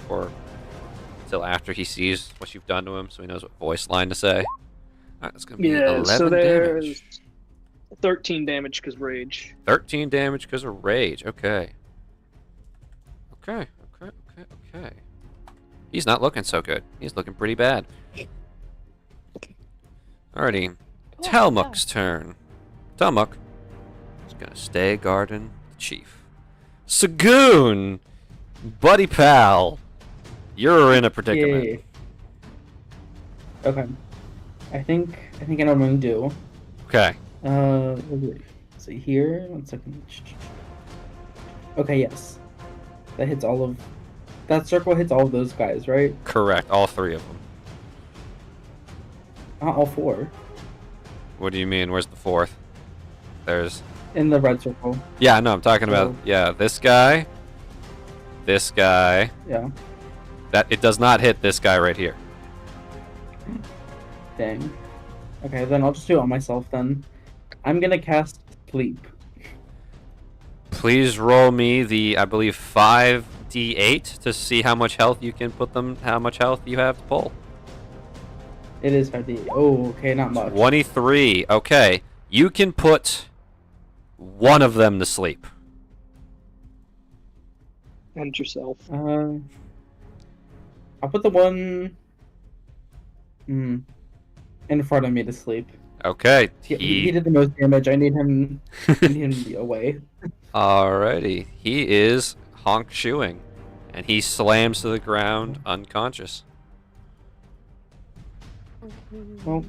until after he sees what you've done to him, so he knows what voice line to say. Alright, it's gonna be 11 so there's damage. 13 damage because rage. 13 damage because of rage. Okay. Okay. He's not looking so good. He's looking pretty bad. Alrighty. Telmuk's turn. Telmuk is gonna stay guarding the chief. Sagoon! Buddy pal! You're in a predicament. Yay. Okay. I think I know what I'm gonna do. Okay. Let's see here. 1 second. Okay, yes. That circle hits all of those guys, right? Correct. All 3 of them. Not all 4. What do you mean? Where's the 4th? There's... In the red circle. Yeah, no, I'm talking about... Yeah, this guy. This guy. Yeah. That it does not hit this guy right here. Dang. Okay, then I'll just do it on myself then. I'm gonna cast Sleep. Please roll me the, I believe, 5d8 to see how much health you can put them, how much health you have to pull. It is 5d8. Oh, okay, not much. 23. Okay. You can put one of them to sleep. And yourself. I'll put the one in front of me to sleep. Okay. He did the most damage. I need him to be away. Alrighty. He is honk shoeing. And he slams to the ground unconscious. Well,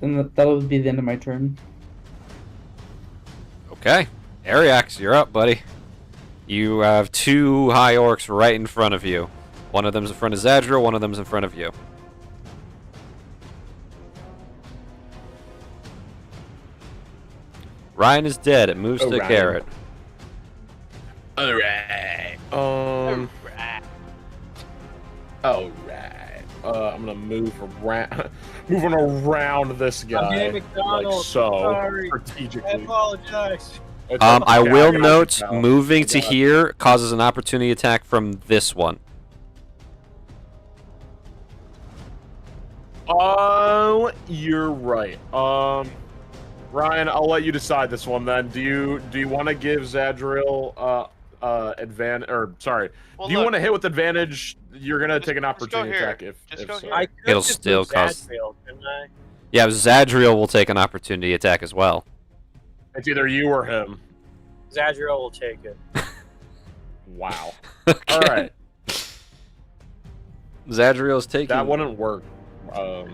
then that'll be the end of my turn. Okay. Ariax, you're up, buddy. You have 2 high orcs right in front of you. One of them's in front of Zadriel, one of them's in front of you. Ryan is dead. It moves to Garrett. Alright. Alright. I'm gonna move around, moving around this guy, like so, strategically. I apologize. I will note, moving to here causes an opportunity attack from this one. You're right. Ryan, I'll let you decide this one then. Do you want to give Zadriel advantage? Or sorry, well, do you want to hit with advantage? You're gonna take an opportunity attack if so. It'll still cost. Yeah, Zadriel will take an opportunity attack as well. It's either you or him. Zadriel will take it. Wow. Okay. All right. Zadriel's taking. That wouldn't work. Oh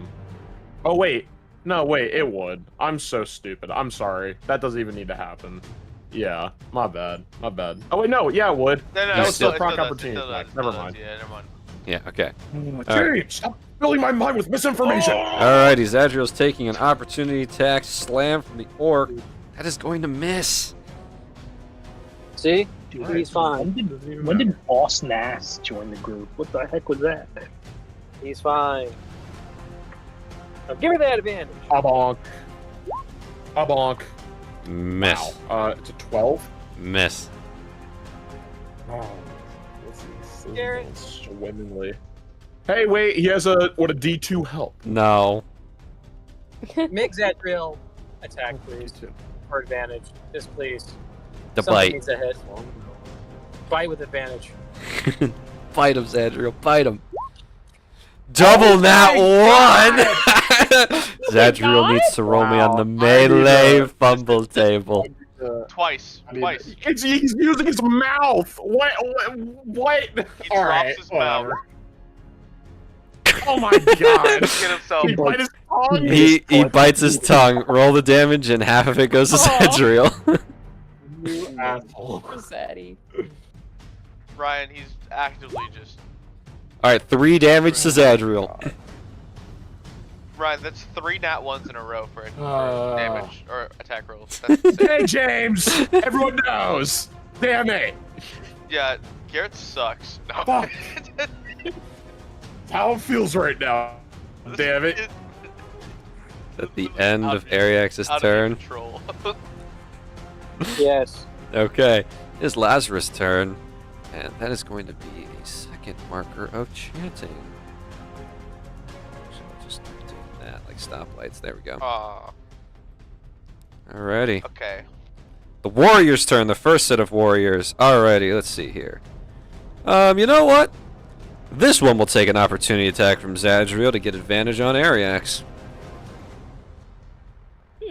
wait. No, wait. It would. I'm so stupid. I'm sorry. That doesn't even need to happen. Yeah. My bad. My bad. Oh wait, no. Yeah, it would. No, that was still proc opportunity attack. Never mind. Yeah, never mind. Yeah. Okay. Dude, stop filling my mind with misinformation. Alrighty, Zadriel's taking an opportunity attack slam from the orc. That is going to miss. See? He's fine. When did Boss Nass join the group? What the heck was that? He's fine. Now give me that advantage. A bonk. Miss. Wow. It's a 12. Miss. Oh, this is Garrett. swimmingly. Hey, wait. He has a D2 help. No. Make Zadriel attack, please. For advantage. Just please. The Something bite. needs a hit. Bite with advantage. Bite him, Zadriel. Bite him. Double nat one! Zadriel needs to roll me on the melee fumble table. Twice. He's using his mouth. What? He drops his mouth. Oh my god. Get himself. He bites his tongue. He bites his tongue. Roll the damage, and half of it goes to Zadriel. You asshole. Zaddy. Ryan, he's actively just. Alright, 3 damage to Zadriel. Ryan, that's 3 nat 1s in a row for damage or attack rolls. That's Hey, James! Everyone knows! Damn it! Yeah, Garrett sucks. No. Fuck. That's how it feels right now. Damn it. At the end of Ariax's turn. Yes. Okay, it's Lazarus' turn. And that is going to be a second marker of chanting. So I'll just do that, like stoplights. There we go. Alrighty. Okay. The warrior's turn, the first set of warriors. Alrighty, let's see here. You know what? This one will take an opportunity attack from Zadriel to get advantage on Ariax.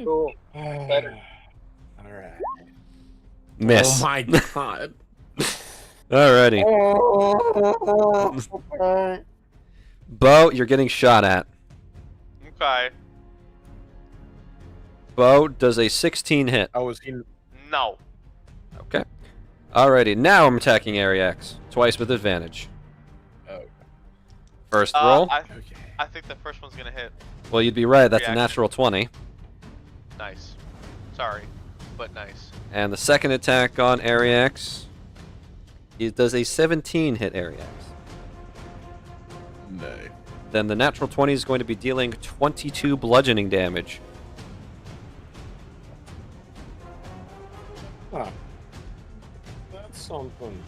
Cool. Better. Alright. Miss. Oh my god. Alrighty. Bo, you're getting shot at. Okay. Bo, does a 16 hit? Oh, is he? No. Okay. Alrighty, now I'm attacking Ariax. Twice with advantage. Oh. First roll. I think the first one's gonna hit. Well, you'd be right. That's Reaction. a natural 20. Nice. Sorry, but nice. And the second attack on Ariax. It does a 17 hit Ariax. Nay. Then the natural 20 is going to be dealing 22 bludgeoning damage. Ah. That's something.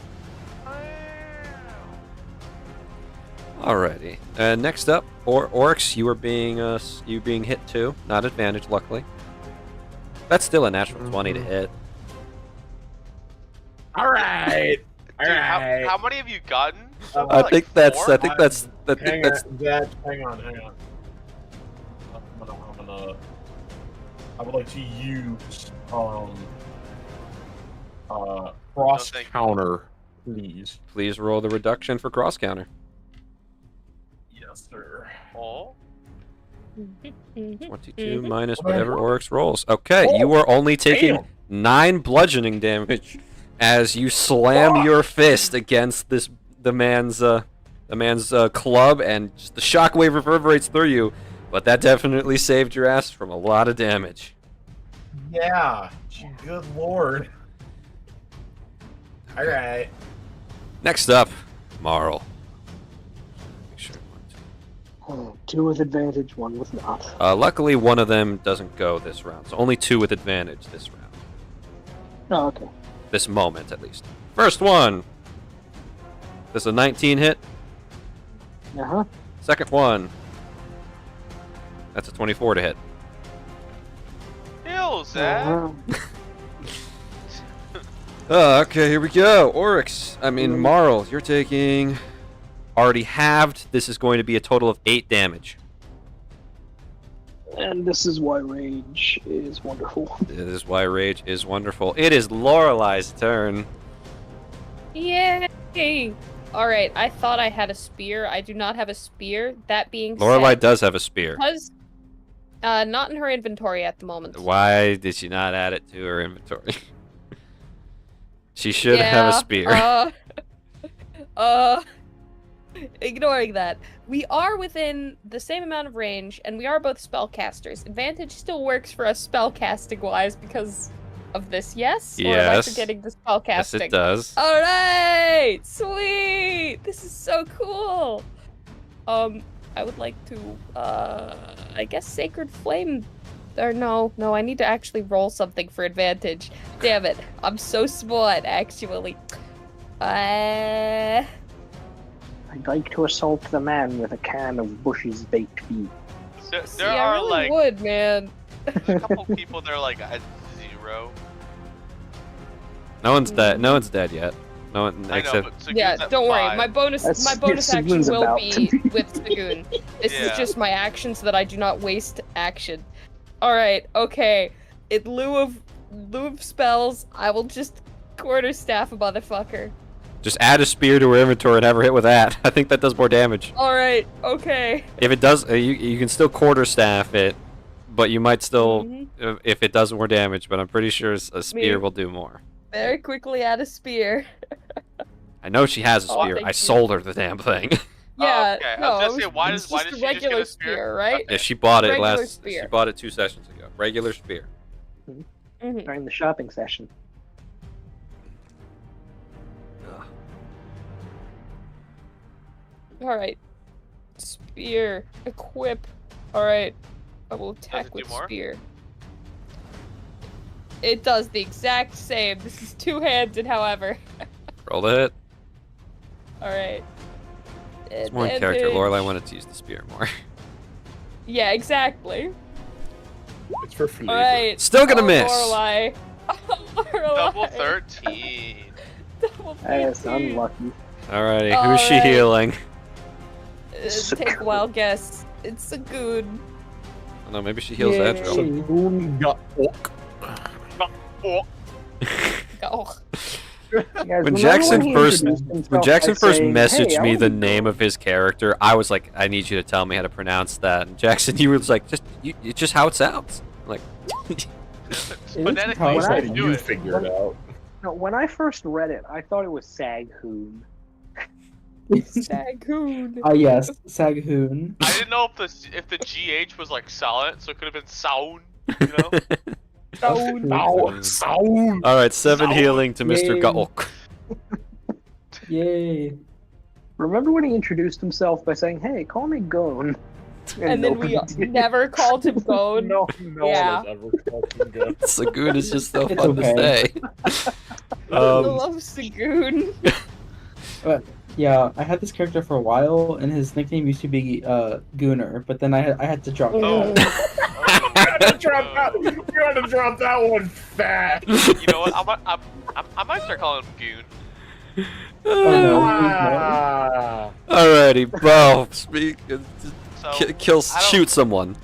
Alrighty. Next up, Oryx, you are being hit too. Not advantage, luckily. That's still a natural 20 to hit. All right. Dude, how many have you gotten? I think that's. Four? Hang on. I would like to use cross counter, please. Please roll the reduction for cross counter. Yes, sir. Oh. 22 minus whatever Oryx rolls. Okay, you are only taking 9 bludgeoning damage as you slam your fist against the man's club, and just the shockwave reverberates through you. But that definitely saved your ass from a lot of damage. Yeah. Good lord. All right. Next up, Marl. Make sure. 2 with advantage, 1 with not. Luckily, one of them doesn't go this round, so only 2 with advantage this round. Oh, okay. This moment, at least. First one. This is a 19 hit. Uh-huh. Second one. That's a 24 to hit. Ew, Zach. Okay, here we go. Oryx. Marl, you're taking... Already halved. This is going to be a total of 8 damage. And this is why rage is wonderful. This is why rage is wonderful. It is Lorelei's turn. Yay! Alright, I thought I had a spear. I do not have a spear. That being Lorelei said... does have a spear. Because... not in her inventory at the moment. Why did she not add it to her inventory? She should have a spear. Ignoring that. We are within the same amount of range, and we are both spellcasters. Advantage still works for us spellcasting-wise because of this, yes? Yes. Or am I forgetting the spellcasting? Yes, it does. Alright! Sweet! This is so cool! I would like to, I guess Sacred Flame... Or no, I need to actually roll something for advantage. Damn it. I'm so smart, actually. I'd like to assault the man with a can of Bush's baked beans. There are I really like would, man. There's a couple people that are like at 0. No one's dead. No one's dead yet. No one except. Yeah, don't worry. 5. My bonus action will be with Sagoon. This is just my action so that I do not waste action. All right, okay. In lieu of spells, I will just quarterstaff a motherfucker. Just add a spear to her inventory and have her hit with that. I think that does more damage. All right, okay. If it does, you can still quarterstaff it, but you might still, if it does more damage. But I'm pretty sure a spear will do more. Very quickly add a spear. I know she has a spear. I sold her the damn thing. Yeah, okay. no, I was gonna say, why does she just get regular a spear? spear, right? Yeah, she bought it Regular spear. She bought it 2 sessions ago. Regular spear. During the shopping session. Alright. Spear. Equip. Alright. I will attack with spear. It does the exact same. This is 2-handed, however. Roll the hit. Alright. It's more in character. Lorelei wanted to use the spear more. Yeah, exactly. It's for flavor. Alright. Still gonna miss. Lorelei. Double 13. Double 13. That's unlucky. Alrighty, who's she healing? Take a wild guess. It's a good. Oh, no, maybe she heals Edro. When Jackson first messaged me the name of his character, I was like, I need you to tell me how to pronounce that. And Jackson, you was like, it's just how it sounds. I'm like, phonetically, you figure it out. No, when I first read it, I thought it was Saghoon. Saghoon. Yes, Saghoon. I didn't know if the GH was like silent, so it could have been sound. You know. Sound. All right, 7 healing to Mr. Gaok. Yay. Remember when he introduced himself by saying, "Hey, call me Gone," and then we never called him Gone. No one Yeah. has ever called him Gone. Sagoon is just so It's fun to say. I love Sagoon. But yeah, I had this character for a while, and his nickname used to be Gooner, but then I had to drop it. Oh. You had to drop that one fast. You know what? I might start calling him Goon. Oh, no. Alrighty, Bo. Speak. So, Shoot someone.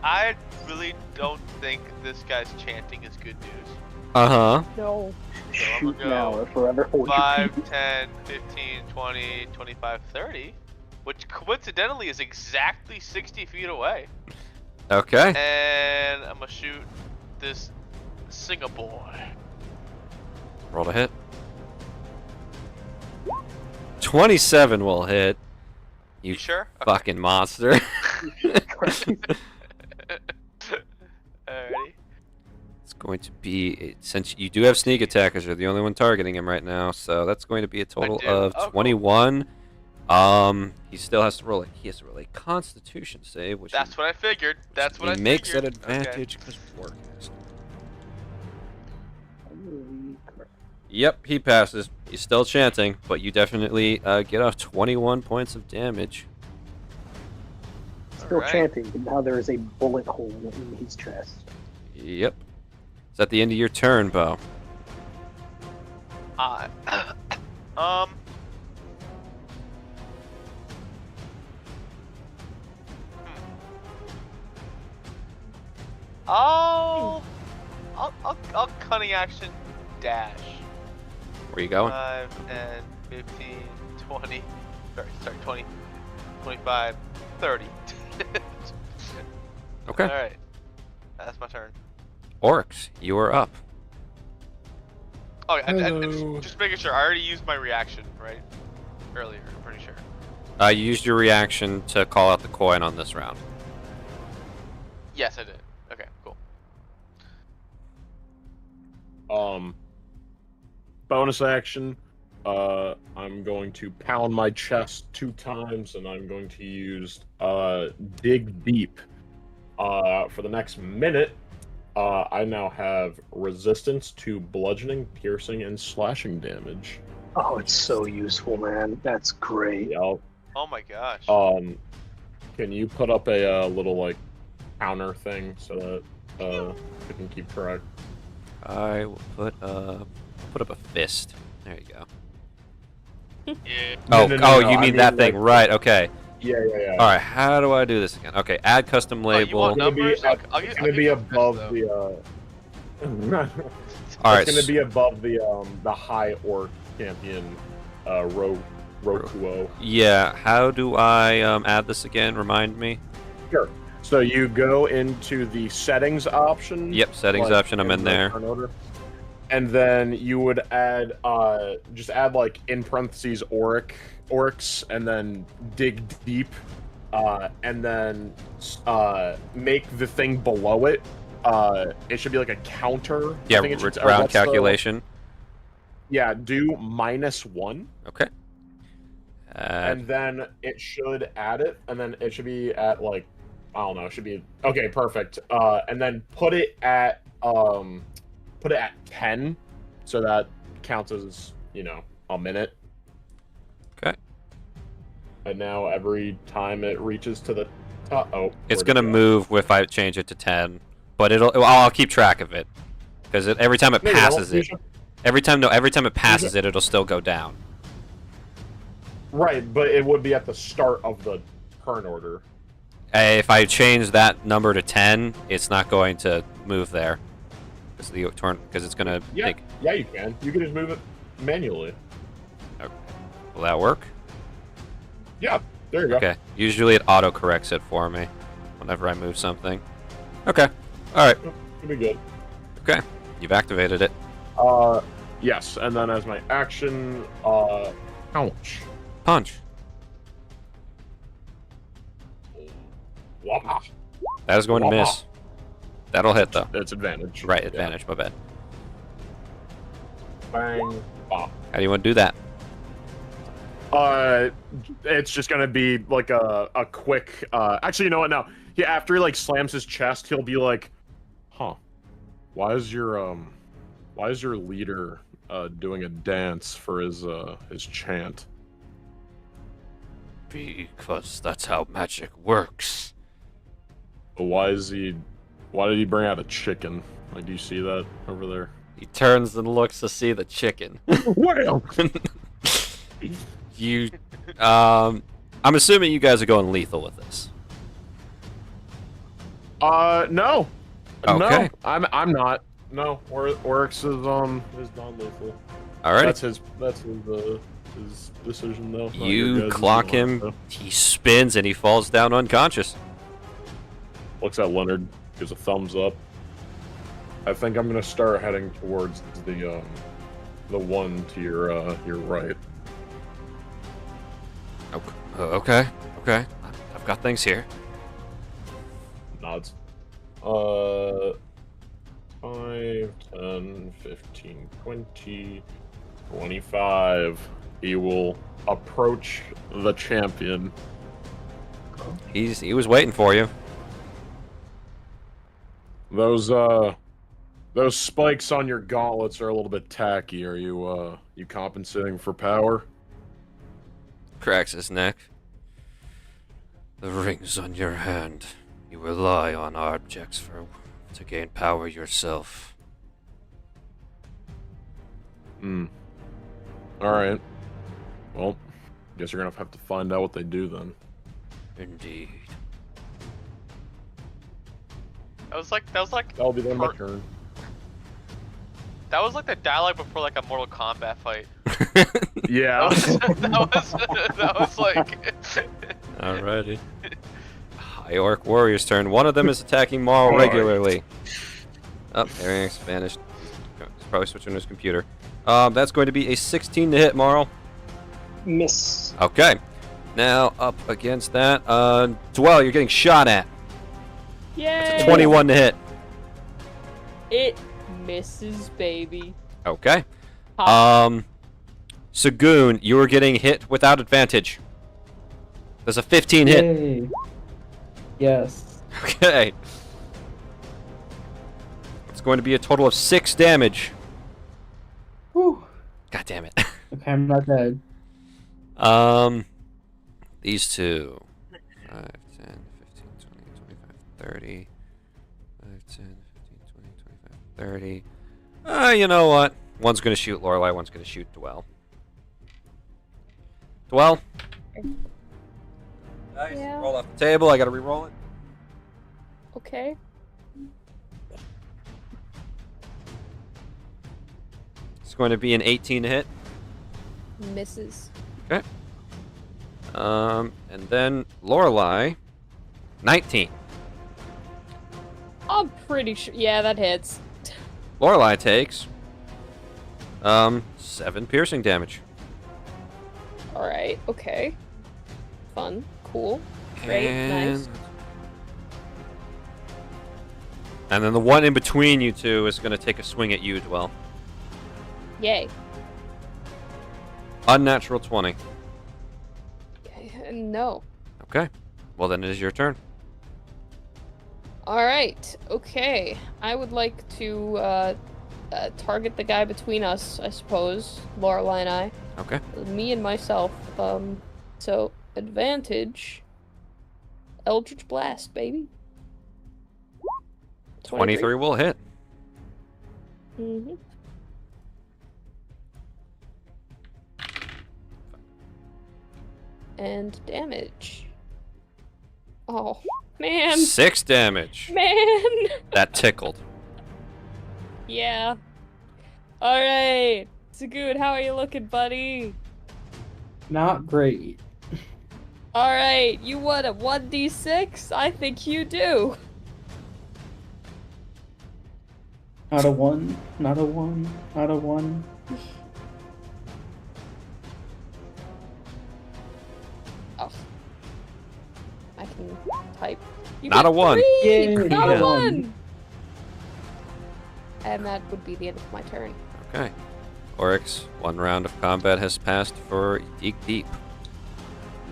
I really don't think this guy's chanting is good news. Uh huh. No. So I'm Shoot gonna now go or forever hold your 5, peace. 10, 15, 20, 25, 30, which coincidentally is exactly 60 feet away. Okay. And I'm gonna shoot this Singapore. Roll to hit. 27 will hit. You You sure? fucking monster. Alrighty. It's going to be, since you do have sneak attack, because you're the only one targeting him right now, so that's going to be a total do? of Oh, cool. 21. He still has to roll a Constitution save, which That's what I figured. That's what I he figured. makes at advantage because Warcast. Holy crap. Yep, he passes. He's still chanting, but you definitely get off 21 points of damage. Still Alright. chanting, but now there is a bullet hole in his chest. Yep. Is that the end of your turn, Bo? I'll cunning action dash. Where you going? 5, 10, 15, 20, sorry, 20, 25, 30. Okay. Alright. That's my turn. Oryx, you are up. Oh, and Hello. just making sure, I already used my reaction, right? Earlier, I'm pretty sure. You used your reaction to call out the coin on this round. Yes, I did. Okay, cool. Bonus action. I'm going to pound my chest 2 times, and I'm going to use dig deep. For the next minute, I now have resistance to bludgeoning, piercing, and slashing damage. Oh, it's so useful, man. That's great. Yeah. Oh my gosh. Can you put up a little like counter thing so that we can keep track? I will put up a fist. There you go. Yeah. Oh, No, you I mean that thing, like, right? Okay. Yeah. All right. How do I do this again? Okay. Add custom Oh, you label. want It's gonna be, numbers? I'll it's get- gonna I'll be get above numbers, the. All right. It's gonna be above the high orc champion, Rokuo. Yeah. How do I add this again? Remind me. Sure. So you go into the settings option. Yep. Settings like, option. I'm in the there. turn order. And then you would add, just add like in parentheses Oryx, and then dig deep, and then make the thing below it. It should be like a counter. Yeah. I think it should- or Round what's the- calculation. Yeah, do -1. Okay. And then it should add it, and then it should be at like, I don't know, it should be okay, perfect. And then put it at 10, so that counts as, a minute. Okay. And now every time it reaches to the top, It's where'd gonna it go? move if I change it to 10, but I'll keep track of it because every time it No, you don't. passes You it, should- every time it passes it, it'll still go down. Right, but it would be at the start of the turn order. If I change that number to 10, it's not going to move there. Because it's gonna Yeah, take. yeah, you can. You can just move it manually. Okay. Will that work? Yeah, there you go. Okay. Usually it auto corrects it for me whenever I move something. Okay. All right. It'll be good. Okay. You've activated it. Yes, and then as my action, ouch. Punch. Wah. That is going to Wah. miss. That'll hit though. It's advantage. Right. Yeah. Advantage. My bad. Bang. Bop. How do you want to do that? It's just gonna be like a quick. Actually, you know what? Now, after he like slams his chest, he'll be like, "Huh? Why is your leader doing a dance for his chant?" Because that's how magic works. But why did he bring out a chicken? Like, do you see that over there? He turns and looks to see the chicken. Well, you, I'm assuming you guys are going lethal with this. No. Okay. No, I'm not. No, Oryx is non-lethal. All right. That's his decision though. You clock him. So. He spins and he falls down unconscious. Looks at Leonard, gives a thumbs up. I think I'm gonna start heading towards the one to your right. Okay. I've got things here. Nods. 5, 10, 15, 20, 25. He will approach the champion. He was waiting for you. Those spikes on your gauntlets are a little bit tacky. Are you compensating for power? Cracks his neck. The rings on your hand. You rely on objects to gain power yourself. Alright. Well, guess you're gonna have to find out what they do then. Indeed. That was like That'll be my turn. That was like the dialogue before like a Mortal Kombat fight. Yeah. that was like. Alrighty. High Orc Warrior's turn. One of them is attacking Marl regularly. Oh, Ariax vanished. He's probably switching to his computer. That's going to be a 16 to hit, Marl. Miss. Okay. Now up against that, Dwell, you're getting shot at. Yay! It's a 21 to hit. It misses, baby. Okay. Pop. Sagoon, you are getting hit without advantage. There's a 15 hit. Yay. Yes. Okay. It's going to be a total of 6 damage. Whew. God damn it. Okay, I'm not dead. These two. 5, 10, 15, 20, 25, 30. 5, 10, 15, 20, 25, 30. You know what? One's going to shoot Lorelei, one's going to shoot Dwell. Dwell? Nice. Yeah. Roll off the table. I got to re-roll it. Okay. It's going to be an 18 to hit. Misses. Okay. And then Lorelei, 19. I'm pretty sure. Yeah, that hits. Lorelei takes 7 piercing damage. Alright, okay. Fun. Cool. Great. Nice. And then the one in between you two is going to take a swing at you, Dwell. Yay. Unnatural 20. No. Okay. Well, then it is your turn. Alright, okay. I would like to target the guy between us, I suppose. Lorelei and I. Okay. Me and myself. So, advantage. Eldritch Blast, baby. 23 will hit. Mm-hmm. And damage. Oh, man. 6 damage. Man. That tickled. Yeah. Alright. Sagoon, how are you looking, buddy? Not great. Alright, you want a 1d6? I think you do. Not a 1. Not a 1. Not a 1. Oh. I can type. You Not get a 1. 3! Yay, Not yeah. a 1! And that would be the end of my turn. Okay. Oryx, 1 round of combat has passed for Deep Deep.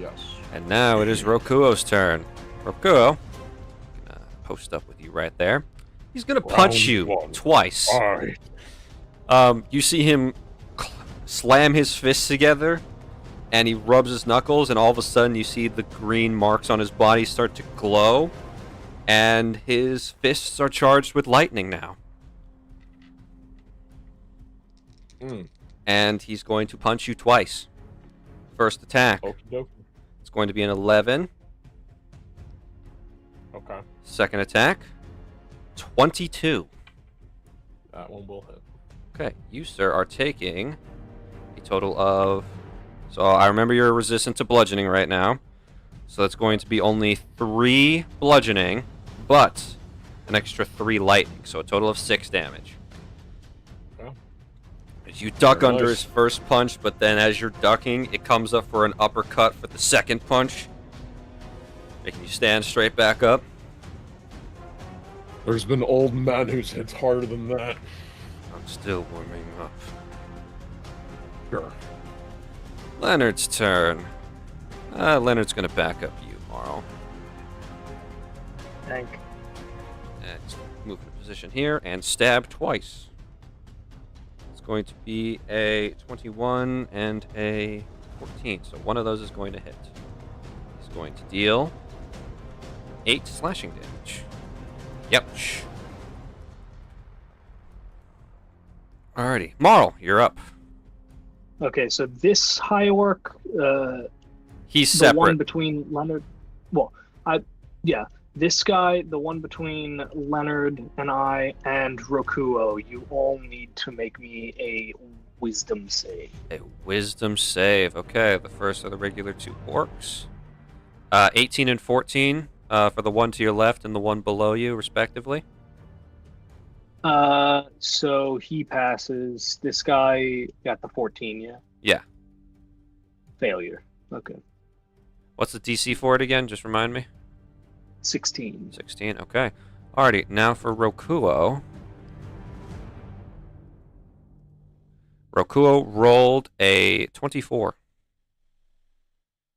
Yes. And now it is Rokuo's turn. Rokuo, gonna post up with you right there. He's gonna punch you twice. All right. You see him slam his fists together, and he rubs his knuckles, and all of a sudden you see the green marks on his body start to glow, and his fists are charged with lightning now. And he's going to punch you twice. First attack. Okie dokie. It's going to be an 11. Okay. Second attack, 22. That one will hit. Okay, you, sir, are taking a total of... So I remember you're resistant to bludgeoning right now. So that's going to be only 3 bludgeoning, but an extra 3 lightning. So a total of 6 damage. Okay. As you duck Very under nice. his first punch, but then as you're ducking, it comes up for an uppercut for the second punch, making you stand straight back up. There's been old men who's hit harder than that. I'm still warming up. Sure. Leonard's turn. Leonard's gonna back up you, Marl. Thank. And move to position here and stab twice. It's going to be a 21 and a 14, so one of those is going to hit. He's going to deal 8 slashing damage. Yep. Alrighty. Marl, you're up. Okay, so this hierarch, He's the separate. one between Leonard, this guy, the one between Leonard and I and Rokuo, you all need to make me a wisdom save. A wisdom save. Okay, the first are the regular 2 orcs. 18 and 14 for the one to your left and the one below you, respectively. So he passes. This guy got the 14, yeah? Yeah. Failure. Okay. What's the DC for it again? Just remind me. 16. 16, okay. Alrighty, now for Rokuo. Rokuo rolled a 24.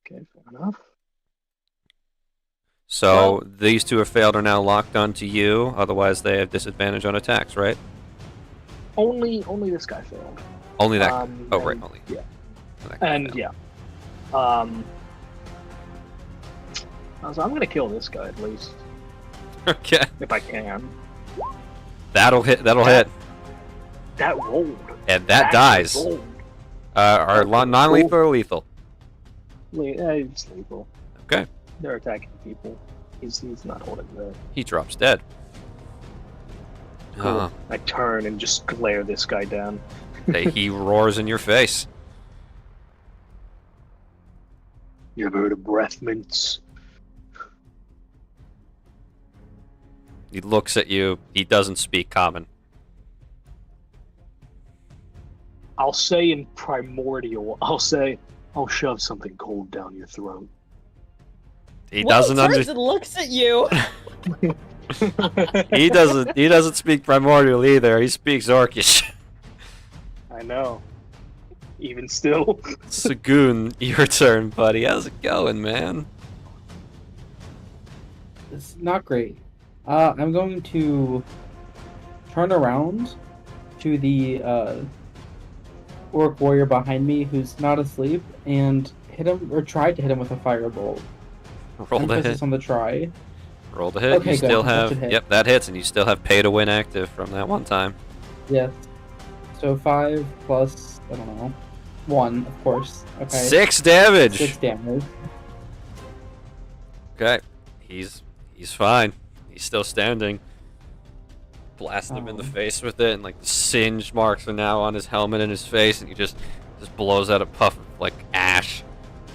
Okay, fair enough. So these 2 have failed, are now locked onto you. Otherwise, they have disadvantage on attacks, right? Only this guy failed. Only that. Oh, and- right, only. Yeah. That guy And failed. yeah. So I'm gonna kill this guy at least, Okay. if I can. That'll hit. That'll hit. That rolled. And that dies. Rolled. Are non-lethal or lethal? It's lethal. Okay. They're attacking people. He's not holding that. He drops dead. Cool. I turn and just glare this guy down. He roars in your face. You ever heard of breath mints? He looks at you. He doesn't speak common. I'll say in primordial. I'll shove something cold down your throat. He doesn't understand. Looks at you. He doesn't speak primordial either. He speaks Orcish. I know. Even still. Sagoon, your turn, buddy. How's it going, man? It's not great. I'm going to turn around to the orc warrior behind me who's not asleep and hit him, or try to hit him with a firebolt. Roll the Emphasis hit. on the try. Roll the hit. Okay, You good. still That have. should hit. Yep, that hits, and you still have pay to win active from that one time. Yes. So 5 plus, I don't know, 1, of course. Okay. 6 damage. 6 damage. Okay, he's fine. He's still standing. Blast him in the face with it, and like the singe marks are now on his helmet and his face, and he just blows out a puff of like ash.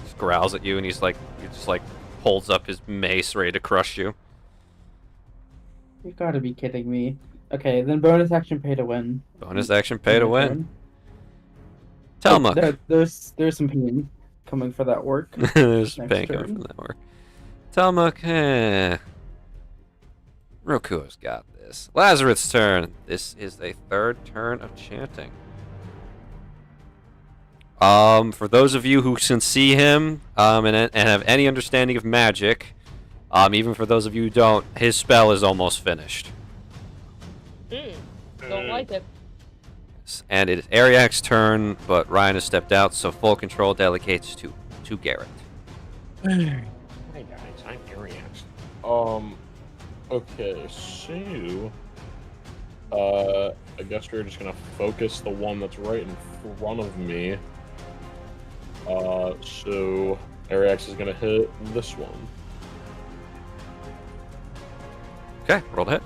Just growls at you, and he just holds up his mace ready to crush you. You gotta be kidding me. Okay, then bonus action pay to win. Bonus action pay to win. Telmuk. There's some pain coming for that work. There's Next pain coming turn. from that work. Telmuk, Rokuo's got this. Lazarus's turn. This is a 3rd turn of chanting. For those of you who can see him and have any understanding of magic, even for those of you who don't, his spell is almost finished. Don't like it. And it is Ariak's turn, but Ryan has stepped out, so full control delegates to Garrett. Hi guys, I'm Ariak. Okay, so I guess we're just gonna focus the one that's right in front of me. So Ariak is gonna hit this one. Okay, roll the hit.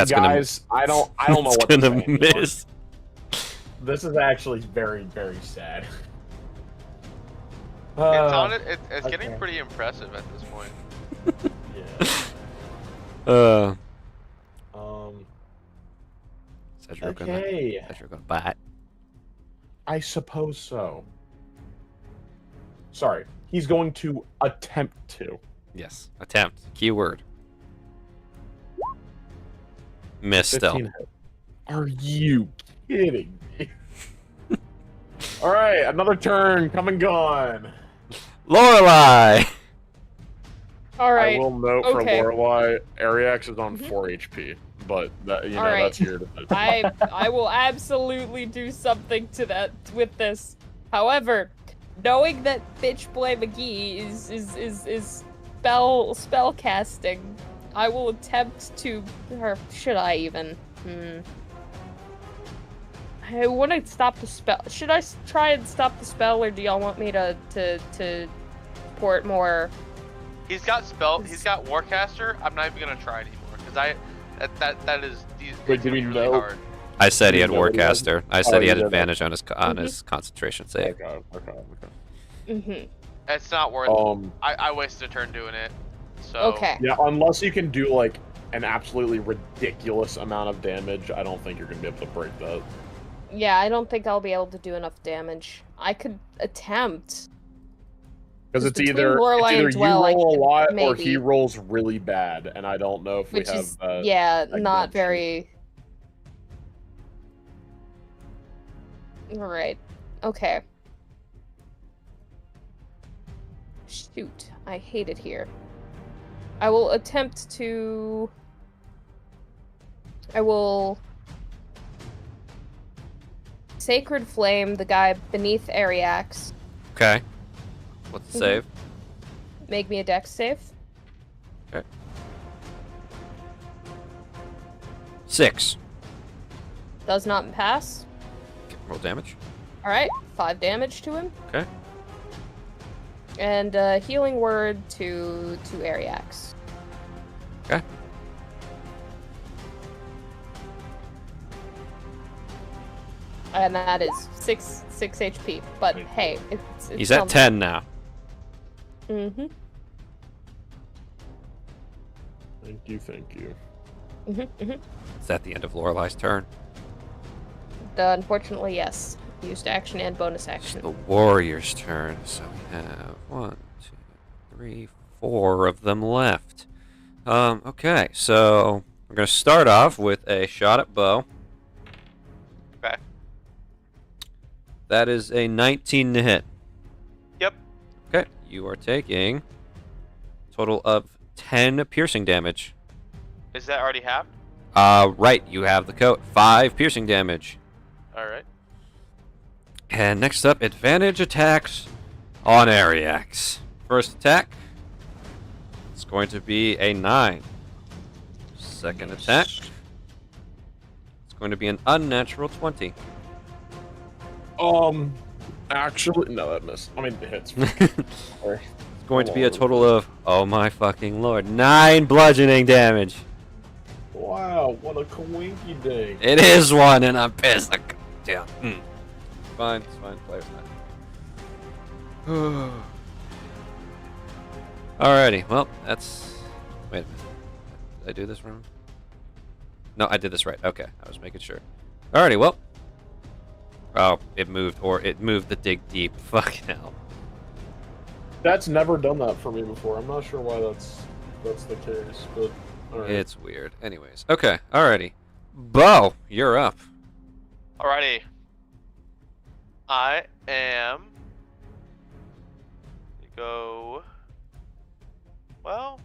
Guys, I don't know what to gonna say miss. This is actually very, very sad. It's getting pretty impressive at this point. Yeah. Okay. Gonna bite. I suppose so. Sorry, he's going to attempt to. Yes, attempt. Keyword. Miss still. Hit. Are you kidding me? All right, another turn, come and gone. Lorelei. All right. I will note for Lorelei, Ariak is on 4 HP, but that, that's here. I will absolutely do something to that with this. However, knowing that Bitch Boy McGee is spell casting, I will attempt to, or should I even? I want to stop the spell. Should I try and stop the spell, or do y'all want me to port more? He's got spell. He's got Warcaster. I'm not even gonna try anymore because that is. Wait, did we really know? hard. I said he had Warcaster. I said he had advantage on his concentration save. Okay. It's not worth. I wasted a turn doing it. So. Okay. Yeah, unless you can do like an absolutely ridiculous amount of damage, I don't think you're gonna be able to break that. Yeah, I don't think I'll be able to do enough damage. I could attempt. Because it's either you roll a lot or he rolls really bad, and I don't know if we have. Not very. Right. Okay. Shoot, I hate it here. I will attempt to. I will. Sacred Flame the guy beneath Ariak's. Okay. What's the save? Make me a dex save. Okay. 6. Does not pass. Okay, roll damage. Alright, 5 damage to him. Okay. And healing word to Ariak's. Okay. And that is 6 HP. But hey, it's he's at 10 now. Mm-hmm. Thank you. Is that the end of Lorelei's turn? Unfortunately, yes. Used action and bonus action. It's the warrior's turn, so we have 1, 2, 3, 4 of them left. Okay, so we're gonna start off with a shot at bow. Okay. That is a 19 to hit. Yep. Okay, you are taking a total of 10 piercing damage. Is that already halved? Right, you have the coat. 5 piercing damage. Alright. And next up, advantage attacks on Ariak's. First attack, it's going to be a 9. Second attack, it's going to be an unnatural 20. Actually, no, that missed. I mean, it hits. It's going to be a total of, oh my fucking lord, 9 bludgeoning damage. Wow, what a coinky ding. It is one, and I'm pissed. Yeah. Fine, it's fine. Player's not. Alrighty, well, that's. Wait a minute. Did I do this wrong? No, I did this right. Okay, I was making sure. Alrighty, well. Oh, it moved the dig deep. Fucking hell. That's never done that for me before. I'm not sure why that's the case, but alright. It's weird. Anyways, okay, alrighty. Bo, you're up. Alrighty. I am... Go... Well...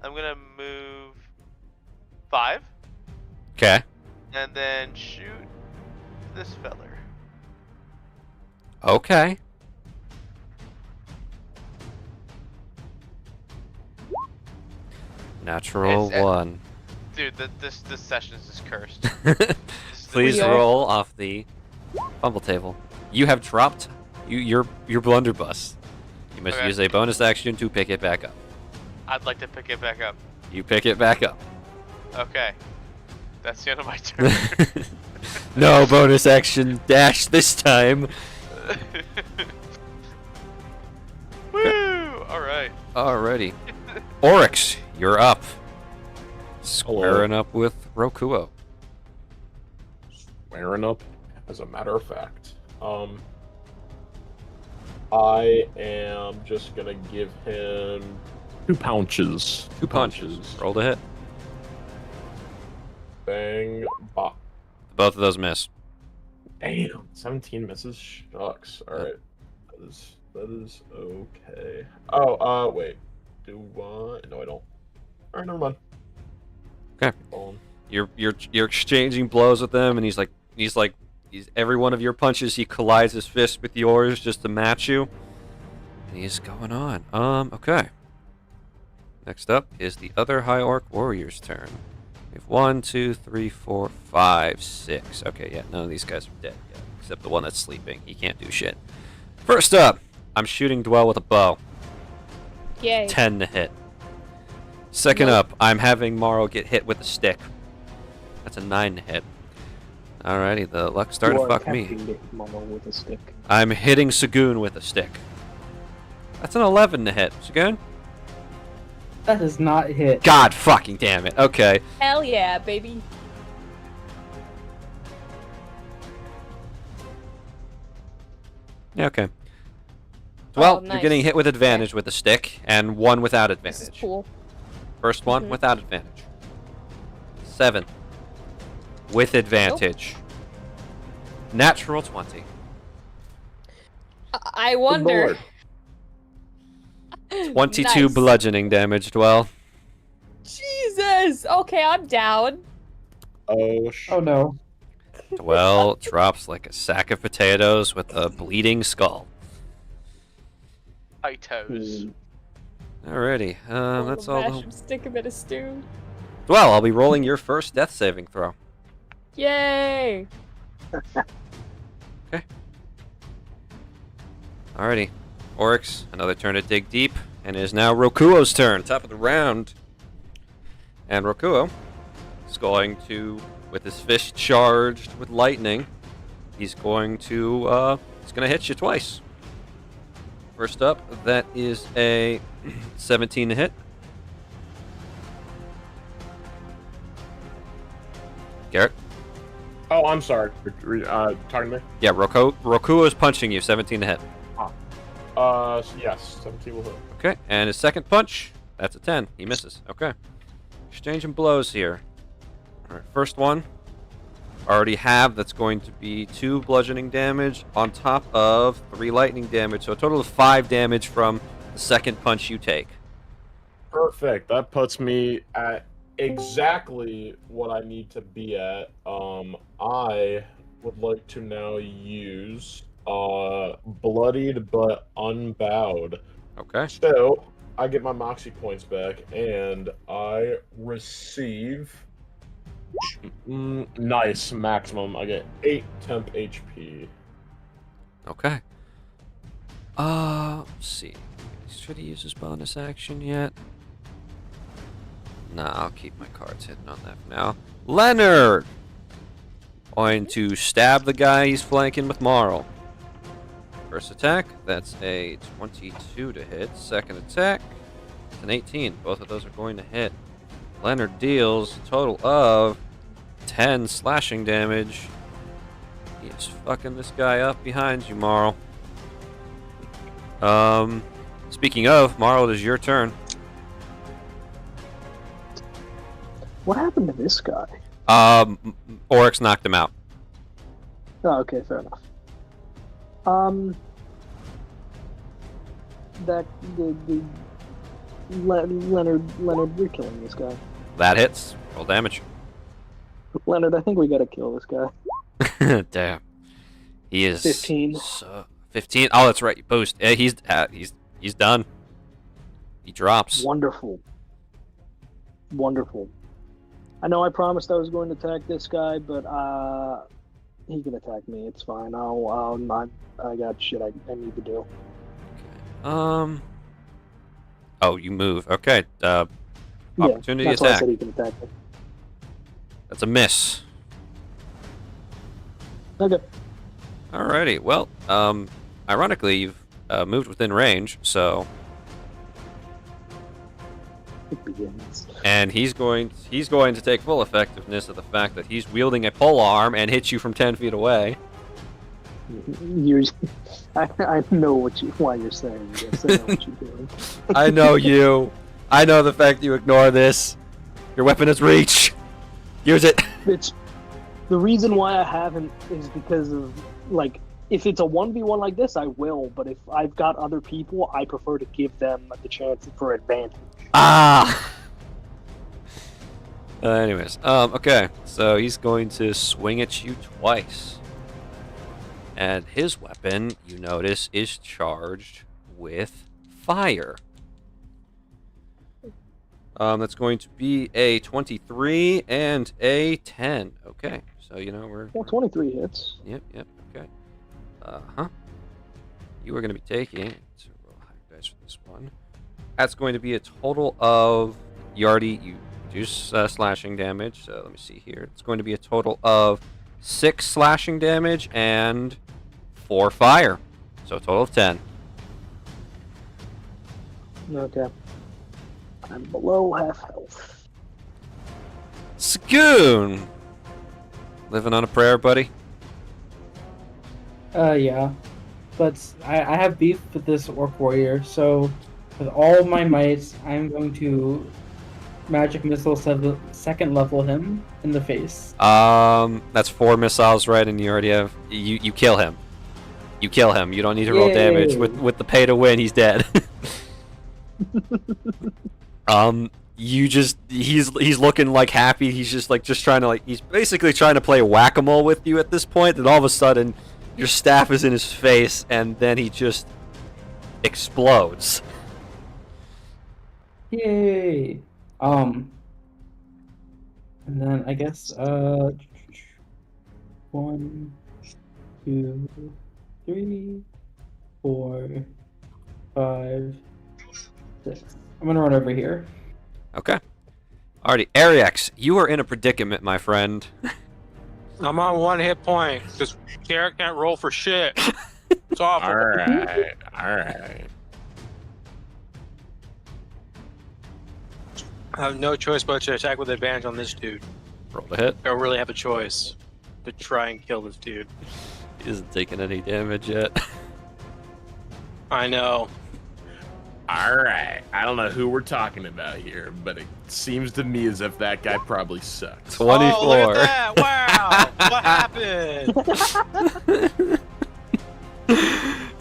I'm gonna move 5. Okay. And then shoot this feller. Okay. Natural 1. Dude, this session is just cursed. Please roll off the fumble table. You have dropped your blunderbuss. You must use a bonus action to pick it back up. I'd like to pick it back up. You pick it back up. Okay. That's the end of my turn. No bonus action dash this time. Woo! Alright. Alrighty. Oryx, you're up. Squaring up with Rokuo. Squaring up, as a matter of fact. I am just gonna give him 2 punches. 2 punches. Roll to hit. Bang, bop. Both of those miss. Damn, 17 misses. Shucks. All right, that is okay. Oh, wait. Do I? No, I don't. All right, never mind. Okay. You're exchanging blows with them, and he's every one of your punches, he collides his fist with yours just to match you. And he's going on. Okay. Next up is the other High Orc Warrior's turn. We have 1, 2, 3, 4, 5, 6. Okay, yeah, none of these guys are dead yet, except the one that's sleeping. He can't do shit. First up, I'm shooting Dwell with a bow. Yay. 10 to hit. Second up, I'm having Marl get hit with a stick. That's a 9 to hit. Alrighty, the luck started to fuck me. With a stick. I'm hitting Sagoon with a stick. That's an 11 to hit. Sagoon? That does not hit. God fucking damn it. Okay. Hell yeah, baby. Yeah, okay. Well, nice. You're getting hit with advantage with a stick, and one without advantage. This is cool. First one without advantage. 7. With advantage. Nope. Natural 20. I wonder. 22 Nice. bludgeoning damage, Dwell. Jesus! Okay, I'm down. Oh no. Dwell drops like a sack of potatoes with a bleeding skull. Toes. Alrighty, that's all. Mash him, stick him in a stew. Dwell, I'll be rolling your first death saving throw. Yay! Okay. Alrighty. Oryx, another turn to dig deep, and it is now Rokuo's turn, top of the round. And Rokuo is going to, with his fist charged with lightning, he's going to hit you twice. First up, that is a 17 to hit. Garrett? Oh, I'm sorry. Talking to me? Yeah, Rokuo is punching you, 17 to hit. Yes, 17 will hit. Okay, and his second punch, that's a 10. He misses. Okay. Exchanging blows here. Alright, first one. Already have, that's going to be 2 bludgeoning damage on top of 3 lightning damage. So a total of 5 damage from the second punch you take. Perfect. That puts me at exactly what I need to be at. I would like to now use bloodied but unbowed. Okay. So I get my moxie points back and I receive nice maximum. I get 8 temp HP. Okay. Let's see. Should he use his bonus action yet? Nah, I'll keep my cards hidden on that for now. Leonard! Going to stab the guy he's flanking with Marl. First attack, that's a 22 to hit. Second attack, it's an 18. Both of those are going to hit. Leonard deals a total of 10 slashing damage. He is fucking this guy up behind you, Marl. Speaking of, Marl, it is your turn. What happened to this guy? Oryx knocked him out. Oh, okay, fair enough. That the Leonard, you're killing this guy. That hits. Roll damage. Leonard, I think we gotta kill this guy. Damn. He is 15. 15. Oh, that's right. You boost. Yeah, he's done. He drops. Wonderful. I know I promised I was going to attack this guy, but he can attack me. It's fine. I got shit I need to do. Oh, you move. Okay. Opportunity that's why I attack. said he can attack me. That's a miss. Okay. Alrighty. Well, ironically, you've moved within range, so. It begins. And he's going to take full effectiveness of the fact that he's wielding a pole arm and hits you from 10 feet away. I know why you're saying this. I know what you're doing. I know you. I know the fact you ignore this. Your weapon is reach. Use it. The reason why I haven't is because of, like, if it's a 1v1 like this, I will, but if I've got other people, I prefer to give them the chance for advantage. Ah! Anyways, okay, so he's going to swing at you twice. And his weapon, you notice, is charged with fire. That's going to be a 23 and a 10. Okay, so we're... Well, 23 hits. Yep, okay. You are going to be taking... So roll higher dice for this one. That's going to be a total of... You do slashing damage, so let me see here. It's going to be a total of 6 slashing damage and 4 fire. So a total of 10. Okay. I'm below half health. Scoon! Living on a prayer, buddy? Yeah. But I have beef with this Orc Warrior, so with all my might, I'm going to Magic Missile second level him in the face. That's 4 missiles, right? And you already have... You kill him. You kill him. You don't need to roll damage. With the pay to win, he's dead. He's looking like happy. He's just trying to he's basically trying to play whack-a-mole with you at this point, and all of a sudden your staff is in his face and then he just explodes. Yay! And then I guess 1, 2, 3, 4, 5, 6. I'm gonna run over here. Okay. Alrighty, Ariax, you are in a predicament, my friend. I'm on 1 hit point. This character can't roll for shit. It's awful. Alright. I have no choice but to attack with advantage on this dude. Roll the hit. I don't really have a choice to try and kill this dude. He isn't taking any damage yet. I know. Alright. I don't know who we're talking about here, but it seems to me as if that guy probably sucks. 24. Oh, look at that! Wow! What happened?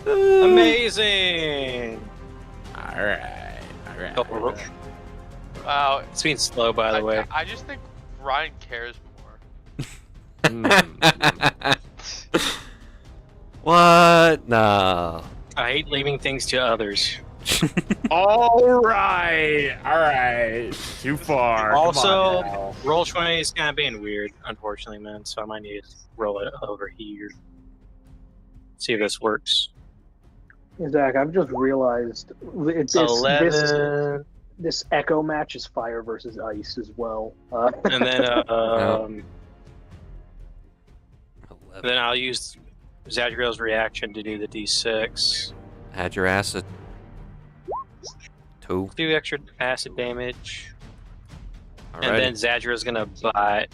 Amazing! Alright. Wow. It's being slow, by the way. I just think Ryan cares more. What? No. I hate leaving things to others. Alright. Too far. Also, roll 20 is kind of being weird, unfortunately, man. So I might need to roll it over here. See if this works. Zach, I've just realized this Echo match is fire versus ice as well. And then, then I'll use Zadriel's reaction to do the D6. Add your acid. 2. 2 extra acid damage. Alrighty. And then Zadriel's gonna bite.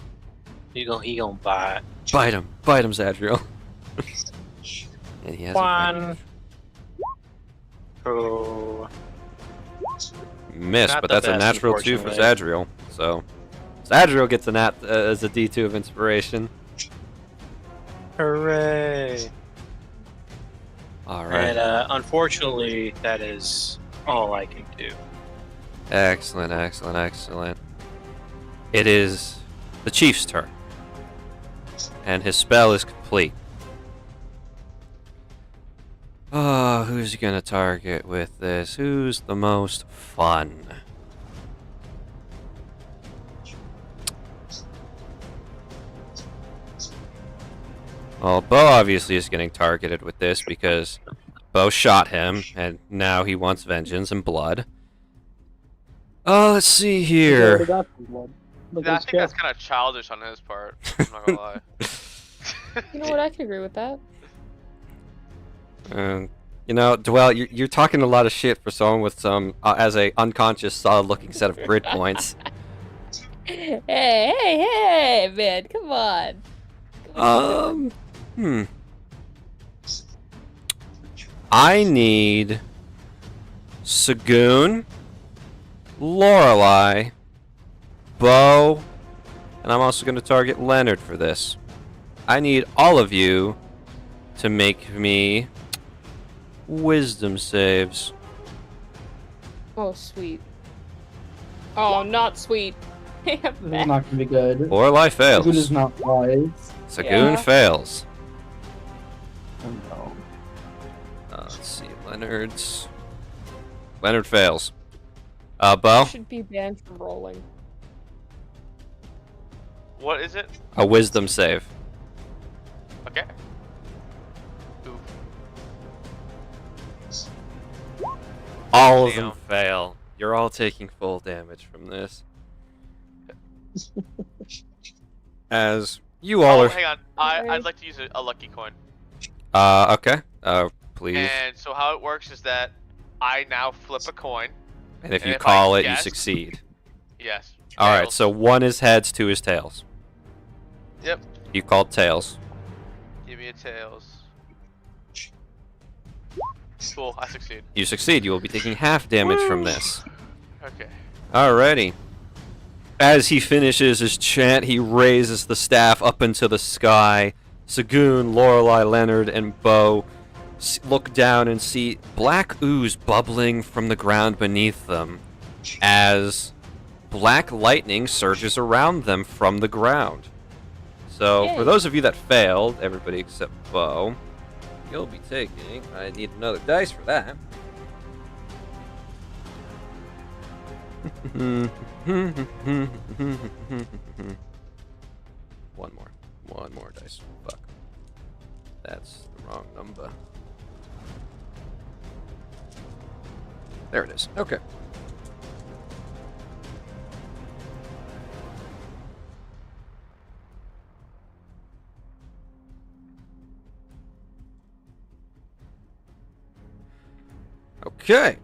He gonna bite. Bite him, Zadriel. And he has 1. 2. Miss, Not but the that's a best, natural 2 for unfortunately. Zadriel. So Zadriel gets an app as a D2 of inspiration. Hooray! All right. And unfortunately, that is all I can do. Excellent, excellent, excellent. It is the chief's turn. And his spell is complete. Oh, who's he gonna target with this? Who's the most fun? Well, Bo obviously is getting targeted with this because Bo shot him, and now he wants vengeance and blood. Oh, let's see here. He got some blood. Look Yeah, I at his think that's chest. kind of childish on his part. I'm not gonna lie. You know what? I can agree with that. You know, Dwell, you're talking a lot of shit for someone with some, as a unconscious, solid-looking set of grid points. Hey, man, come on. I need Sagoon, Lorelei, Bo, and I'm also going to target Leonard for this. I need all of you to make me wisdom saves. Oh, sweet. Oh, not sweet. This is not gonna be good. Lorelei fails. Good is not wise. Sagoon Yeah. fails. Oh no. Let's see, Leonard fails. Bo? Should be banned from rolling. What is it? A wisdom save. Okay. Ooh. All of them Damn. fail. You're all taking full damage from this. As you all Oh, are... hang on. I'd like to use a lucky coin. Okay. Please. And so how it works is that I now flip a coin. And if and you if call I it, you guess- succeed. Yes. Alright, Tails. so one is heads, two is tails. Yep. You called tails. Give me a tails. Cool, I succeed. You succeed. You will be taking half damage from this. Okay. Alrighty. As he finishes his chant, he raises the staff up into the sky. Sagoon, Lorelei, Leonard, and Bo look down and see black ooze bubbling from the ground beneath them as black lightning surges around them from the ground. So, Yay. for those of you that failed, everybody except Bo, you'll be taking... I need another dice for that. One more dice. Fuck. That's the wrong number. There it is. Okay. Okay.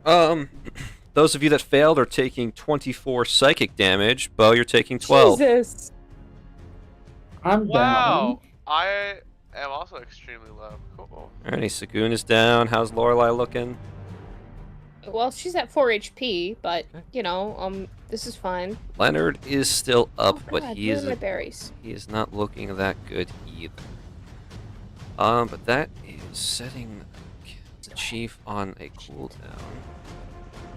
Those of you that failed are taking 24 psychic damage. Bo, you're taking 12. Jesus. I'm Wow. I am also extremely low. Cool. Alrighty, Sagoon is down. How's Lorelei looking? Well, she's at 4 HP, but, you know, this is fine. Leonard is still up, Oh, but God, he where is are my berries. he is not looking that good either. But that is setting the chief on a cooldown.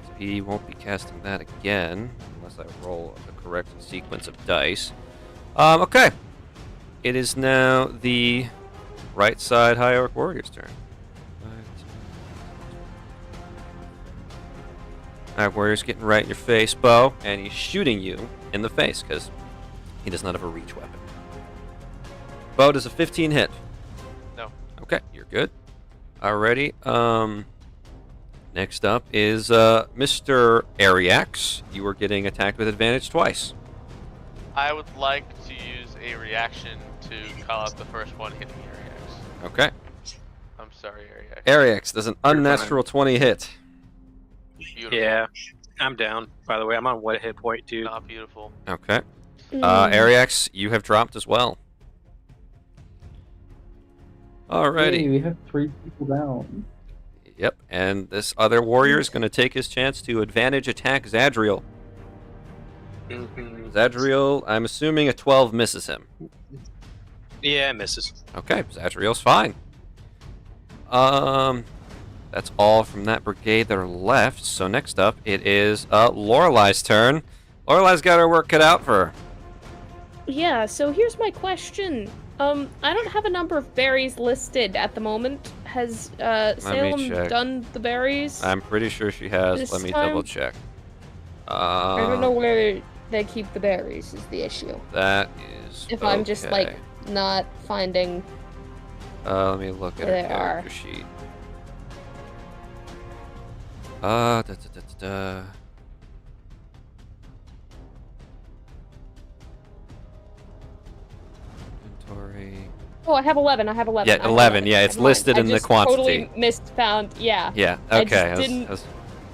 So he won't be casting that again unless I roll the correct sequence of dice. Okay. It is now the right side High Orc Warrior's turn. Alright, Warrior's getting right in your face, Bo, and he's shooting you in the face because he does not have a reach weapon. Bo, does a 15 hit? No. Okay, you're good. Alrighty, next up is Mr. Ariax. You are getting attacked with advantage twice. I would like to use a reaction to call out the first one hitting Ariax. Okay. I'm sorry, Ariax. Ariax does an unnatural 20 hit. Beautiful. Yeah, I'm down. By the way, I'm on 1 hit point, dude. Not beautiful. Okay. Ariax, you have dropped as well. Alrighty. Hey, we have 3 people down. Yep, and this other warrior is going to take his chance to advantage attack Zadriel. Zadriel, I'm assuming a 12 misses him. Yeah, it misses. Okay, Zadriel's fine. That's all from that brigade that are left. So next up, it is Lorelei's turn. Lorelei's got her work cut out for her. Yeah, so here's my question. I don't have a number of berries listed at the moment. Has Salem done the berries? I'm pretty sure she has. Let me double check. I don't know where they keep the berries is the issue. That is If I'm just, like, not finding... let me look at her character sheet. Inventory. Oh, I have 11. I have 11. Yeah, 11. Yeah, it's listed in the quantity. I totally misfound. Yeah. Yeah. Okay. I just didn't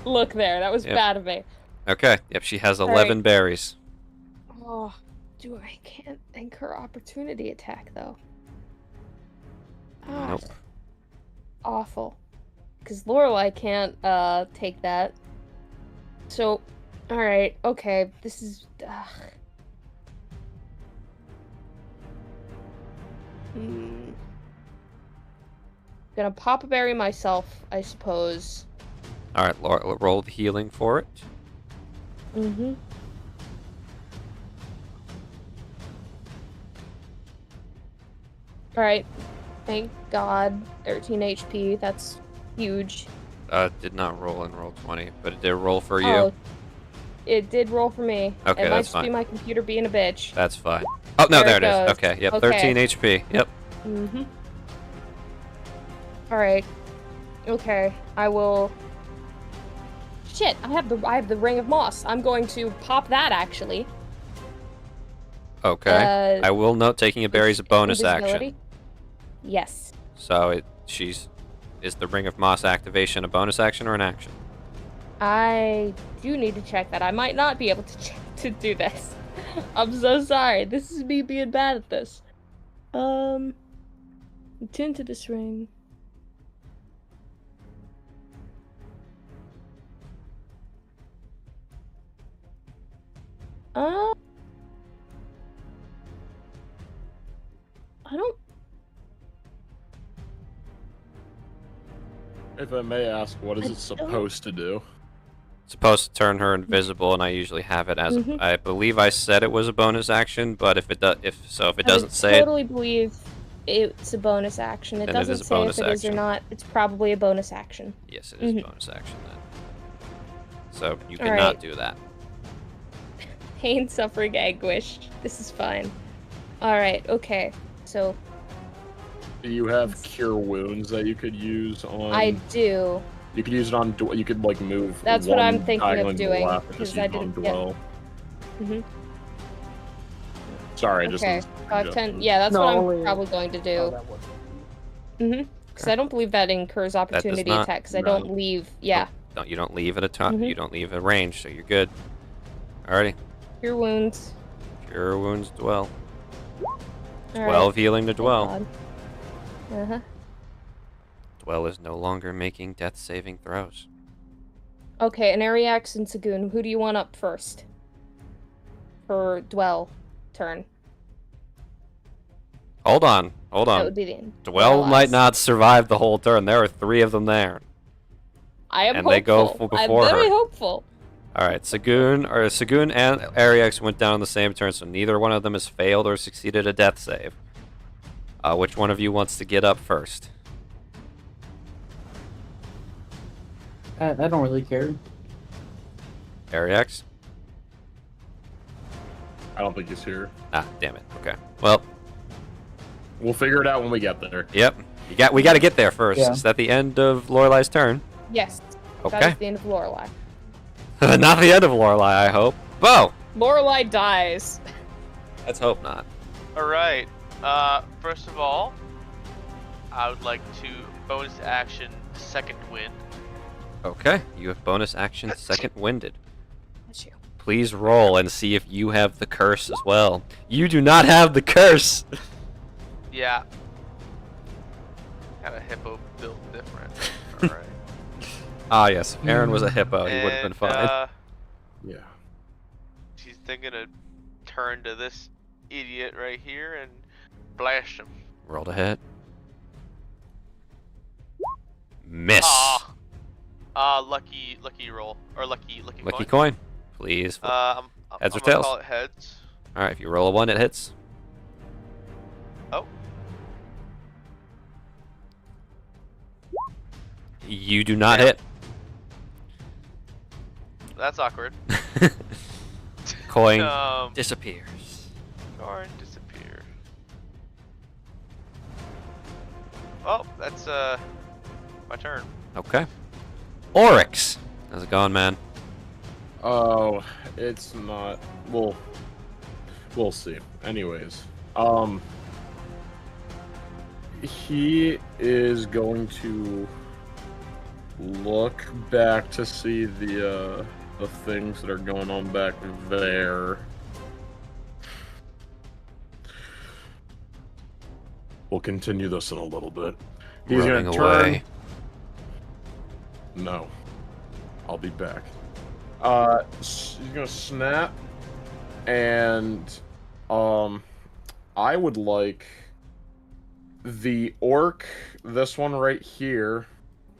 look there. That was bad of me. Okay. Yep. She has 11 berries. Oh, I can't incur opportunity attack though. Ah, Nope. Awful. Because Lorelei can't take that. So, all right. Okay. This is. Gonna pop a berry myself, I suppose. All right, Laura, roll the healing for it. Mm-hmm. All right. Thank God. 13 HP. That's huge. Did not roll in roll 20, but it did roll for you. Oh, it did roll for me. Okay, it might that's just fine. be my computer being a bitch. That's fine. Oh no, there it is. goes. Okay, yep, Okay. 13 HP. Yep. Mm-hmm. All right. Okay, I will. Shit, I have the Ring of Moss. I'm going to pop that actually. Okay. I will note taking a berry is a bonus Invisibility. action. Yes. So is the Ring of Moss activation a bonus action or an action? I do need to check that. I might not be able to do this. I'm so sorry. This is me being bad at this. Attune to this ring. I don't. If I may ask, what is it supposed to do? It's supposed to turn her invisible, and I usually have it as I believe I said it was a bonus action, but if it doesn't say I totally believe it's a bonus action. It then doesn't it is a say bonus if it is or action. not. It's probably a bonus action. Yes, it is a bonus action then. So you All cannot right. do that. Pain, suffering, anguish. This is fine. Alright, okay. So, Do you have cure wounds that you could use on? I do. You could use it on. You could like move. That's what I'm one thinking diagonally of to the doing, left and just because I use it on didn't get- dwell. Mhm. Sorry, Okay. just. 5, 10. Yeah, that's No, what I'm only- probably going to Oh, do. that works. Because I don't believe that incurs opportunity not- attack, because I no. don't leave. Yeah. You don't leave at a top. Mhm. You don't leave at range, so you're good. Alrighty. Cure wounds. Cure wounds dwell. All 12 healing to dwell. Uh-huh. Dwell is no longer making death saving throws. Okay, and Ariax and Sagoon, who do you want up first? For Dwell turn. Hold on. That would be the end. Dwell might not survive the whole turn. There are 3 of them there. I am and hopeful. they go before I'm very her. hopeful. Alright, Sagoon and Ariax went down on the same turn, so neither one of them has failed or succeeded a death save. Which one of you wants to get up first? I don't really care. Ariax? I don't think he's here. Ah, damn it. Okay. Well, We'll figure it out when we get there. yep. We got to get there first. Yeah. Is that the end of Lorelei's turn? Yes. That Okay. is the end of Lorelei. Not the end of Lorelei, I hope. Bo! Lorelei dies. Let's hope not. Alright, first of all, I would like to bonus action Second Wind. Okay, you have bonus action Second Winded. That's you. Please roll and see if you have the curse as well. You do not have the curse! Yeah. Got a hippo built different. Alright. Ah, yes. If Aaron was a hippo, he would have been fine. Yeah. She's then gonna turn to this idiot right here and blast him. Roll to hit. Miss. Lucky roll or lucky coin. Please. Heads or tails? Call it heads. All right, if you roll a 1, it hits. Oh. You do not hit. That's awkward. Coin disappears. Coin disappear. Oh, that's my turn. Okay. Oryx. How's it going, man? Oh, it's not. We'll see. Anyways, he is going to look back to see the things that are going on back there. We'll continue this in a little bit. He's gonna turn. Away. No, I'll be back. He's gonna snap, and I would like the orc. This one right here.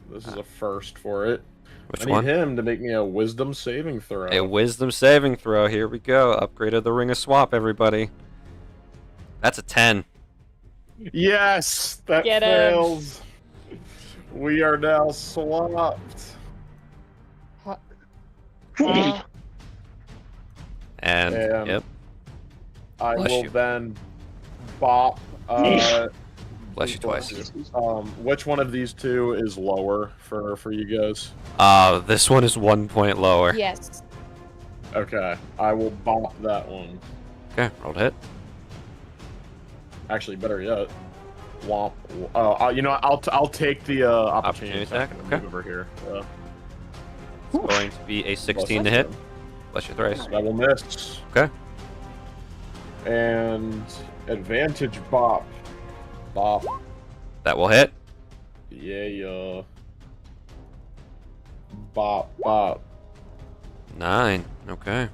This is a first for it. Which I need one? him to make me a wisdom saving throw. A wisdom saving throw. Here we go. Upgraded the Ring of Swap, everybody. That's a 10. Yes, that fails. We are now swapped. And yep. I Bless will you. then bop. Bless you twice. Which one of these two is lower for you guys? This one is 1 point lower. Yes. Okay, I will bop that one. Okay, roll to hit. Actually, better yet, womp. You know, I'll take the opportunity attack and move over here. It's going to be a 16 to hit. Bless your thrice. That will miss. Okay. And advantage bop. Bop. That will hit. Yeah. Bop, bop. 9. Okay.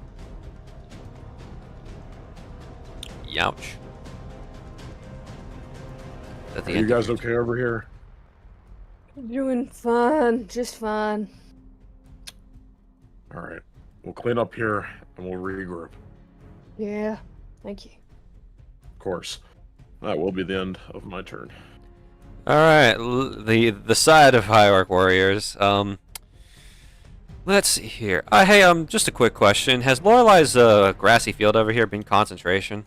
Youch. Are you guys okay over here? Doing fine, just fine. All right, we'll clean up here and we'll regroup. Yeah, thank you. Of course. That will be the end of my turn. All right, the side of Hierarch Warriors. Let's see here. Hey, just a quick question. Has Lorelai's grassy field over here been concentration?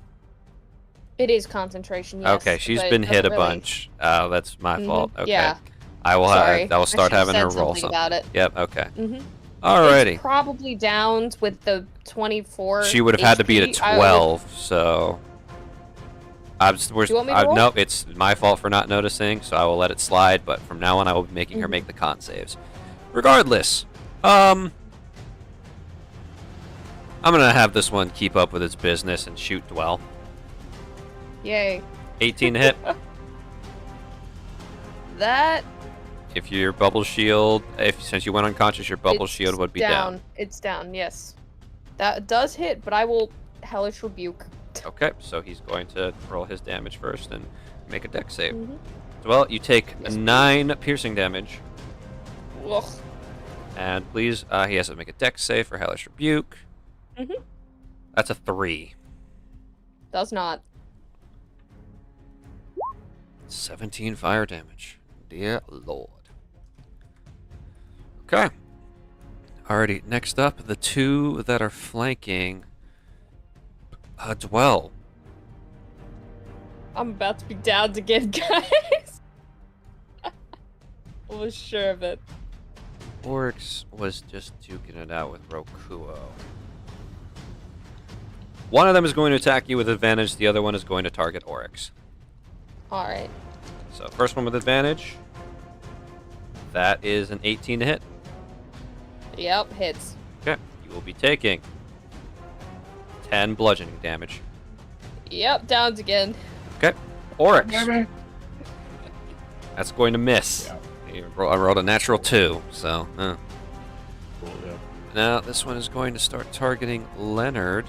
It is concentration, yes. Okay, she's been hit a bunch. That's my fault. Okay. Yeah. I will Sorry. I will start having her roll something about it. Yep, okay. Mm-hmm. Alrighty. It's probably downed with the 24. She would have had to be at a 12, so Do you want me to roll? No, it's my fault for not noticing, so I will let it slide, but from now on I will be making her make the con saves. Regardless, I'm gonna have this one keep up with its business and shoot Dwell. Yay. 18 to hit. That. If your bubble shield, since you went unconscious, your bubble shield would be down. It's down, yes. That does hit, but I will Hellish Rebuke. Okay, so he's going to roll his damage first and make a dex save. Well, you take 9 piercing damage. Ugh. And please, he has to make a dex save for Hellish Rebuke. That's a 3. Does not. 17 fire damage. Dear Lord. Okay. Alrighty, next up, the two that are flanking Dwell. I'm about to be downed again, guys. I was sure of it. Oryx was just duking it out with Rokuo. One of them is going to attack you with advantage, the other one is going to target Oryx. Alright. So, first one with advantage. That is an 18 to hit. Yep, hits. Okay, you will be taking 10 bludgeoning damage. Yep, downs again. Okay, Oryx. That's going to miss. I rolled a natural 2, so. Cool, yeah. now this one is going to start targeting Leonard.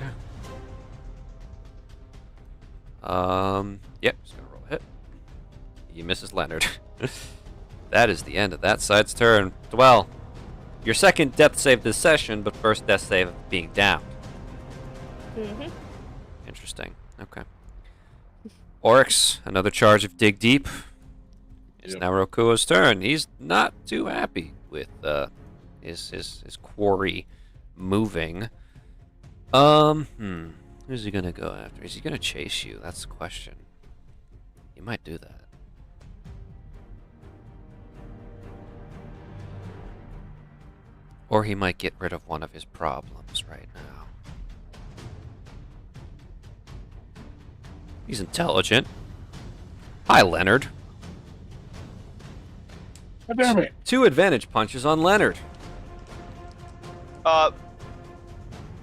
Yep, just gonna roll a hit. He misses Leonard. That is the end of that side's turn. Dwell, your second death save this session, but first death save of being down. Mm-hmm. Interesting. Okay. Oryx, another charge of Dig Deep. It's now Rokuo's turn. He's not too happy with his quarry moving. Who's he gonna go after? Is he gonna chase you? That's the question. He might do that. Or he might get rid of one of his problems right now. He's intelligent. Hi, Leonard. God damn it. 2 advantage punches on Leonard.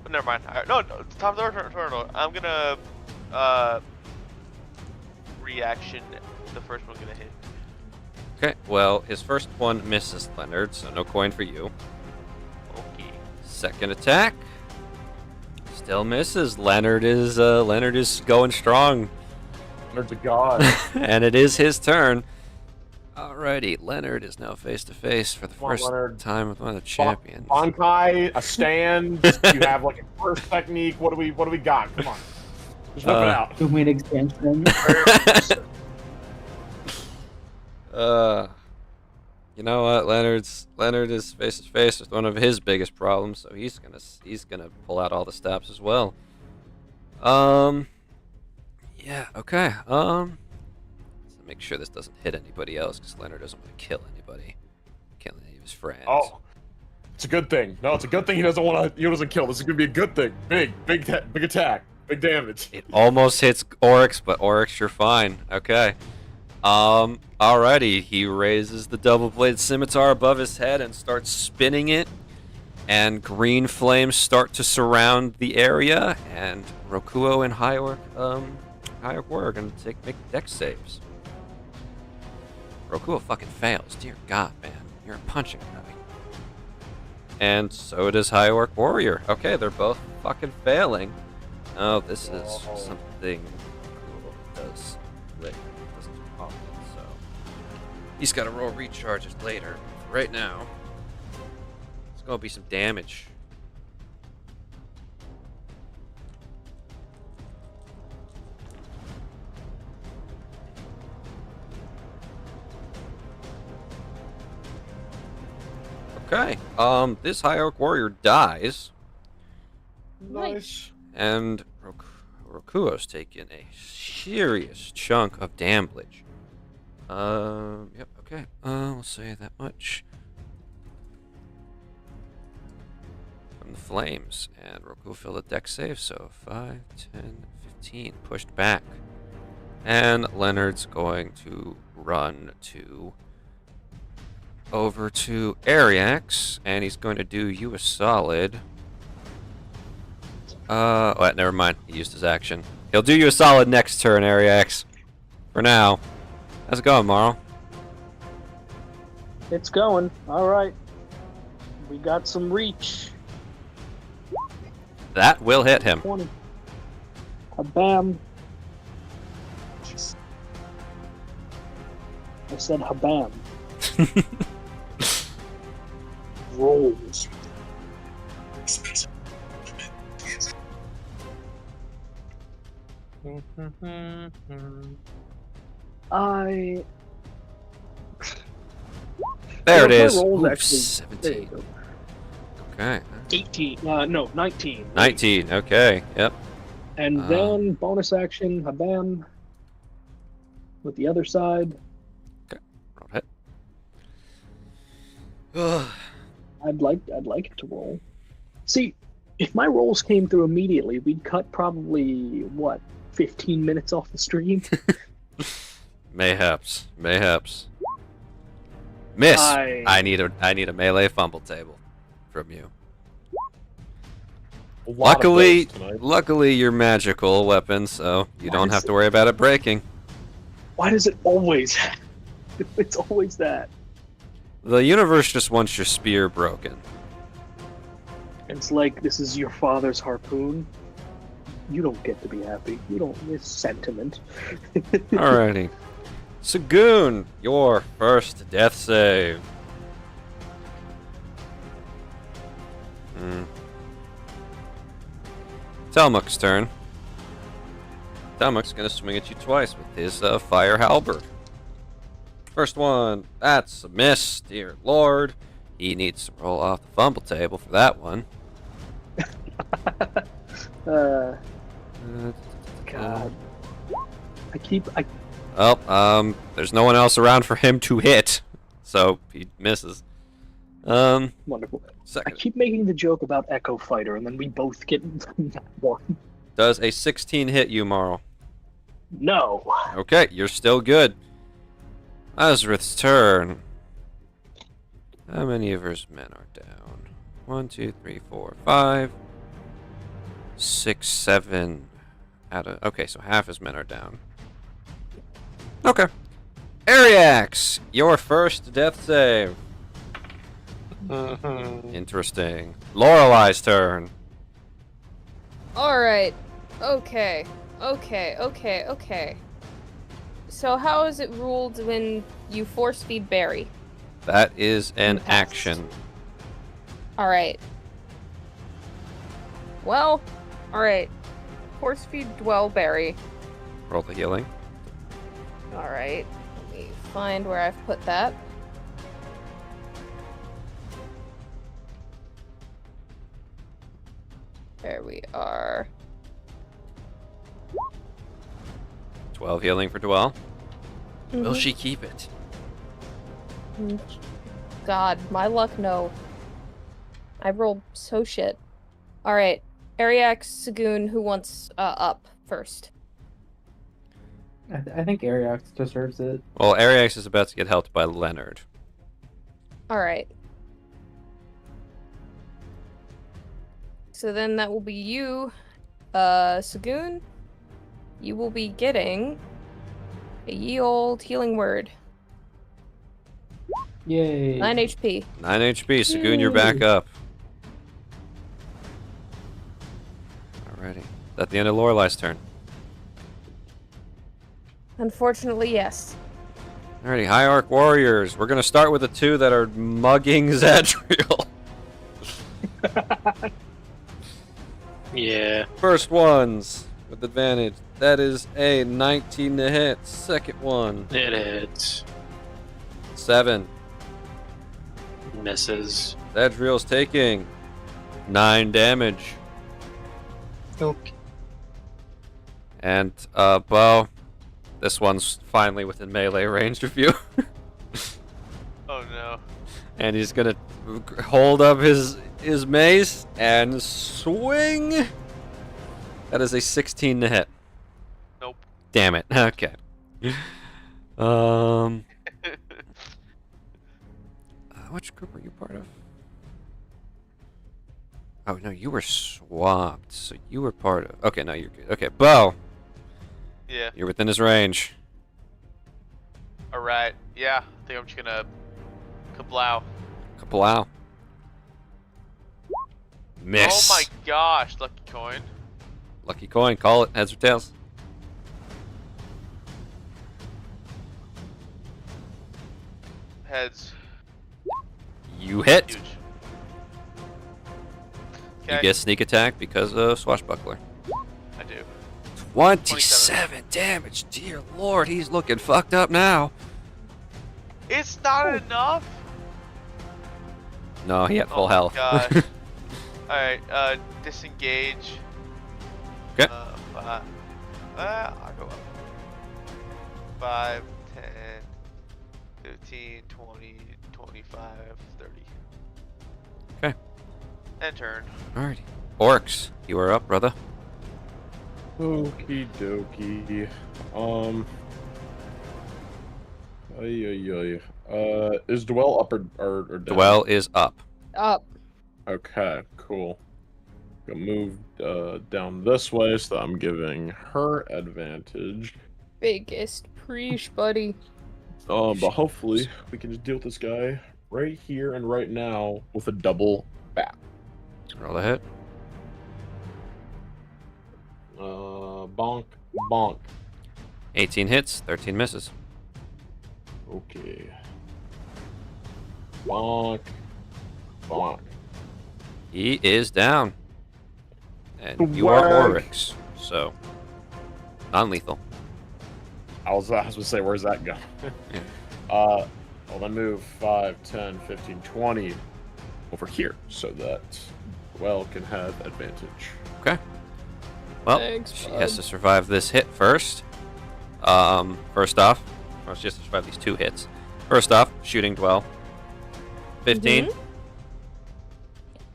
Never mind. No, top of the turn. I'm gonna reaction. The first one's gonna hit. Okay, well, his first one misses Leonard, so no coin for you. Okay. Second attack. Still misses. Leonard is going strong. Leonard's a god. And it is his turn. Alrighty, Leonard is now face to face for the first time with one of the champions. Bankai, a stand. You have like a first technique. What do we got? Come on, just whip it out. Domain expansion. You know what? Leonard is face to face with one of his biggest problems, so he's gonna pull out all the stops as well. Yeah. Okay. Make sure this doesn't hit anybody else, because Leonard doesn't want to kill anybody. Kill any of his friends. Oh, it's a good thing. No, it's a good thing he doesn't kill. This is gonna be a good thing. Big attack. Big damage. It almost hits Oryx, but Oryx, you're fine. Okay. Alrighty. He raises the double-bladed scimitar above his head and starts spinning it. And green flames start to surround the area. And Rokuo and High-Orc are gonna make dex saves. Rokuo fucking fails. Dear God, man. You're a punching guy. And so does High-Orc Warrior. Okay, they're both fucking failing. Oh, this is something Rokuo does doesn't do often, so he's got to roll recharges later. Right now, it's gonna be some damage. Okay, this High-Orc Warrior dies. Nice. And Rokuo's taking a serious chunk of damage. Yep, okay. We'll say that much. From the flames. And Rokuo failed a dex save, so 5, 10, 15. Pushed back. And Leonard's going to run over to Ariax, and he's going to do you a solid. Wait, never mind. He used his action. He'll do you a solid next turn, Ariax. For now. How's it going, Marl? It's going. All right. We got some reach. That will hit him. 20. Habam. I said habam. Rolls. There it is. Ooh, actually, 17. Okay. 18. No, 19. 19. Okay. Yep. And then bonus action, habam. With the other side. Okay. Roll hit. I'd like it to roll. See, if my rolls came through immediately, we'd cut probably 15 minutes off the stream. Mayhaps. Miss. I need a melee fumble table from you. Luckily you're magical weapon, so you don't have to worry about it breaking. Why does it always? It's always that. The universe just wants your spear broken. It's like, this is your father's harpoon. You don't get to be happy. You don't. It's sentiment. Alrighty. Sagoon, your first death save. Telmuk's turn. Telmuk's gonna swing at you twice with his fire halberd. First one, that's a miss, dear lord. He needs to roll off the fumble table for that one. God. Well, there's no one else around for him to hit, so he misses. Wonderful. Second. I keep making the joke about Echo Fighter, and then we both get one. Does a 16 hit you, Marl? No. Okay, you're still good. Azrith's turn. How many of his men are down? 1, 2, 3, 4, 5, 6, 7. Okay, so half his men are down. Okay. Ariax, your first death save. Interesting. Lorelei's turn. Alright. Okay. So how is it ruled when you force feed Barry? That is an action. Alright. Well, alright. Force feed Dwell Barry. Roll the healing. Alright. Let me find where I've put that. There we are. 12 healing for Dwell. Mm-hmm. Will she keep it? God, my luck, no. I rolled so shit. Alright. Ariax, Sagoon, who wants up first? I think Ariax deserves it. Well, Ariax is about to get helped by Leonard. Alright. So then that will be you, Sagoon. You will be getting a ye old healing word. Yay. 9 HP. 9 HP. Sagoon, you're back up. Alrighty. Is that the end of Lorelei's turn? Unfortunately, yes. Alrighty, High Arc Warriors. We're gonna start with the two that are mugging Zadriel. Yeah. First ones with advantage. That is a 19 to hit. Second one. It hits. 7. Misses. Zadriel's taking 9 damage. Okay. And Bo, this one's finally within melee range of you. Oh no. And he's gonna hold up his mace and swing. That is a 16 to hit. Nope. Damn it. Okay. Which group are you part of? Oh no, you were swapped, so you were part of. Okay, no, you're good. Okay, Bo. Yeah. You're within his range. Alright. Yeah. I think I'm just gonna kablow. Kablow. Miss. Oh my gosh, lucky coin. Lucky coin. Call it. Heads or tails. Heads. You hit. Huge. You get sneak attack because of Swashbuckler. I do. 27 damage. Dear Lord, he's looking fucked up now. It's not enough. No, he had full health. Gosh. Alright, disengage. Okay. I'll go up. 5, 10, 15, 20, 25, 30. Okay. And turn. Alrighty. Orcs, you are up, brother. Okie dokie. Is Dwell up or down? Dwell is up. Up. Okay, cool. Gonna move down this way, so I'm giving her advantage. Biggest preach, buddy. But hopefully we can just deal with this guy right here and right now with a double bat. Roll a hit. Bonk, bonk. 18 hits, 13 misses. Okay. Bonk, bonk. He is down. And you are Oryx, so non-lethal. I was going to say, where's that going? Well, then move 5, 10, 15, 20 over here so that Dwell can have advantage. Okay. Well, Thanks, she bud. has to survive this hit first. First off, or she has to survive these 2 hits. First off, shooting Dwell. 15.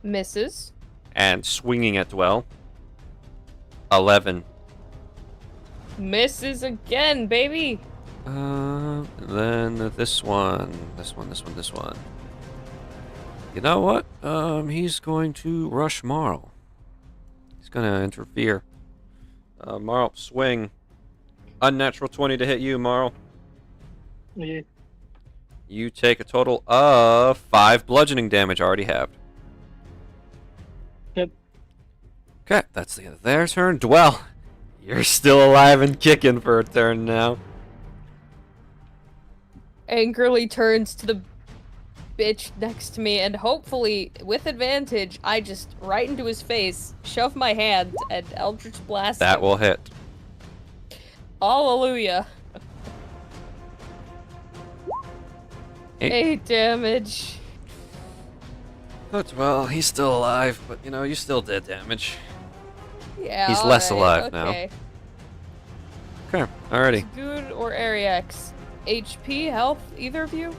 Misses. And swinging at Dwell. 11. Misses again, baby. Then this one. You know what? He's going to rush Marl. He's gonna interfere. Marl, swing. Unnatural 20 to hit you, Marl. Yeah. You take a total of 5 bludgeoning damage, already halved. Yep. Okay, that's the end of their turn. Dwell, you're still alive and kicking for a turn now. Angrily turns to the bitch next to me, and hopefully, with advantage, I just right into his face, shove my hand, and Eldritch Blast That him. will hit. Hallelujah. 8. 8 damage. But, well, he's still alive, but, you know, you still did damage. Yeah, He's less alright, alive now. okay. Okay, alrighty. Good or Ariax? HP, health, either of you?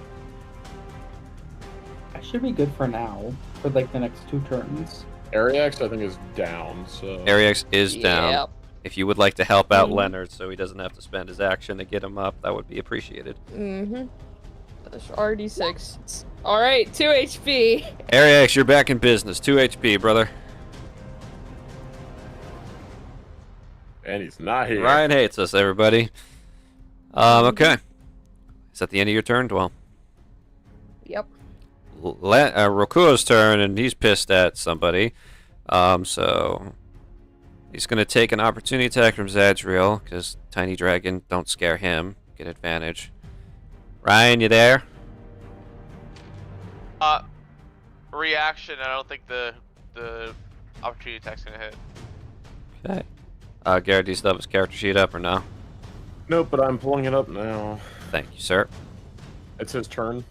I should be good for now, for like the next 2 turns. Ariax, I think, is down, so... Ariax is down. Yep. If you would like to help out Leonard so he doesn't have to spend his action to get him up, that would be appreciated. Mm-hmm. That's RD6. Alright, 2 HP. Ariax, you're back in business. 2 HP, brother. And he's not here. Ryan hates us, everybody. Okay. Is that the end of your turn, Dwell? Yep. Rokuo's turn, and he's pissed at somebody. So he's going to take an opportunity attack from Zadriel, because Tiny Dragon, don't scare him. Get advantage. Ryan, you there? Reaction, I don't think the opportunity attack's gonna hit. Okay. Garrett, do you still have his character sheet up or no? Nope, but I'm pulling it up now. Thank you, sir. It's his turn?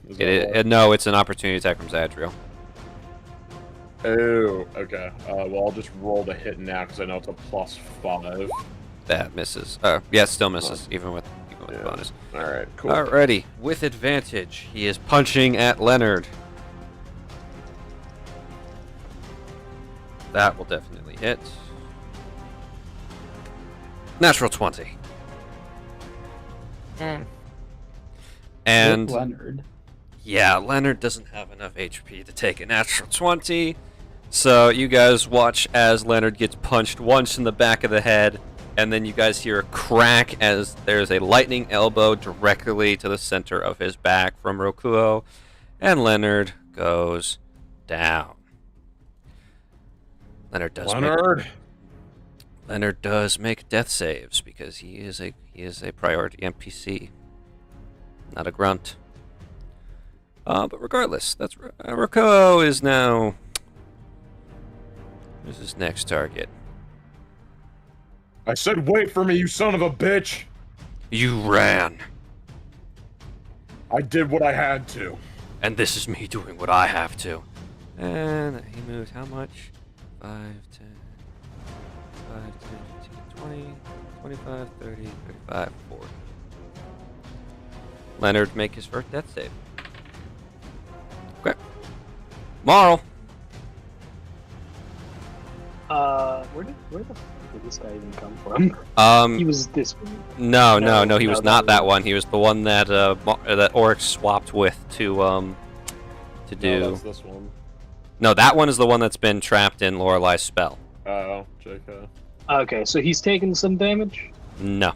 No, it's an opportunity attack from Zadriel. Oh, okay. Well, I'll just roll the hit now because I know it's a +5. That misses. Yeah, it still misses, even with the bonus. Alright, cool. Alrighty, with advantage, he is punching at Leonard. That will definitely hit. Natural 20. And Leonard. yeah, Leonard doesn't have enough HP to take a natural 20. So you guys watch as Leonard gets punched once in the back of the head, and then you guys hear a crack as there's a lightning elbow directly to the center of his back from Rokuo, and Leonard goes down. Leonard does make death saves because he is a priority NPC, not a grunt. But regardless, that's Rokuo is now. Who's his next target? I said wait for me, you son of a bitch! You ran. I did what I had to. And this is me doing what I have to. And he moves how much? 5, 10, 15, 20, 25, 30, 35, 40. Leonard make his first death save. Okay. Marl. Where the fuck did this guy even come from? He was this one. No, he was not that one. He was the one that that Oryx swapped with to do. No, that's this one. No, that one is the one that's been trapped in Lorelai's spell. Oh, JK. Okay, so he's taking some damage? No.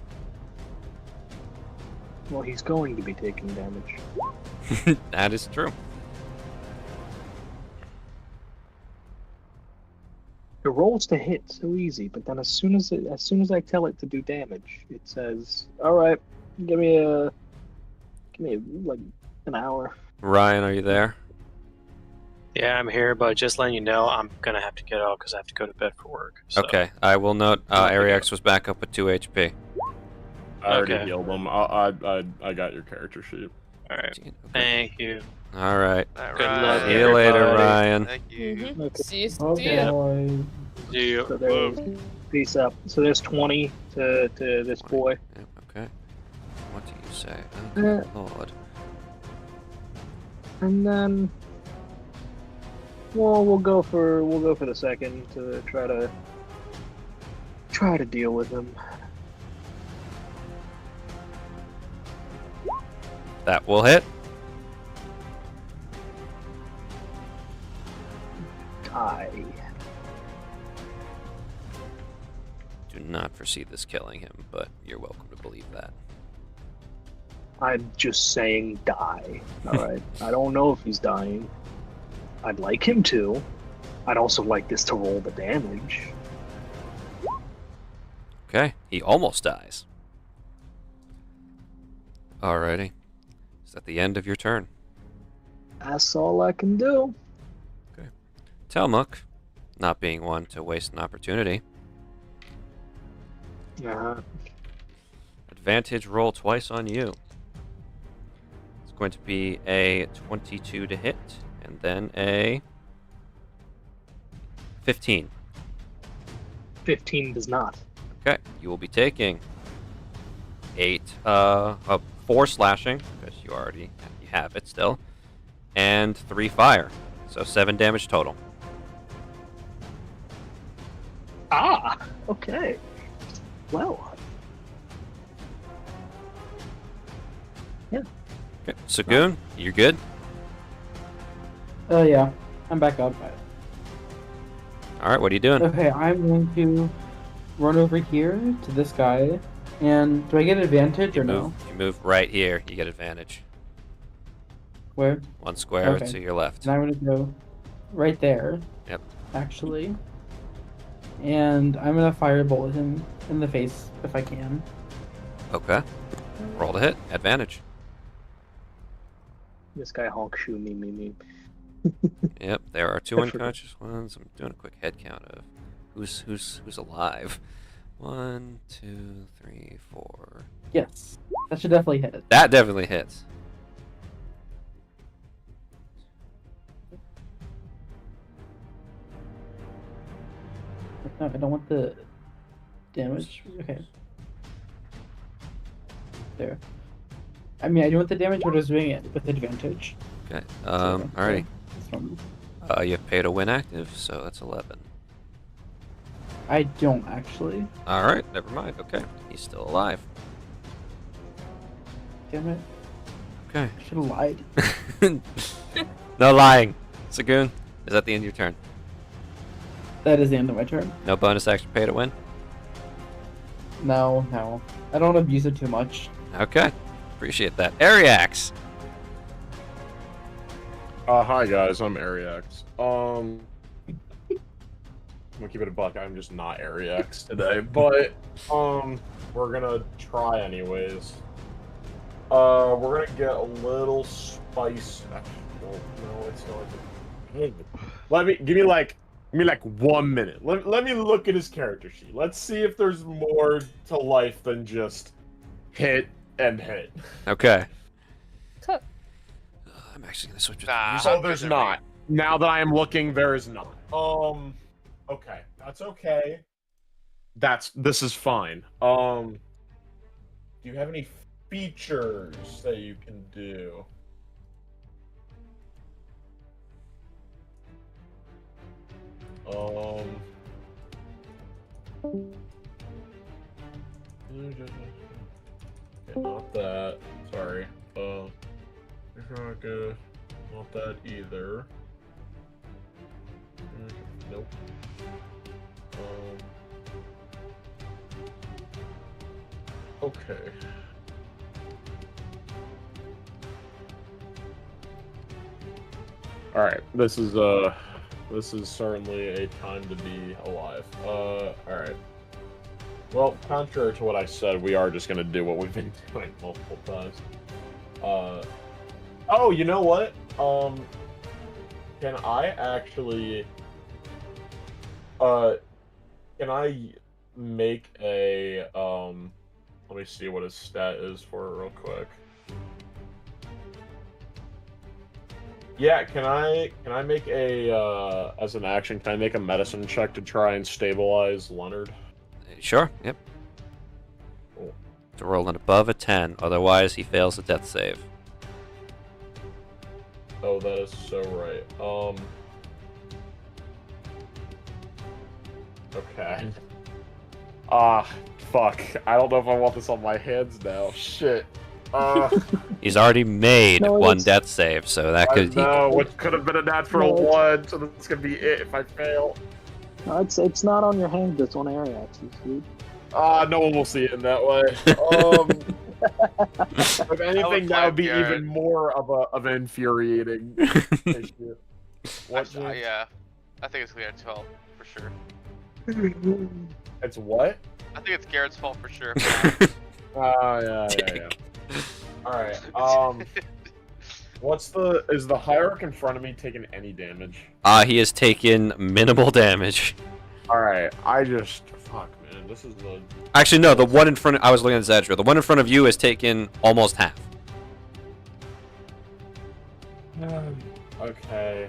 Well, he's going to be taking damage. That is true. It rolls to hit so easy, but then as soon as I tell it to do damage, it says, "All right, give me like an hour." Ryan, are you there? Yeah, I'm here, but just letting you know, I'm gonna have to get out because I have to go to bed for work. So. Okay, I will note. Ariax was back up with 2 HP. I already healed him. I got your character sheet. All right. Okay. Thank you. All right. Good luck. See you later, Ryan. Thank you. Okay. See you. Okay. See you. So there's, peace up. So there's 20 to this boy. Okay. What do you say? Oh, Lord. And then, well, we'll go for the second to try to deal with him. That will hit. Die. Do not foresee this killing him, but you're welcome to believe that. I'm just saying die. Alright. I don't know if he's dying. I'd like him to. I'd also like this to roll the damage. Okay, he almost dies. Alrighty. Is that the end of your turn? That's all I can do. Okay. Telmuk, not being one to waste an opportunity. Advantage roll twice on you. It's going to be a 22 to hit, and then a 15. 15 does not. Okay, you will be taking 4 slashing, because you have it still, and 3 fire, so 7 damage total. Ah, okay. Well. Yeah. Okay, Sagoon, you're good? Yeah, I'm back up. Alright, what are you doing? Okay, I'm going to run over here to this guy. And do I get advantage or no? You move right here, you get advantage. Where? 1 square Okay. to your left. And I'm going to go right there. Yep. Actually. And I'm going to firebolt him in the face if I can. Okay. Roll to hit. Advantage. This guy honk shoe me. Yep, there are 2 unconscious ones. I'm doing a quick head count of who's alive. 1, 2, 3, 4. Yes. That should definitely hit it. That definitely hits. No, I don't want the damage. Okay. There. I mean, I do want the damage, but I was doing it with advantage. Okay. Alrighty. So, You have pay to win active, so that's 11. I don't actually. Alright, never mind. Okay. He's still alive. Damn it. Okay. I should have lied. No lying. Sagoon, is that the end of your turn? That is the end of my turn. No bonus action pay to win? No. I don't abuse it too much. Okay. Appreciate that. Ariax! Hi guys, I'm Ariax. I'm gonna keep it a buck. I'm just not Ariax today, but we're gonna try anyways. We're gonna get a little spice. Well, no, it's not. Give me like 1 minute. Let me look at his character sheet. Let's see if there's more to life than just hit and hit. Okay. I'm actually gonna switch with So there's not. Now that I am looking, there is not. Okay, that's okay. This is fine. Do you have any features that you can do? Okay, not that. Sorry. Not good. Not that either. Nope. Okay. Alright, this is This is certainly a time to be alive. Alright. Well, contrary to what I said, we are just gonna do what we've been doing multiple times. Oh, you know what? Can I actually... can I make a, let me see what his stat is for it real quick. Yeah, can I make a, as an action, can I make a medicine check to try and stabilize Leonard? Sure, yep. Cool. To roll an above a 10, otherwise he fails a death save. Oh, that is so right. Okay. Fuck. I don't know if I want this on my hands now. Shit. He's already made one death save, so that could... No, which could have been a natural one, so this could be it if I fail. No, it's not on your hand, it's on area axis, dude. No one will see it in that way. If anything, that would be even more of an infuriating issue. Yeah, I think it's Garrett's fault for sure. It's what? I think it's Garrett's fault for sure. Yeah. Alright, is the hierarch in front of me taking any damage? He has taken minimal damage. Alright, fuck, man, this is the... Actually, no, the one in front, I was looking at Zadriel. The one in front of you has taken almost half. Okay.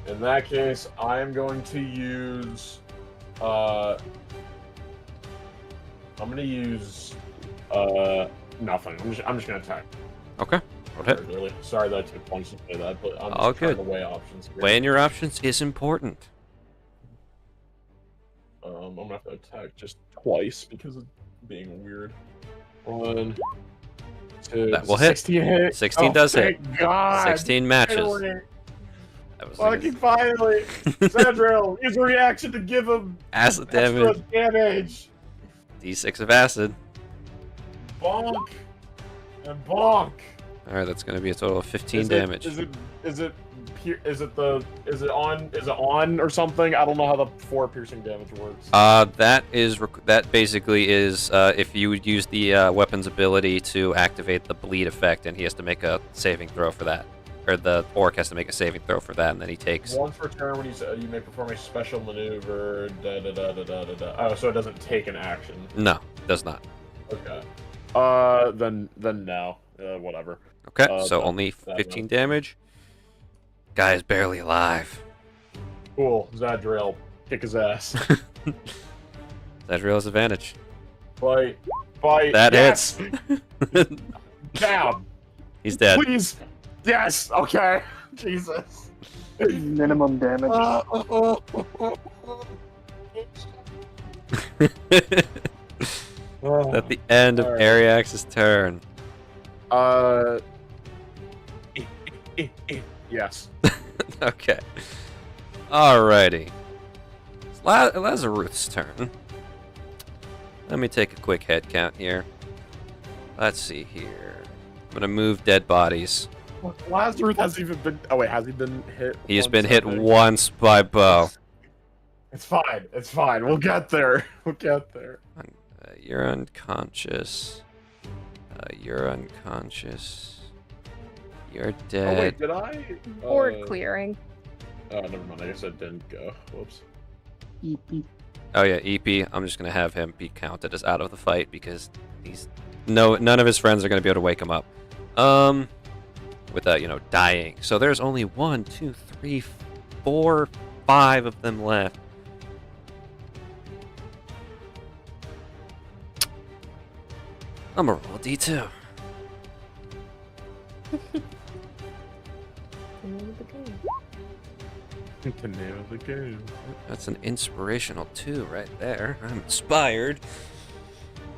In that case, I am going to use, I'm gonna use, nothing. I'm just gonna attack. Okay. Go ahead. Really. Sorry that I took points to say that, but I'm all just trying good. to weigh options here. Weighing your options is important. I'm gonna have to attack just twice because of being weird. 1, 2, that will hit. 16 hit. 16 does hit. God. 16 matches. That was fucking finally! Zadriel, use a reaction to give him acid extra damage. damage. D6 of acid. Bonk and bonk. All right, that's going to be a total of 15 damage. Is it on or something? I don't know how the 4 piercing damage works. That basically is if you would use the weapon's ability to activate the bleed effect, and he has to make a saving throw for that, or the orc has to make a saving throw for that, and then he takes. Once per turn, when you may perform a special maneuver. Oh, so it doesn't take an action. No, it does not. Okay. Then no. Whatever. Okay, so only 15 damage. Guy is barely alive. Cool. Zadriel, kick his ass. Zadriel's advantage. Fight. That yes! hits. Down. He's dead. Please. Yes. Okay. Jesus. Minimum damage. At the end of Ariax's turn. Yes. Okay. Alrighty. It's Lazarus' turn. Let me take a quick head count here. Let's see here. I'm gonna move dead bodies. Lazarus hasn't even been... Oh wait, has he been hit? He's been hit once by Bo. It's fine. It's fine. We'll get there. We'll get there. You're unconscious. You're unconscious. You're dead. Oh wait, did I? Board clearing. Oh, never mind. I guess I didn't go. Whoops. EP. Oh yeah, EP. I'm just gonna have him be counted as out of the fight because none of his friends are gonna be able to wake him up. Without dying. So there's only 1, 2, 3, 4, 5 of them left. I'm gonna roll a D2. The name of the game. That's an inspirational 2 right there. I'm inspired.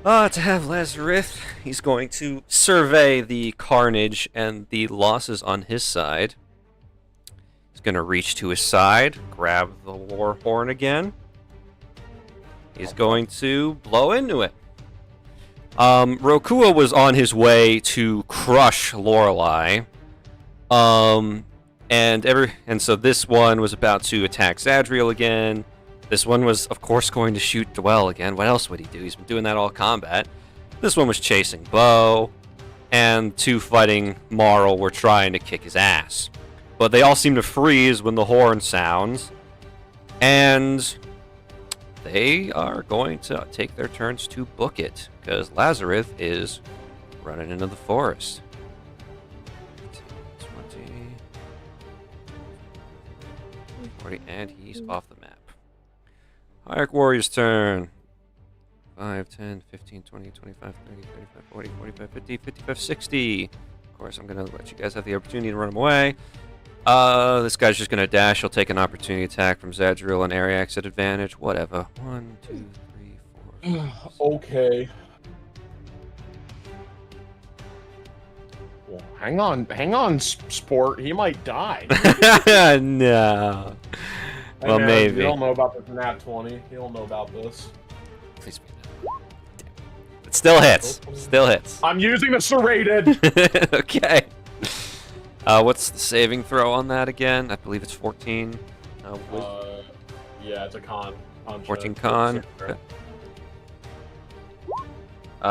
To have Lazarus, he's going to survey the carnage and the losses on his side. He's going to reach to his side, grab the war horn again. He's going to blow into it. Rokua was on his way to crush Lorelei. And And so this one was about to attack Zadriel again. This one was, of course, going to shoot Dwell again. What else would he do? He's been doing that all combat. This one was chasing Bo, and 2 fighting Marl were trying to kick his ass. But they all seem to freeze when the horn sounds, and they are going to take their turns to book it, because Lazarus is running into the forest. 20, 40, and he's off the map. Hierarch Warrior's turn. 5, 10, 15, 20, 25, 30, 35, 40, 45, 50, 55, 60. Of course, I'm going to let you guys have the opportunity to run him away. This guy's just going to dash. He'll take an opportunity attack from Zadriel and Ariax at advantage. Whatever. 1, 2, 3, 4. 5, okay. Well, hang on, sport. He might die. No. Hey, Well, man, maybe. You don't know about this nat 20. You don't know about this. Please be no. It still hits. Still hits. I'm using a serrated. Okay. What's the saving throw on that again? I believe it's 14. Yeah, it's a con. 14 con. Okay.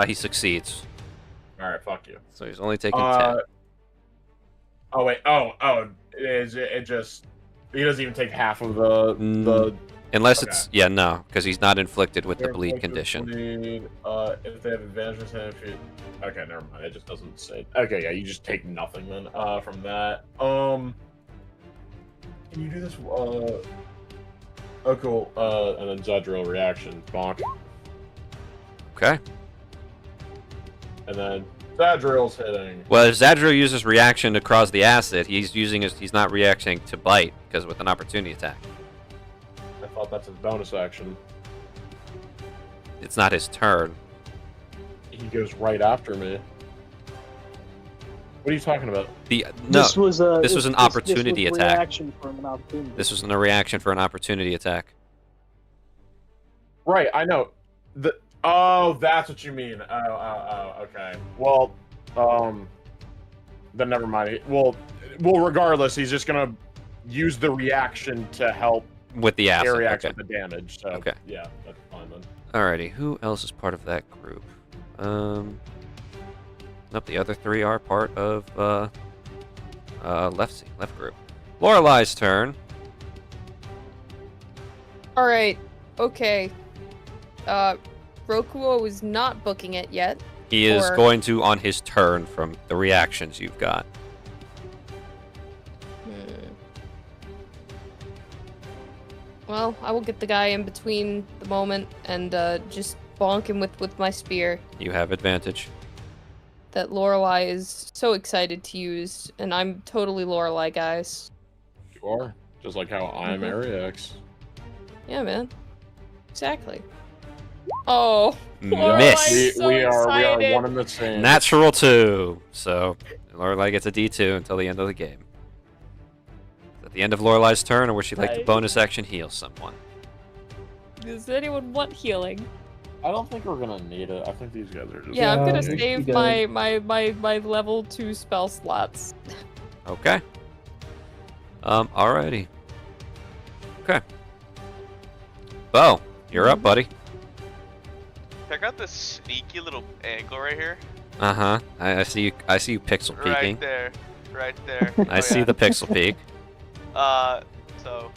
He succeeds. Alright, fuck you. So he's only taking 10. Oh, wait. It just... He doesn't even take half of the... Unless okay. it's... Yeah, no. Because he's not inflicted with the bleed condition. If they have advantage, okay, never mind. It just doesn't say... Okay, yeah, you just take nothing then from that. Can you do this? Oh, cool. And then Zadriel reaction. Bonk. Okay. And then Zadriel's hitting. Well, if Zadriel uses reaction to cross the acid, he's not reacting to bite, because with an opportunity attack. I thought that's his bonus action. It's not his turn. He goes right after me. What are you talking about? This was an opportunity attack. Reaction for an opportunity. This was a reaction for an opportunity attack. Right, I know. Oh, that's what you mean. Oh, okay. Well, then never mind. Well, regardless, he's just gonna use the reaction to help with the acid. React Okay. with the damage. So Okay. Yeah, that's fine then. Alrighty, who else is part of that group? Nope, the other 3 are part of left group. Lorelai's turn. Alright, okay. Rokuo is not booking it yet. He is going to on his turn from the reactions you've got. Well, I will get the guy in between the moment and just bonk him with my spear. You have advantage. That Lorelai is so excited to use, and I'm totally Lorelai, guys. You are. Just like how I'm Ariax. Yeah, man. Exactly. Oh, Miss. So we are excited. one in the same. Natural 2. So Lorelai gets a D2 until the end of the game. At the end of Lorelai's turn, or would she like to bonus action heal someone? Does anyone want healing? I don't think we're gonna need it. I think these guys are just... Yeah, I'm gonna save my level 2 spell slots. Okay. Alrighty. Okay. Bo, you're up, buddy. Check out this sneaky little angle right here. Uh-huh. I see you pixel peeking. Right there. I see the pixel peek. So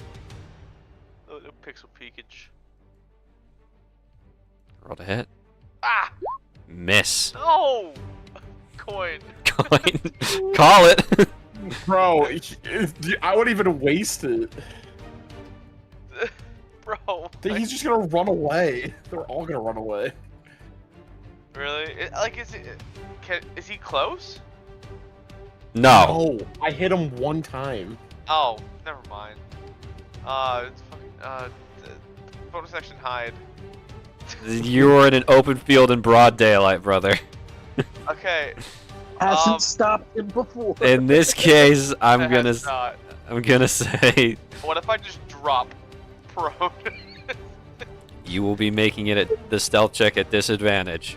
little pixel peekage. Roll to hit. Ah! Miss. No! Coin. Coin. Call it. Bro, I wouldn't even waste it. Bro. He's just gonna run away. They're all gonna run away. Really? Is he close? No. Oh, I hit him one time. Oh, never mind. It's fucking, bonus action hide. You're in an open field in broad daylight, brother. Okay. Hasn't stopped him before. In this case, I'm gonna say. What if I just drop prone? You will be making it at the stealth check at disadvantage.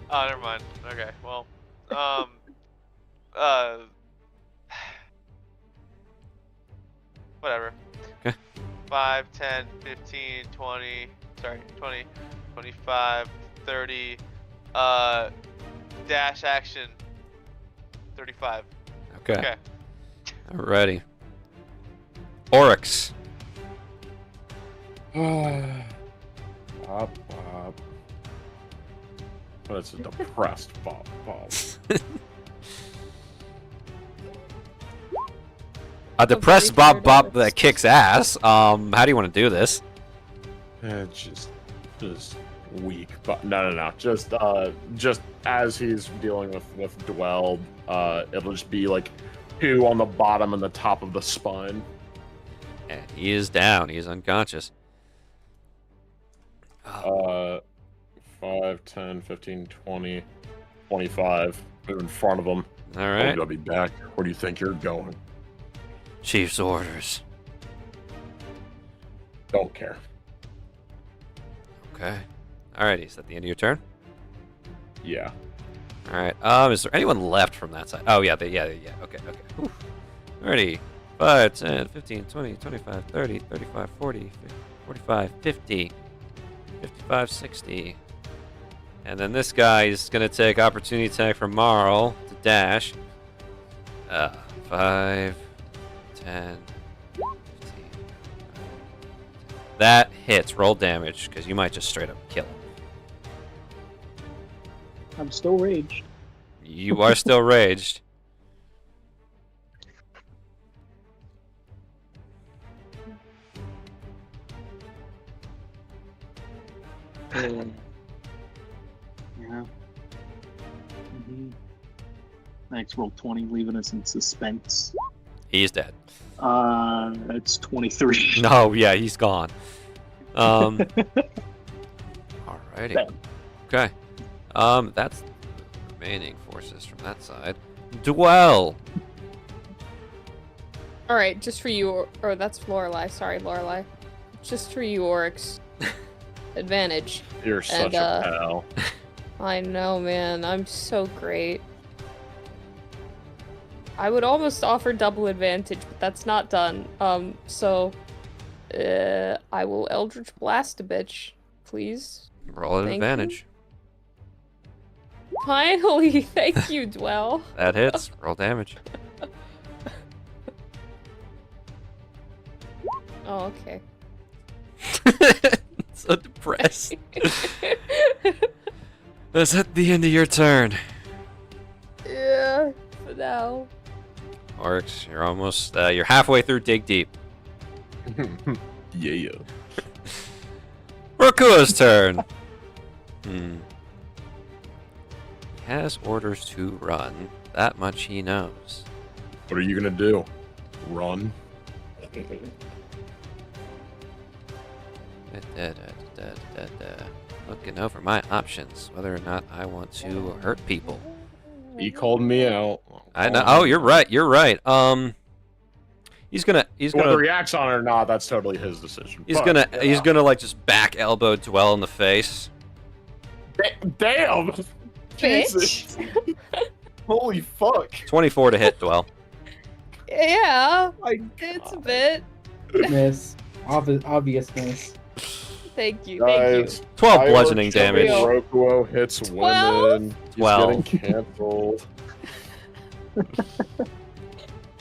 Oh, never mind. Okay, well, whatever. Okay. 5, 10, 15, 20, 20, 25, 30, dash action, 35. Okay. Alrighty. Oryx. Bob. That's a depressed Bob. A depressed Bob that kicks ass. How do you want to do this? Just weak. But no. Just as he's dealing with Dwell, it'll just be like 2 on the bottom and the top of the spine. And he is down. He is unconscious. 5, 10, 15, 20, 25. Move in front of him. All right. I'll be back. Where do you think you're going? Chief's orders. Don't care. Okay. Alrighty, is that the end of your turn? Yeah. Alright, is there anyone left from that side? Oh, yeah, okay. Whew. Alrighty. 5, 10, 15, 20, 25, 30, 35, 40, 45, 50, 55, 60. And then this guy is going to take opportunity attack from Marl to dash. 5, 10, 15. That hits. Roll damage, because you might just straight up kill him. I'm still raged. You are still raged. Yeah. Thanks, roll 20, leaving us in suspense. He's dead. That's 23. No, yeah, he's gone. Alrighty. Okay. That's the remaining forces from that side. Dwell. All right, just for you, or that's Lorelei. Sorry, Lorelei. Just for you, Oryx. Advantage. You're such a pal. I know, man. I'm so great. I would almost offer double advantage, but that's not done. So I will Eldritch Blast a bitch, please. Roll an advantage. You. Finally, thank you, Dwell. That hits. Roll damage. Oh, okay. So depressed. That's at the end of your turn. Yeah, for now. Oryx, you're almost, you're halfway through Dig Deep. Yeah. Rokua's turn. He has orders to run. That much he knows. What are you gonna do? Run? Looking over my options, whether or not I want to hurt people. He called me out. I know. Oh, you're right. He's gonna. Whether he reacts on it or not, that's totally his decision. He's gonna like just back elbow Dwell in the face. Damn. Jesus. Holy fuck. 24 to hit, Dwell. Yeah, it's a bit. Miss. Obvious miss. Thank you. Thank you. 12 bludgeoning damage. Rokuo hits 12? women. He's 12. getting canceled.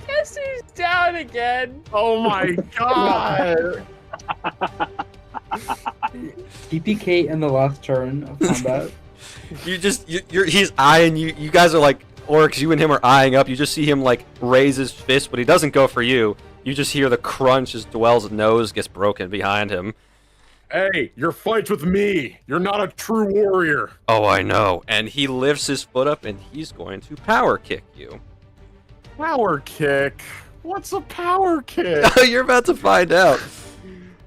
Guess who's down again? Oh my god! TPK in the last turn of combat. He's eyeing you. You guys are like, Oryx, you and him are eyeing up. You just see him like raise his fist, but he doesn't go for you. You just hear the crunch as Dwell's nose gets broken behind him. Hey, your fight's with me. You're not a true warrior. Oh, I know. And he lifts his foot up and he's going to power kick you. Power kick? What's a power kick? You're about to find out.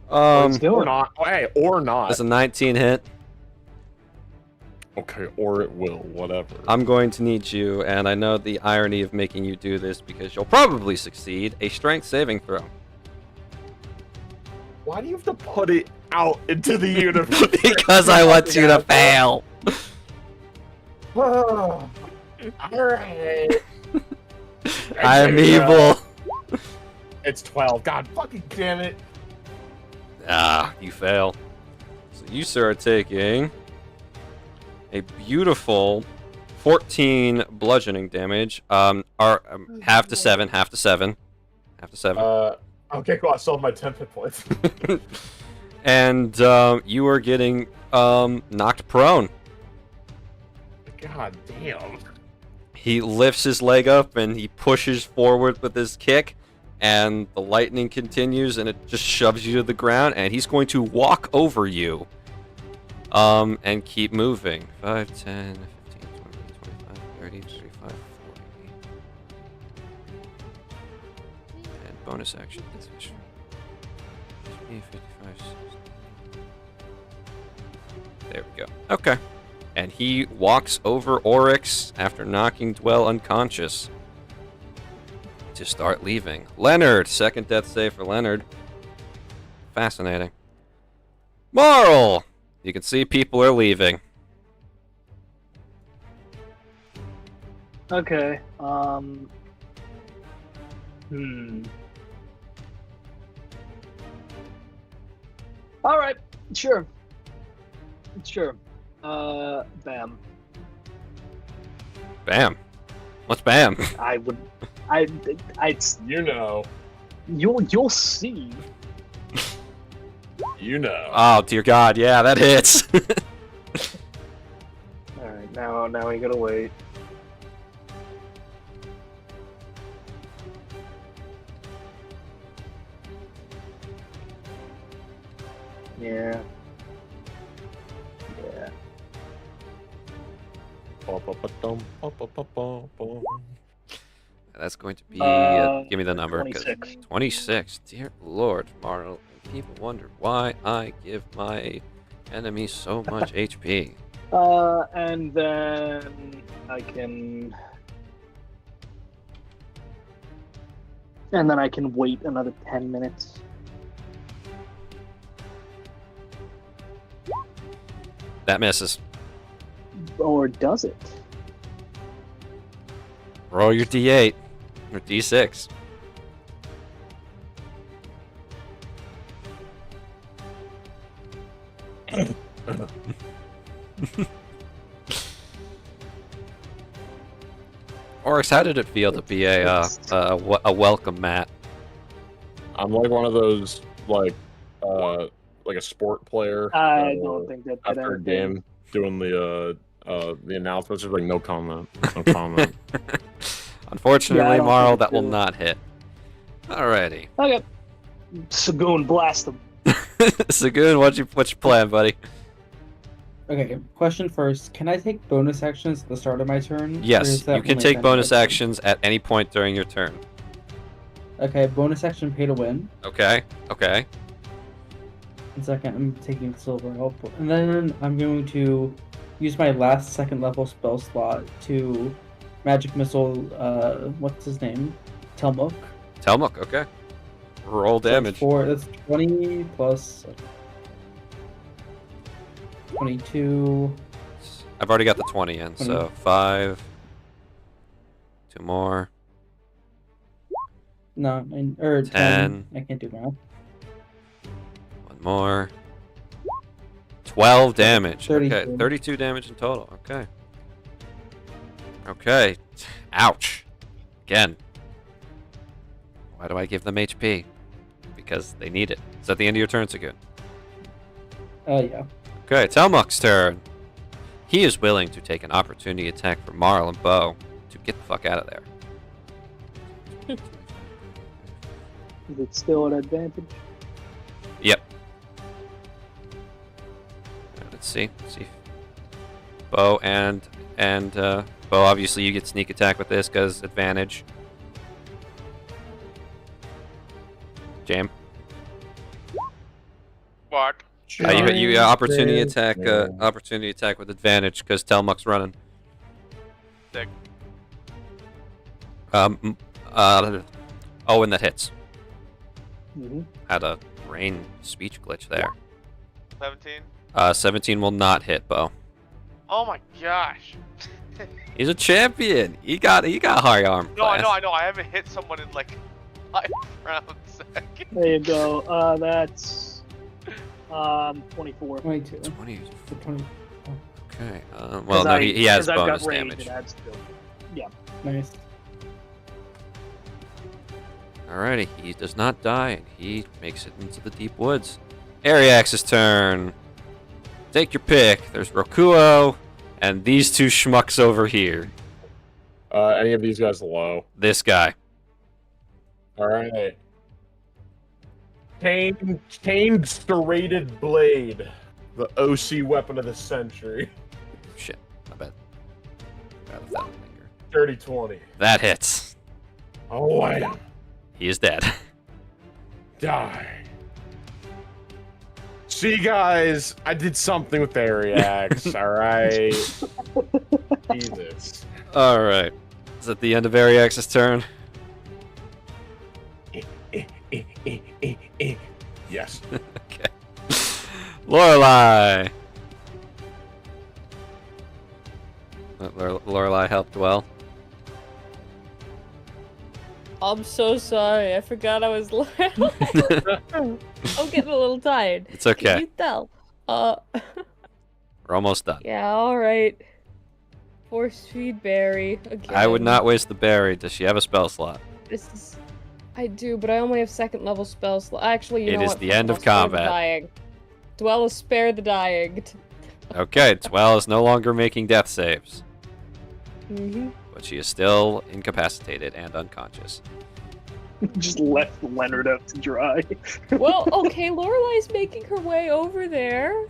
Or not. Hey, or not. That's a 19 hit. Okay, or it will, whatever. I'm going to need you, and I know the irony of making you do this because you'll probably succeed, a strength saving throw. Why do you have to put it out into the universe? Because I want you to fail. Alright. I am evil. It's 12. God fucking damn it. Ah, you fail. So you, sir, are taking a beautiful 14 bludgeoning damage. Half to 7, half to 7. Half to 7. Okay, cool. I still have my 10 hit points. And you are getting knocked prone. God damn. He lifts his leg up and he pushes forward with his kick, and the lightning continues and it just shoves you to the ground, and he's going to walk over you and keep moving. 5, 10, 15, 20, 25, 30, 35, 40. And bonus action. 55, 60. There we go. Okay. And he walks over Oryx after knocking Dwell unconscious to start leaving. Leonard, second death save for Leonard. Fascinating. Marl! You can see people are leaving. Okay. All right. Sure. Bam. Bam. What's bam? You know. You'll see. You know. Oh, dear God. Yeah, that hits. All right. Now we gotta wait. Yeah. That's going to be... give me the number. 26. 26. Dear Lord, Marl. People wonder why I give my enemy so much HP. And then I can... And then I can wait another 10 minutes. That misses. Or does it? Roll your D8 or D6. Oryx, how did it feel to be a welcome mat? I'm like one of those like a sport player. I don't think that after a game doing the announcements, there's like no comment. No comment. Unfortunately, Marl, that will not hit. Alrighty. Okay. Sagoon, blast him. Sagoon, what's your plan, buddy? Okay, question first. Can I take bonus actions at the start of my turn? Yes, you can take bonus actions at any point during your turn. Okay, bonus action pay to win. Okay. 1 second, I'm taking silver help. And then I'm going to use my last second level spell slot to magic missile, what's his name? Telmuk. Telmuk, okay. Roll damage. That's 20 plus 22. I've already got the 20 in, 20. so 5. 2 more. No, 10. I can't do math. 1 more. 12 damage. 32. Okay, 32 damage in total. Okay. Okay. Ouch. Again. Why do I give them HP? Because they need it. Is that the end of your turn, Sagoon? Yeah. Okay, Telmuk's turn. He is willing to take an opportunity attack from Marl and Bo to get the fuck out of there. Is it still an advantage? Yep. Let's see. Bo and Bo, obviously you get sneak attack with this because advantage. Jam. What? You opportunity attack with advantage because Telmuk's running. Sick. And that hits. Mm-hmm. Had a brain speech glitch there. 17. 17 will not hit, Bo. Oh my gosh. He's a champion. He got high arm. No, class. I know. I haven't hit someone in like life round second. There you go. That's 24. 22. 20. 20. Okay. Well, no, he has bonus range, damage. it adds to- Yeah. Nice. Alrighty, he does not die, and he makes it into the deep woods. Ariax's turn. Take your pick. There's Rokuo, and these two schmucks over here. Any of these guys low? This guy. Alright. Chained serrated blade. The OC weapon of the century. Shit, I bet. Out of that finger. 30-20. That hits. Oh, wham. He is dead. Die. See, guys, I did something with the Ariax, alright? Jesus. Alright. Is that the end of Ariax's turn? Yes. Okay. Lorelei! Lorelei helped well. I'm so sorry. I forgot I was little. I'm getting a little tired. It's okay. Can you tell? We're almost done. Yeah, alright. Force feed berry again. I would not waste the berry. Does she have a spell slot? This is... I do, but I only have second level spell slot. Actually, you know what? It is the end I'll of spare the combat. dying. Dwell is spare the dying. Okay, Twell is no longer making death saves. Mm-hmm. But she is still incapacitated and unconscious. Just left Leonard out to dry. Well, okay, Lorelei's making her way over there.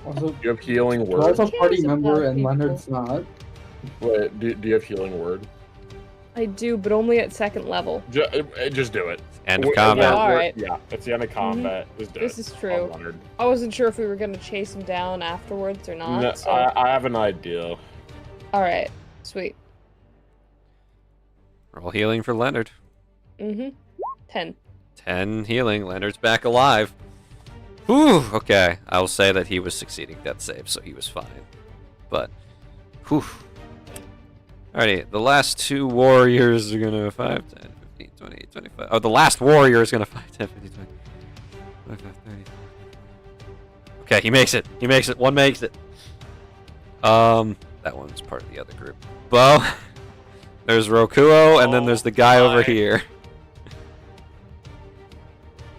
Also, You have healing word? Dwell's a party cares member about and people? Leonard's not. Wait, do you have healing word? I do, but only at second level. Just do it. End of We're- combat. Yeah, alright. Yeah, it's the end of combat. Just do This it. is true. Oh, Leonard. I wasn't sure if we were gonna chase him down afterwards or not. No, So... I have an idea. Alright, sweet. Roll healing for Leonard. Mm-hmm. 10. 10 healing. Leonard's back alive. Whew. Okay, I will say that he was succeeding death saves, so he was fine. But, whew. Alrighty, the last two warriors are gonna 5, 10, 15, 20, 25. Oh, the last warrior is gonna 5, 10, 15, 20, 25, 30. Okay, he makes it. He makes it. One makes it. That one's part of the other group. Bo. There's Rokuo, and then there's the guy over here.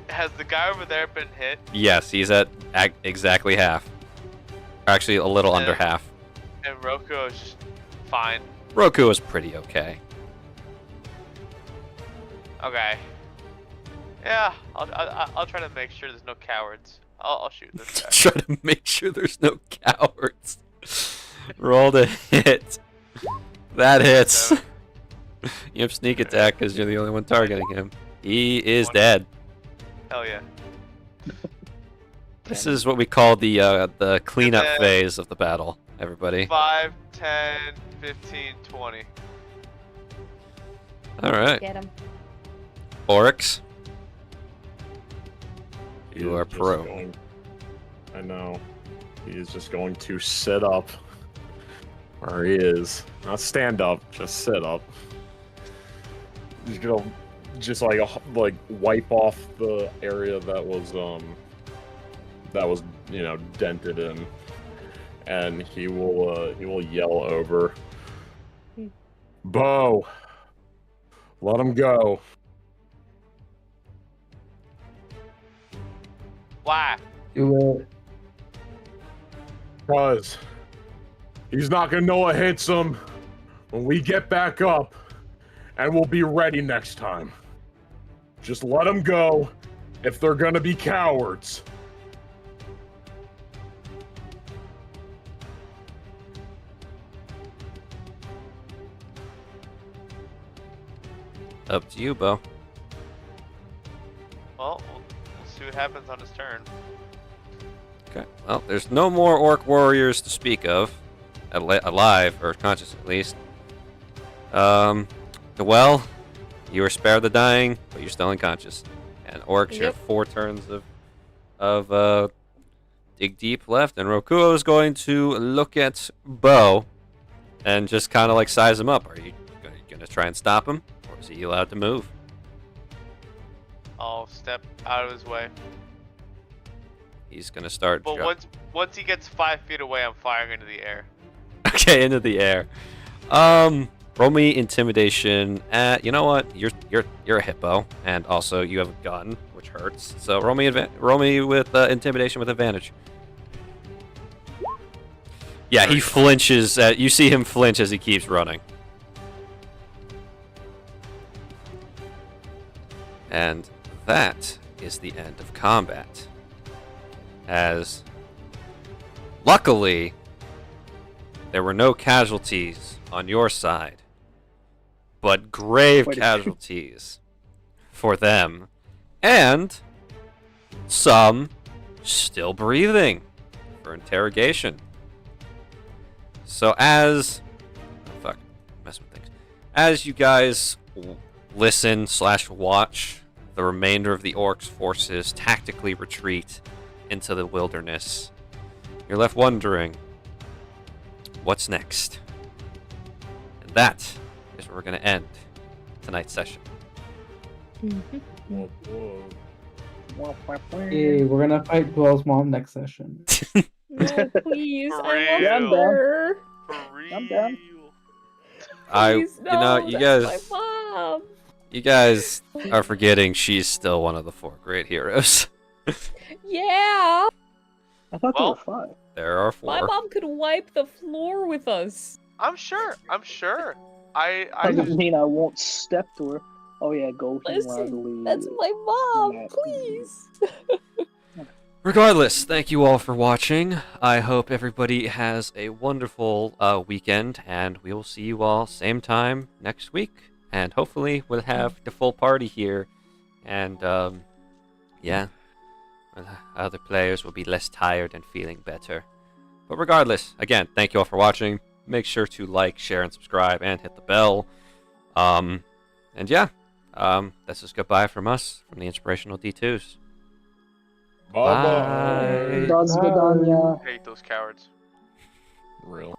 Has the guy over there been hit? Yes, he's at exactly half. Actually, a little under half. And Roku is just fine. Roku is pretty okay. Okay. Yeah, I'll try to make sure there's no cowards. I'll shoot this guy. Try to make sure there's no cowards. Roll to hit. That hits. You have sneak attack because you're the only one targeting him. He is dead. Hell yeah. This is what we call the cleanup phase of the battle, everybody. 5, 10, 15, 20. Alright. Get him. Oryx. He You is are just pro. I know. He is just going to sit up where he is. Not stand up, just sit up. He's gonna just like wipe off the area that was dented in, and he will yell over. Bo, let him go. Why? Do it. Cause he's not gonna know what hits him when we get back up, and we'll be ready next time. Just let him go if they're gonna be cowards. Up to you, Bo. Well, we'll see what happens on his turn. Okay. Well, there's no more orc warriors to speak of, alive or conscious at least. Well, you are spared the dying, but you're still unconscious. And orcs, you have 4 turns of dig deep left, and Rokuo is going to look at Bo and just kind of like size him up. Are you gonna try and stop him, or is he allowed to move? I'll step out of his way. He's gonna start. But once he gets 5 feet away, I'm firing into the air. Okay, into the air. Roll me intimidation. You know what? You're a hippo, and also you have a gun, which hurts. So roll me with intimidation with advantage. Yeah, he flinches. You see him flinch as he keeps running. And that is the end of combat. As luckily, there were no casualties on your side, but grave casualties for them, and some still breathing for interrogation. So as you guys listen/watch the remainder of the orcs' forces tactically retreat into the wilderness, you're left wondering, what's next? And that is where we're going to end tonight's session. Hey, we're gonna fight Dwell's mom next session. No, please. I Yeah, love her. I'm down. Please, no, you guys are forgetting she's still one of the 4 great heroes. Yeah. I thought there were 5. There are 4. My mom could wipe the floor with us. I'm sure. I doesn't mean I won't step to her. Oh yeah, go. Listen, that's my mom. Please. Regardless, thank you all for watching. I hope everybody has a wonderful weekend, and we will see you all same time next week. And hopefully we'll have the full party here, and yeah, other players will be less tired and feeling better. But regardless, again, thank you all for watching. Make sure to like, share, and subscribe, and hit the bell. And yeah, that's just goodbye from us, from the Inspirational D2s. Bye-bye. Bye. Bye. hate those cowards. Real.